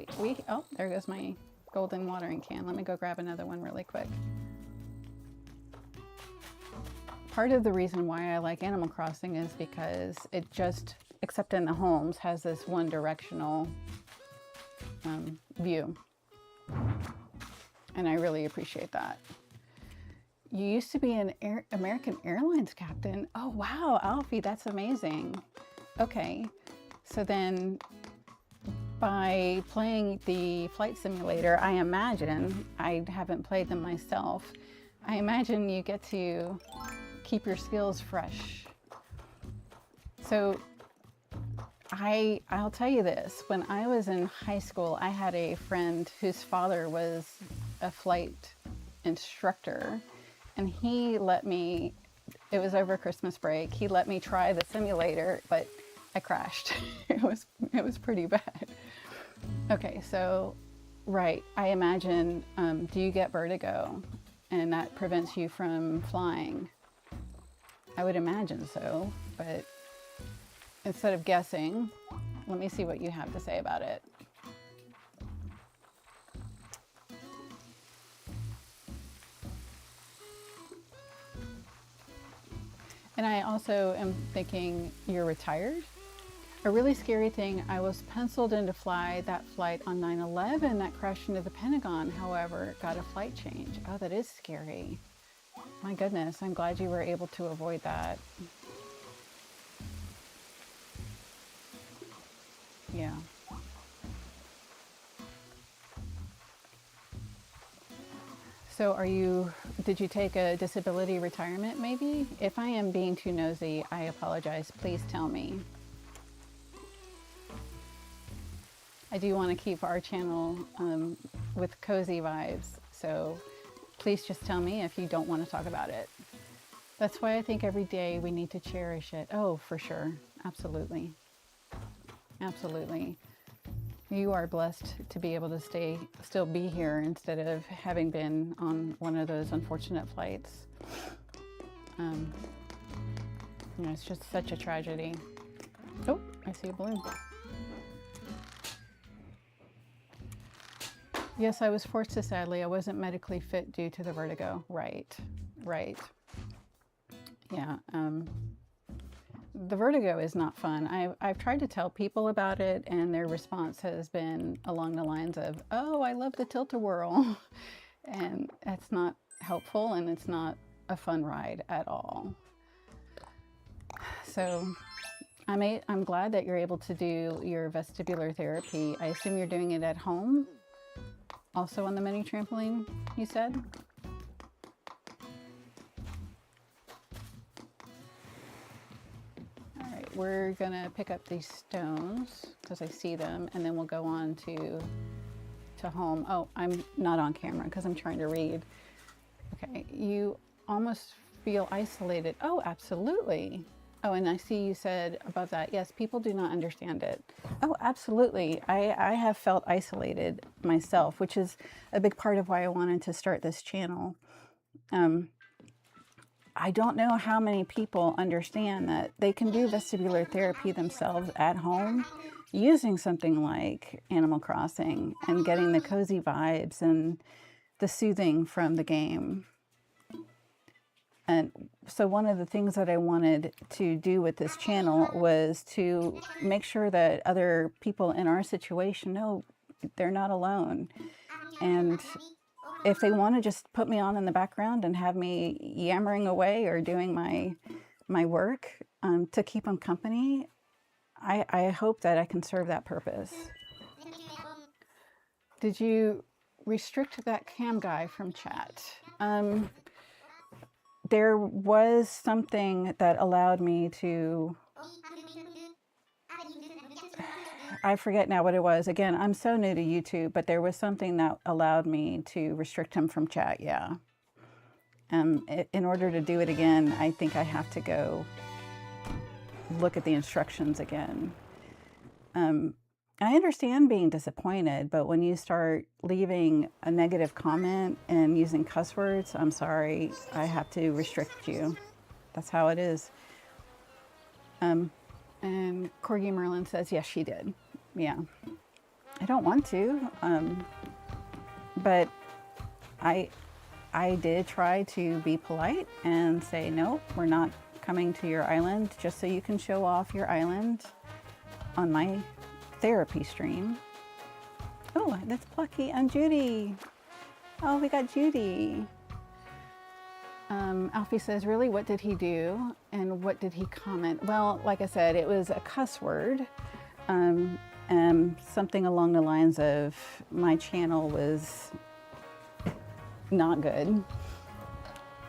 [SPEAKER 1] oh, there goes my golden watering can. Let me go grab another one really quick. Part of the reason why I like Animal Crossing is because it just, except in the homes, has this one directional view. And I really appreciate that. You used to be an American Airlines captain. Oh, wow, Alfie, that's amazing. Okay. So then by playing the flight simulator, I imagine, I haven't played them myself, I imagine you get to keep your skills fresh. So I'll tell you this, when I was in high school, I had a friend whose father was a flight instructor, and he let me, it was over Christmas break, he let me try the simulator, but I crashed. It was pretty bad. Okay, so, right, I imagine, do you get vertigo? And that prevents you from flying? I would imagine so, but instead of guessing, let me see what you have to say about it. And I also am thinking, you're retired? A really scary thing, I was penciled in to fly that flight on 9/11 that crashed into the Pentagon, however, got a flight change. Oh, that is scary. My goodness, I'm glad you were able to avoid that. Yeah. So did you take a disability retirement maybe? If I am being too nosy, I apologize. Please tell me. I do want to keep our channel with cozy vibes, so please just tell me if you don't want to talk about it. That's why I think every day we need to cherish it. Oh, for sure. Absolutely. Absolutely. You are blessed to be able to still be here instead of having been on one of those unfortunate flights. It's just such a tragedy. Oh, I see a balloon. Yes, I was forced to, sadly. I wasn't medically fit due to the vertigo. Right. Yeah, the vertigo is not fun. I've tried to tell people about it, and their response has been along the lines of, oh, I love the tilt-a-whirl. And that's not helpful, and it's not a fun ride at all. So I'm glad that you're able to do your vestibular therapy. I assume you're doing it at home? Also on the mini trampoline, you said? All right, we're gonna pick up these stones because I see them, and then we'll go on to home. Oh, I'm not on camera because I'm trying to read. Okay, you almost feel isolated. Oh, absolutely. Oh, and I see you said above that, yes, people do not understand it. Oh, absolutely. I have felt isolated myself, which is a big part of why I wanted to start this channel. I don't know how many people understand that they can do vestibular therapy themselves at home using something like Animal Crossing and getting the cozy vibes and the soothing from the game. And so one of the things that I wanted to do with this channel was to make sure that other people in our situation know they're not alone. And if they want to just put me on in the background and have me yammering away or doing my work to keep them company, I hope that I can serve that purpose. Did you restrict that cam guy from chat? There was something that allowed me to, I forget now what it was. Again, I'm so new to YouTube, but there was something that allowed me to restrict him from chat, yeah. In order to do it again, I think I have to go look at the instructions again. I understand being disappointed, but when you start leaving a negative comment and using cuss words, I'm sorry, I have to restrict you. That's how it is. And Corgi Merlin says, yes, she did. Yeah. I don't want to, but I did try to be polite and say, no, we're not coming to your island just so you can show off your island on my therapy stream. Oh, that's Plucky and Judy. Oh, we got Judy. Alfie says, really, what did he do? And what did he comment? Well, like I said, it was a cuss word. Something along the lines of my channel was not good.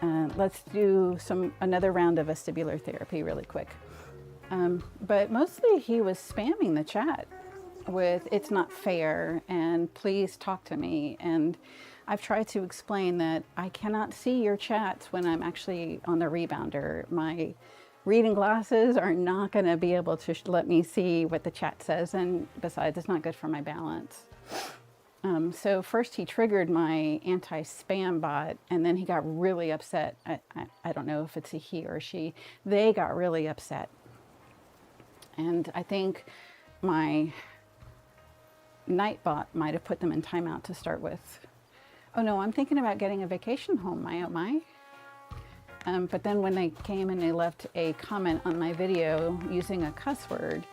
[SPEAKER 1] Let's do another round of vestibular therapy really quick. But mostly he was spamming the chat with it's not fair and please talk to me. And I've tried to explain that I cannot see your chats when I'm actually on the rebounder. My reading glasses are not going to be able to let me see what the chat says, and besides, it's not good for my balance. So first he triggered my anti-spam bot, and then he got really upset. I don't know if it's a he or she. They got really upset. And I think my Nightbot might have put them in timeout to start with. Oh no, I'm thinking about getting a vacation home, my oh my. But then when they came and they left a comment on my video using a cuss word,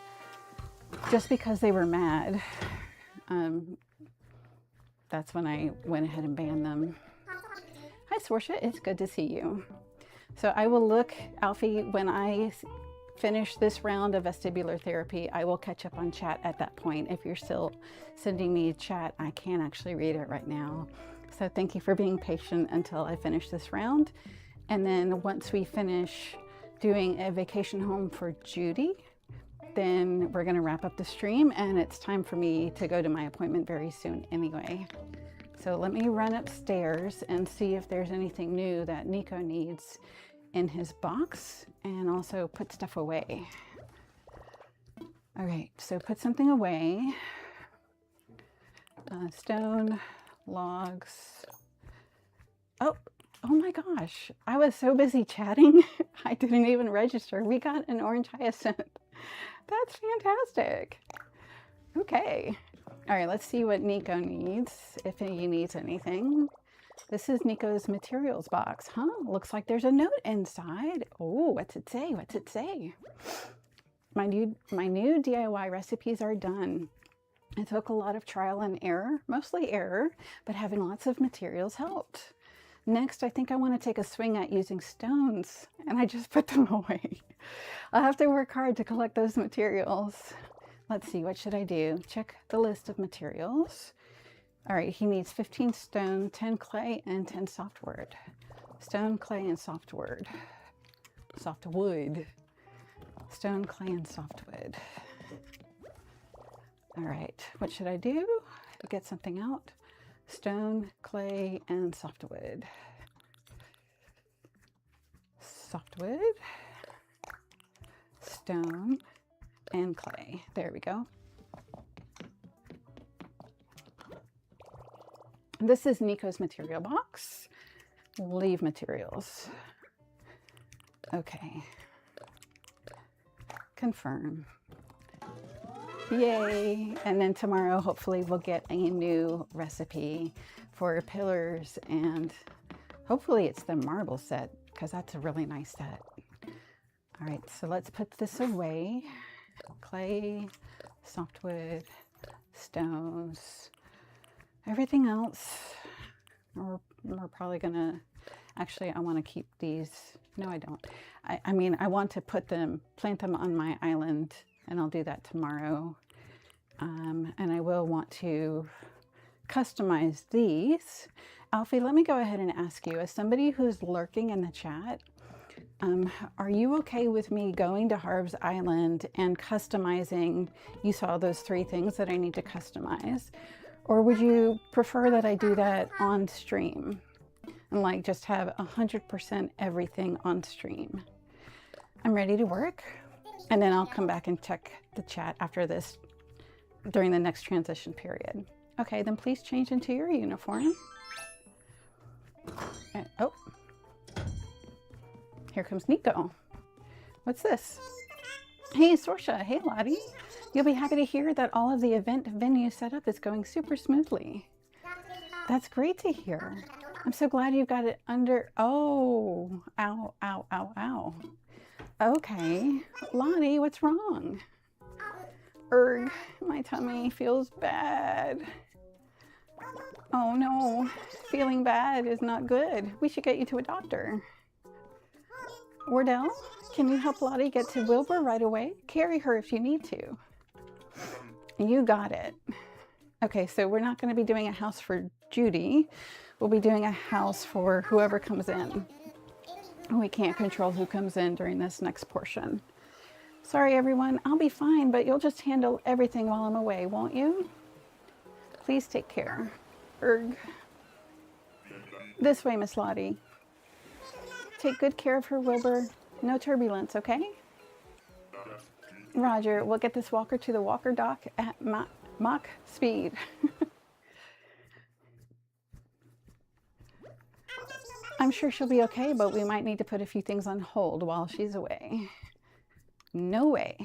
[SPEAKER 1] just because they were mad, that's when I went ahead and banned them. Hi Sorsha, it's good to see you. So I will look, Alfie, when I finish this round of vestibular therapy, I will catch up on chat at that point. If you're still sending me a chat, I can't actually read it right now. So thank you for being patient until I finish this round. And then once we finish doing a vacation home for Judy, then we're gonna wrap up the stream, and it's time for me to go to my appointment very soon anyway. So let me run upstairs and see if there's anything new that Nico needs in his box, and also put stuff away. All right, so put something away. Stone, logs. Oh my gosh, I was so busy chatting, I didn't even register. We got an orange hyacinth. That's fantastic. Okay. All right, let's see what Nico needs, if he needs anything. This is Nico's materials box, huh? Looks like there's a note inside. Oh, what's it say? What's it say? My new DIY recipes are done. It took a lot of trial and error, mostly error, but having lots of materials helped. Next, I think I want to take a swing at using stones, and I just put them away. I'll have to work hard to collect those materials. Let's see, what should I do? Check the list of materials. All right, he needs 15 stone, 10 clay, and 10 softwood. Stone, clay, and softwood. Softwood. Stone, clay, and softwood. All right, what should I do to get something out? Stone, clay, and softwood. Softwood, stone, and clay. There we go. This is Nico's material box. Leave materials. Okay. Confirm. Yay. And then tomorrow, hopefully we'll get a new recipe for pillars, and hopefully it's the marble set, because that's a really nice set. All right, so let's put this away. Clay, softwood, stones, everything else. We're probably gonna, actually I want to keep these. No, I don't. I mean, I want to plant them on my island, and I'll do that tomorrow. And I will want to customize these. Alfie, let me go ahead and ask you, as somebody who's lurking in the chat, are you okay with me going to Harb's Island and customizing? You saw those 3 things that I need to customize. Or would you prefer that I do that on stream and like just have 100% everything on stream? I'm ready to work, and then I'll come back and check the chat after this during the next transition period. Okay, then please change into your uniform. And, oh, here comes Nico. What's this? Hey, Sorsha. Hey, Lottie. You'll be happy to hear that all of the event venue setup is going super smoothly. That's great to hear. I'm so glad you've got it under. Oh, ow, ow, ow, ow. Okay, Lottie, what's wrong? Erg, my tummy feels bad. Oh no, feeling bad is not good. We should get you to a doctor. Wardell, can you help Lottie get to Wilbur right away? Carry her if you need to. You got it. Okay, so we're not going to be doing a house for Judy. We'll be doing a house for whoever comes in. We can't control who comes in during this next portion. Sorry, everyone. I'll be fine, but you'll just handle everything while I'm away, won't you? Please take care. Erg. This way, Miss Lottie. Take good care of her, Wilbur. No turbulence, okay? Roger. We'll get this walker to the walker dock at Mach speed. I'm sure she'll be okay, but we might need to put a few things on hold while she's away. No way.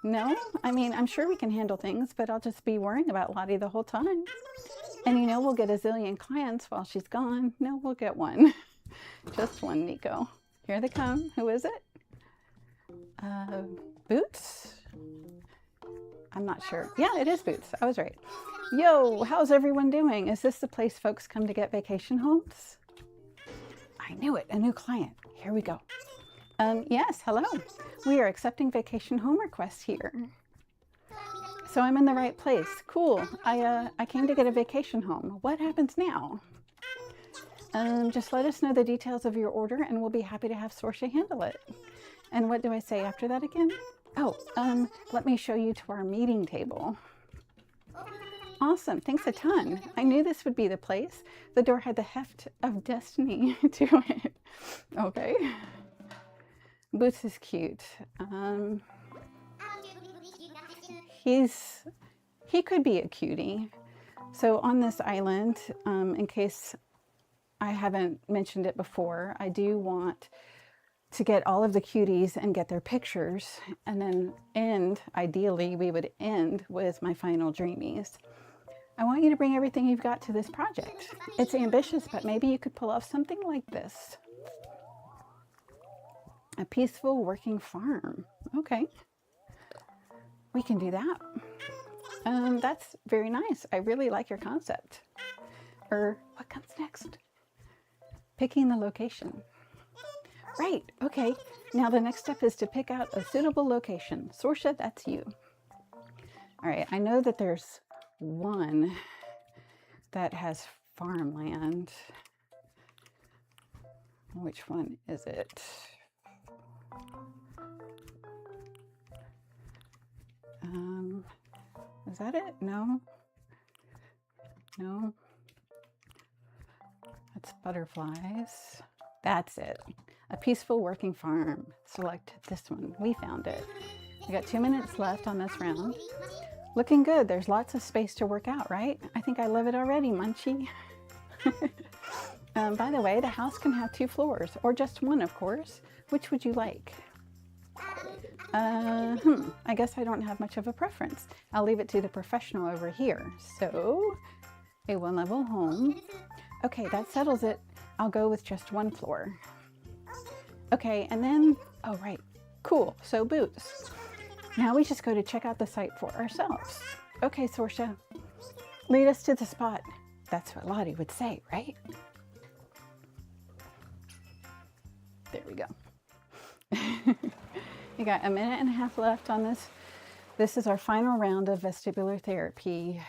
[SPEAKER 1] No? I mean, I'm sure we can handle things, but I'll just be worrying about Lottie the whole time. And you know, we'll get a zillion clients while she's gone. No, we'll get one. Just one, Nico. Here they come. Who is it? Boots? I'm not sure. Yeah, it is Boots. I was right. Yo, how's everyone doing? Is this the place folks come to get vacation homes? I knew it. A new client. Here we go. Yes, hello. We are accepting vacation home requests here. So I'm in the right place. Cool. I came to get a vacation home. What happens now? Just let us know the details of your order and we'll be happy to have Sorsha handle it. And what do I say after that again? Oh, let me show you to our meeting table. Awesome. Thanks a ton. I knew this would be the place. The door had the heft of destiny to it. Okay. Boots is cute. He could be a cutie. So on this island, in case I haven't mentioned it before, I do want to get all of the cuties and get their pictures, and then ideally we would end with my final dreamies. I want you to bring everything you've got to this project. It's ambitious, but maybe you could pull off something like this. A peaceful working farm. Okay. We can do that. That's very nice. I really like your concept. What comes next? Picking the location. Right, okay. Now the next step is to pick out a suitable location. Sorsha, that's you. All right, I know that there's one that has farmland. Which one is it? Is that it? No. No. That's butterflies. That's it. A peaceful working farm. Select this one. We found it. We got 2 minutes left on this round. Looking good. There's lots of space to work out, right? I think I love it already, Munchie. By the way, the house can have 2 floors, or just 1, of course. Which would you like? I guess I don't have much of a preference. I'll leave it to the professional over here. So, a 1-level home. Okay, that settles it. I'll go with just 1 floor. Okay, and then, oh right, cool, so booths. Now we just go to check out the site for ourselves. Okay, Sorsha, lead us to the spot. That's what Lottie would say, right? There we go. You got a minute and a half left on this. This is our final round of vestibular therapy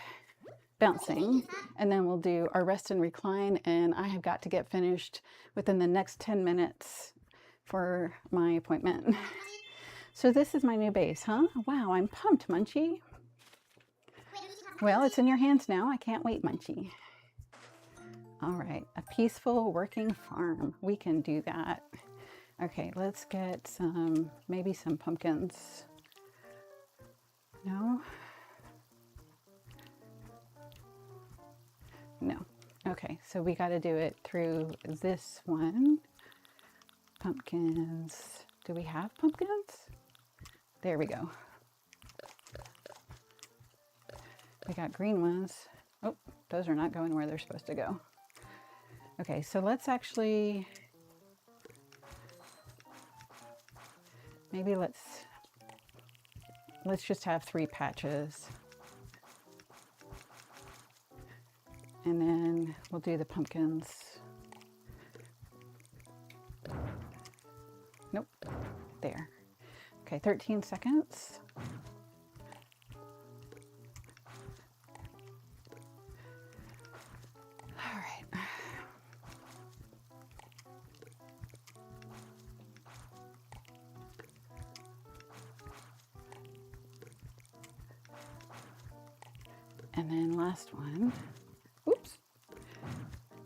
[SPEAKER 1] bouncing, and then we'll do our rest and recline, and I have got to get finished within the next 10 minutes for my appointment. So this is my new base, huh? Wow, I'm pumped, Munchie. Well, it's in your hands now. I can't wait, Munchie. All right, a peaceful working farm. We can do that. Okay, let's get some, maybe some pumpkins. No? No. Okay, so we got to do it through this one. Pumpkins. Do we have pumpkins? There we go. We got green ones. Oh, those are not going where they're supposed to go. Okay, so let's actually, maybe let's just have 3 patches. And then we'll do the pumpkins. Nope, there. Okay, 13 seconds. All right. And then last one. Oops.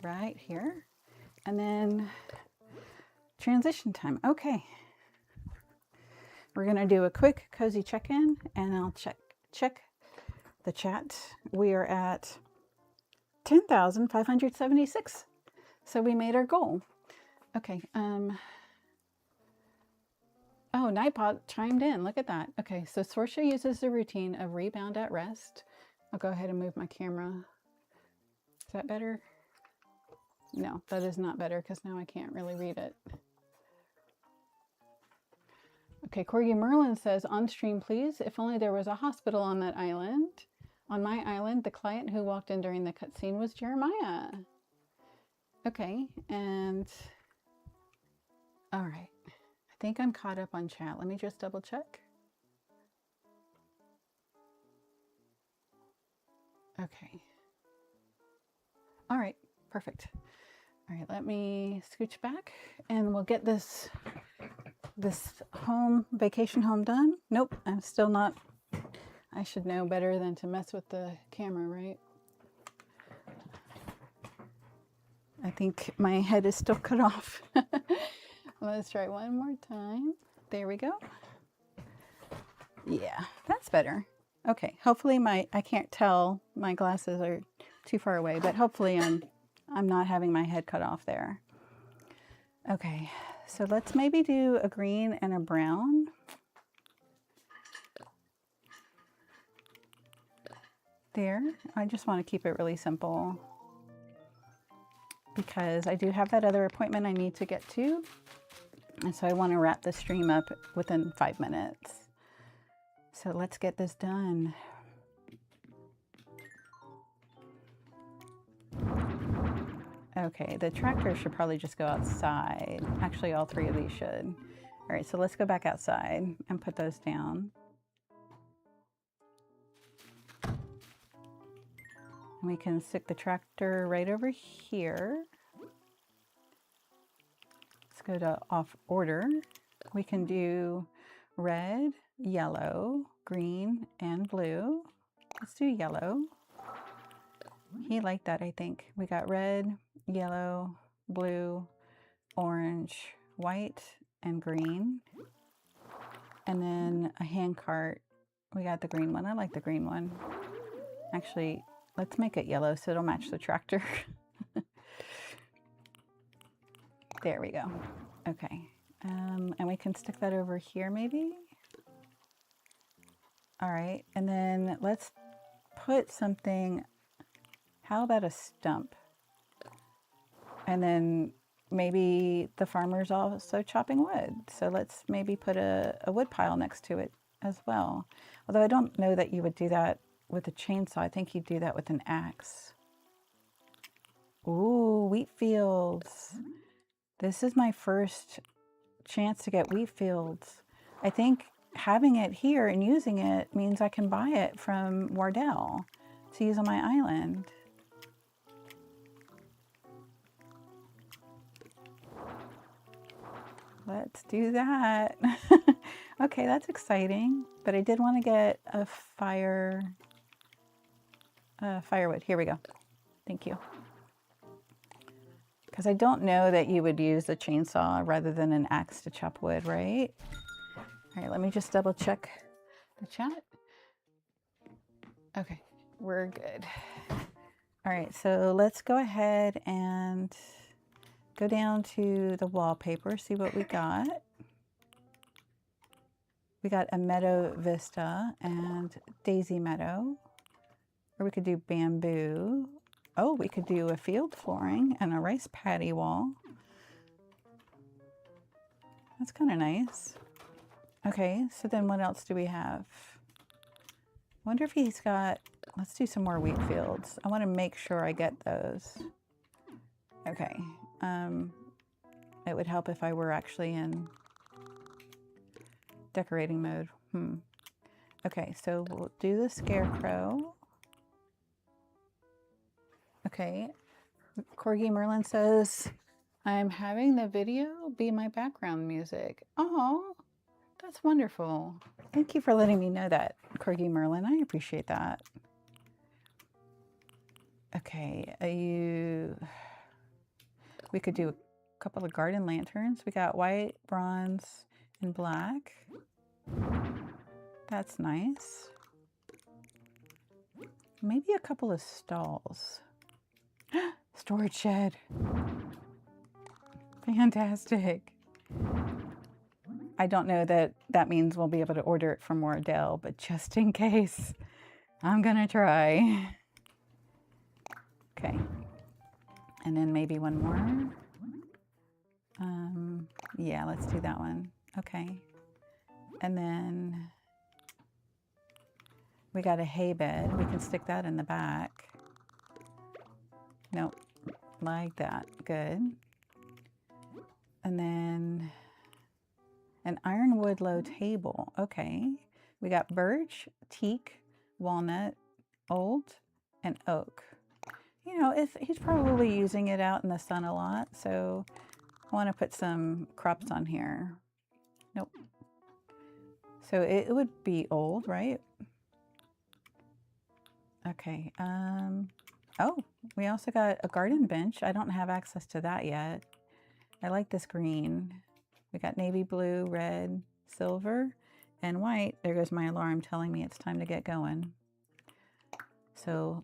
[SPEAKER 1] Right here. And then transition time. Okay. We're going to do a quick cozy check-in, and I'll check the chat. We are at 10,576. So we made our goal. Okay. Oh, Nightbot chimed in. Look at that. Okay, so Sorsha uses the routine of rebound at rest. I'll go ahead and move my camera. Is that better? No, that is not better because now I can't really read it. Okay, Corgi Merlin says, on stream, please. If only there was a hospital on that island. On my island, the client who walked in during the cutscene was Jeremiah. Okay, and all right. I think I'm caught up on chat. Let me just double check. Okay. All right, perfect. All right, let me scooch back and we'll get this vacation home done. Nope, I'm still not. I should know better than to mess with the camera, right? I think my head is still cut off. Let's try one more time. There we go. Yeah, that's better. Okay, hopefully I can't tell, my glasses are too far away, but hopefully I'm not having my head cut off there. Okay, so let's maybe do a green and a brown. There, I just want to keep it really simple because I do have that other appointment I need to get to. And so I want to wrap the stream up within 5 minutes. So let's get this done. Okay, the tractor should probably just go outside. Actually, all 3 of these should. All right, so let's go back outside and put those down. And we can stick the tractor right over here. Let's go to off order. We can do red, yellow, green, and blue. Let's do yellow. He liked that, I think. We got red, yellow, blue, orange, white, and green. And then a hand cart. We got the green one. I like the green one. Actually, let's make it yellow so it'll match the tractor. There we go. Okay. And we can stick that over here maybe. All right. And then let's put something, how about a stump? And then maybe the farmer's also chopping wood. So let's maybe put a wood pile next to it as well. Although I don't know that you would do that with a chainsaw. I think you'd do that with an axe. Ooh, wheat fields. This is my first chance to get wheat fields. I think having it here and using it means I can buy it from Wardell to use on my island. Let's do that. Okay, that's exciting. But I did want to get a firewood. Here we go. Thank you. Because I don't know that you would use a chainsaw rather than an axe to chop wood, right? All right, let me just double check the chat. Okay, we're good. All right, so let's go ahead and go down to the wallpaper, see what we got. We got a meadow vista and daisy meadow, or we could do bamboo. Oh, we could do a field flooring and a rice paddy wall. That's kind of nice. Okay, so then what else do we have? I wonder if he's got, let's do some more wheat fields. I want to make sure I get those. Okay, it would help if I were actually in decorating mode. Okay, so we'll do the scarecrow. Okay, Corgi Merlin says, I'm having the video be my background music. Oh, that's wonderful. Thank you for letting me know that, Corgi Merlin. I appreciate that. Okay, we could do a couple of garden lanterns. We got white, bronze, and black. That's nice. Maybe a couple of stalls. Storage shed. Fantastic. I don't know that that means we'll be able to order it from Wardell, but just in case, I'm gonna try. Okay. And then maybe one more. Yeah, let's do that one. Okay. And then we got a hay bed. We can stick that in the back. Nope, like that. Good. And then an ironwood low table. Okay. We got birch, teak, walnut, old, and oak. You know, he's probably using it out in the sun a lot, so I want to put some crops on here. Nope. So it would be old, right? Okay. Oh, we also got a garden bench. I don't have access to that yet. I like this green. We got navy blue, red, silver, and white. There goes my alarm telling me it's time to get going. So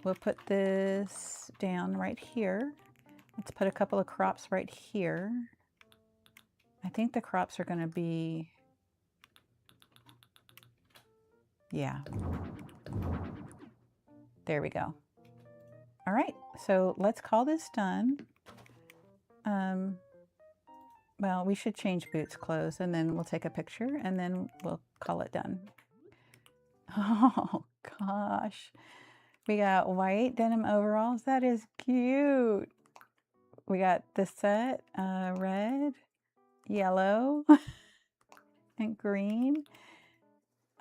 [SPEAKER 1] we'll put this down right here. Let's put a couple of crops right here. I think the crops are going to be, yeah. There we go. All right, so let's call this done. Well, we should change Boots' clothes and then we'll take a picture and then we'll call it done. Oh gosh. We got white denim overalls. That is cute. We got this set, red, yellow, and green.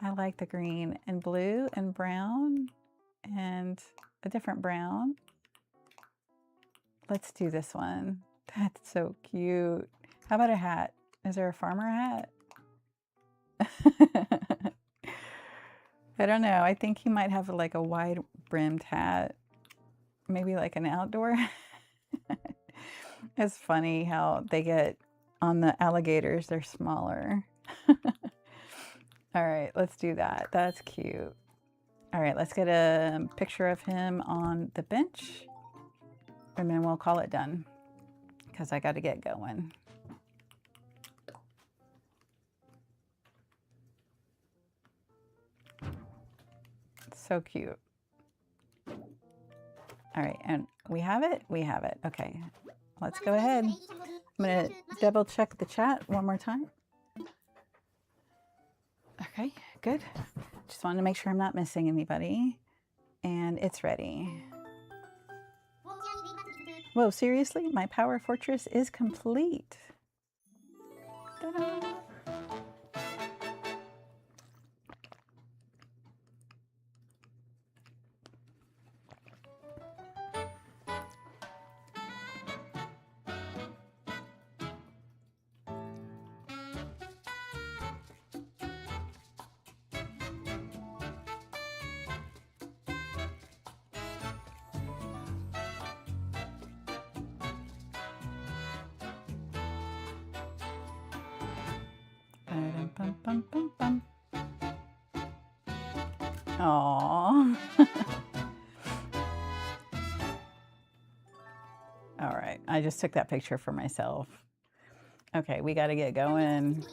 [SPEAKER 1] I like the green, and blue and brown and a different brown. Let's do this one. That's so cute. How about a hat? Is there a farmer hat? I don't know. I think he might have like a wide brimmed hat. Maybe like an outdoor. It's funny how they get on the alligators, they're smaller. All right, let's do that. That's cute. All right, let's get a picture of him on the bench and then we'll call it done. because I got to get going. So cute. All right, and we have it? We have it. Okay, let's go ahead. I'm going to double check the chat one more time. Okay, good. Just wanted to make sure I'm not missing anybody. And it's ready. Whoa, seriously? My Power Fortress is complete. Ta-da! Ba-dum-bum-bum-bum-bum. Aww. All right, I just took that picture for myself. Okay, we got to get going.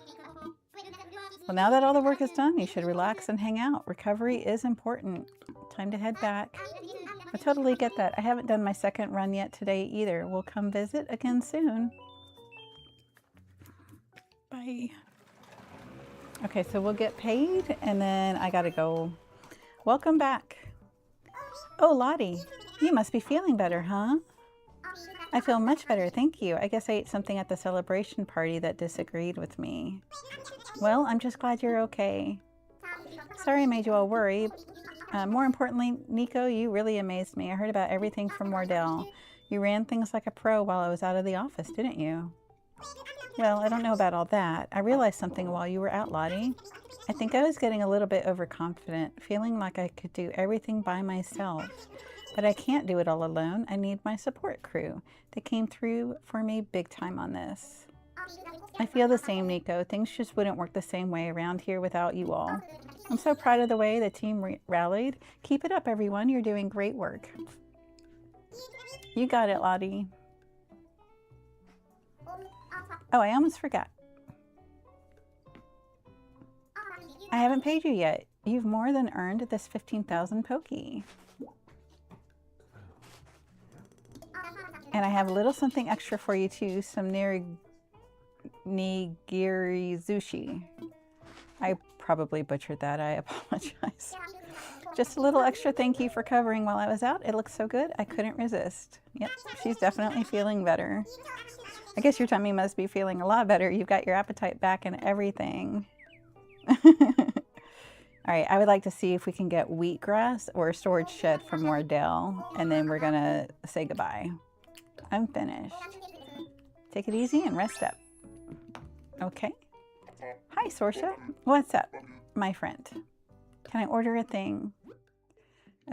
[SPEAKER 1] Well, now that all the work is done, you should relax and hang out. Recovery is important. Time to head back. I totally get that. I haven't done my second run yet today either. We'll come visit again soon. Bye. Okay, so we'll get paid and then I gotta go. Welcome back. Oh, Lottie, you must be feeling better, huh? I feel much better, thank you. I guess I ate something at the celebration party that disagreed with me. Well, I'm just glad you're okay. Sorry I made you all worry. More importantly, Nico, you really amazed me. I heard about everything from Wardell. You ran things like a pro while I was out of the office, didn't you? Well, I don't know about all that. I realized something while you were out, Lottie. I think I was getting a little bit overconfident, feeling like I could do everything by myself. But I can't do it all alone. I need my support crew. They came through for me big time on this. I feel the same, Nico. Things just wouldn't work the same way around here without you all. I'm so proud of the way the team rallied. Keep it up, everyone. You're doing great work. You got it, Lottie. Oh, I almost forgot. I haven't paid you yet. You've more than earned this 15,000 Poki. And I have a little something extra for you too, some nigiri sushi. I probably butchered that, I apologize. Just a little extra thank you for covering while I was out. It looks so good, I couldn't resist. Yep, she's definitely feeling better. I guess your tummy must be feeling a lot better. You've got your appetite back and everything. All right, I would like to see if we can get wheatgrass or a storage shed from Wardell, and then we're gonna say goodbye. I'm finished. Take it easy and rest up. Okay. Hi, Sorsha. What's up, my friend? Can I order a thing?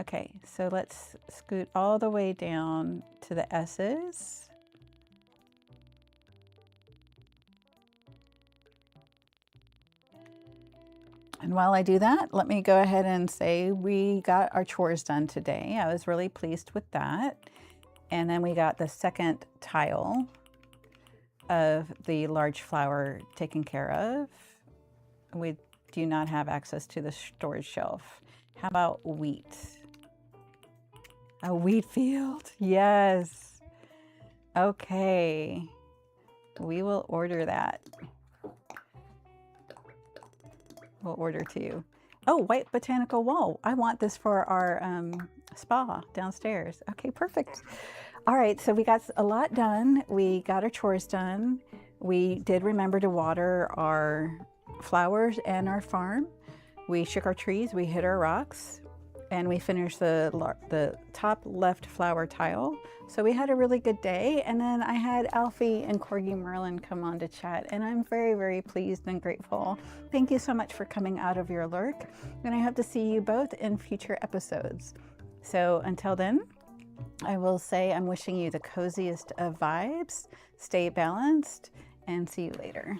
[SPEAKER 1] Okay, so let's scoot all the way down to the S's. And while I do that, let me go ahead and say we got our chores done today. I was really pleased with that. And then we got the second tile of the large flower taken care of. We do not have access to the storage shelf. How about wheat? A wheat field, yes. Okay, we will order that. We'll order two. Oh, white botanical wall. I want this for our spa downstairs. Okay, perfect. All right, so we got a lot done. We got our chores done. We did remember to water our flowers and our farm. We shook our trees, we hit our rocks, and we finished the top left flower tile. So we had a really good day. And then I had Alfie and Corgi Merlin come on to chat, and I'm very, very pleased and grateful. Thank you so much for coming out of your lurk, and I hope to see you both in future episodes. So until then, I will say I'm wishing you the coziest of vibes, stay balanced, and see you later.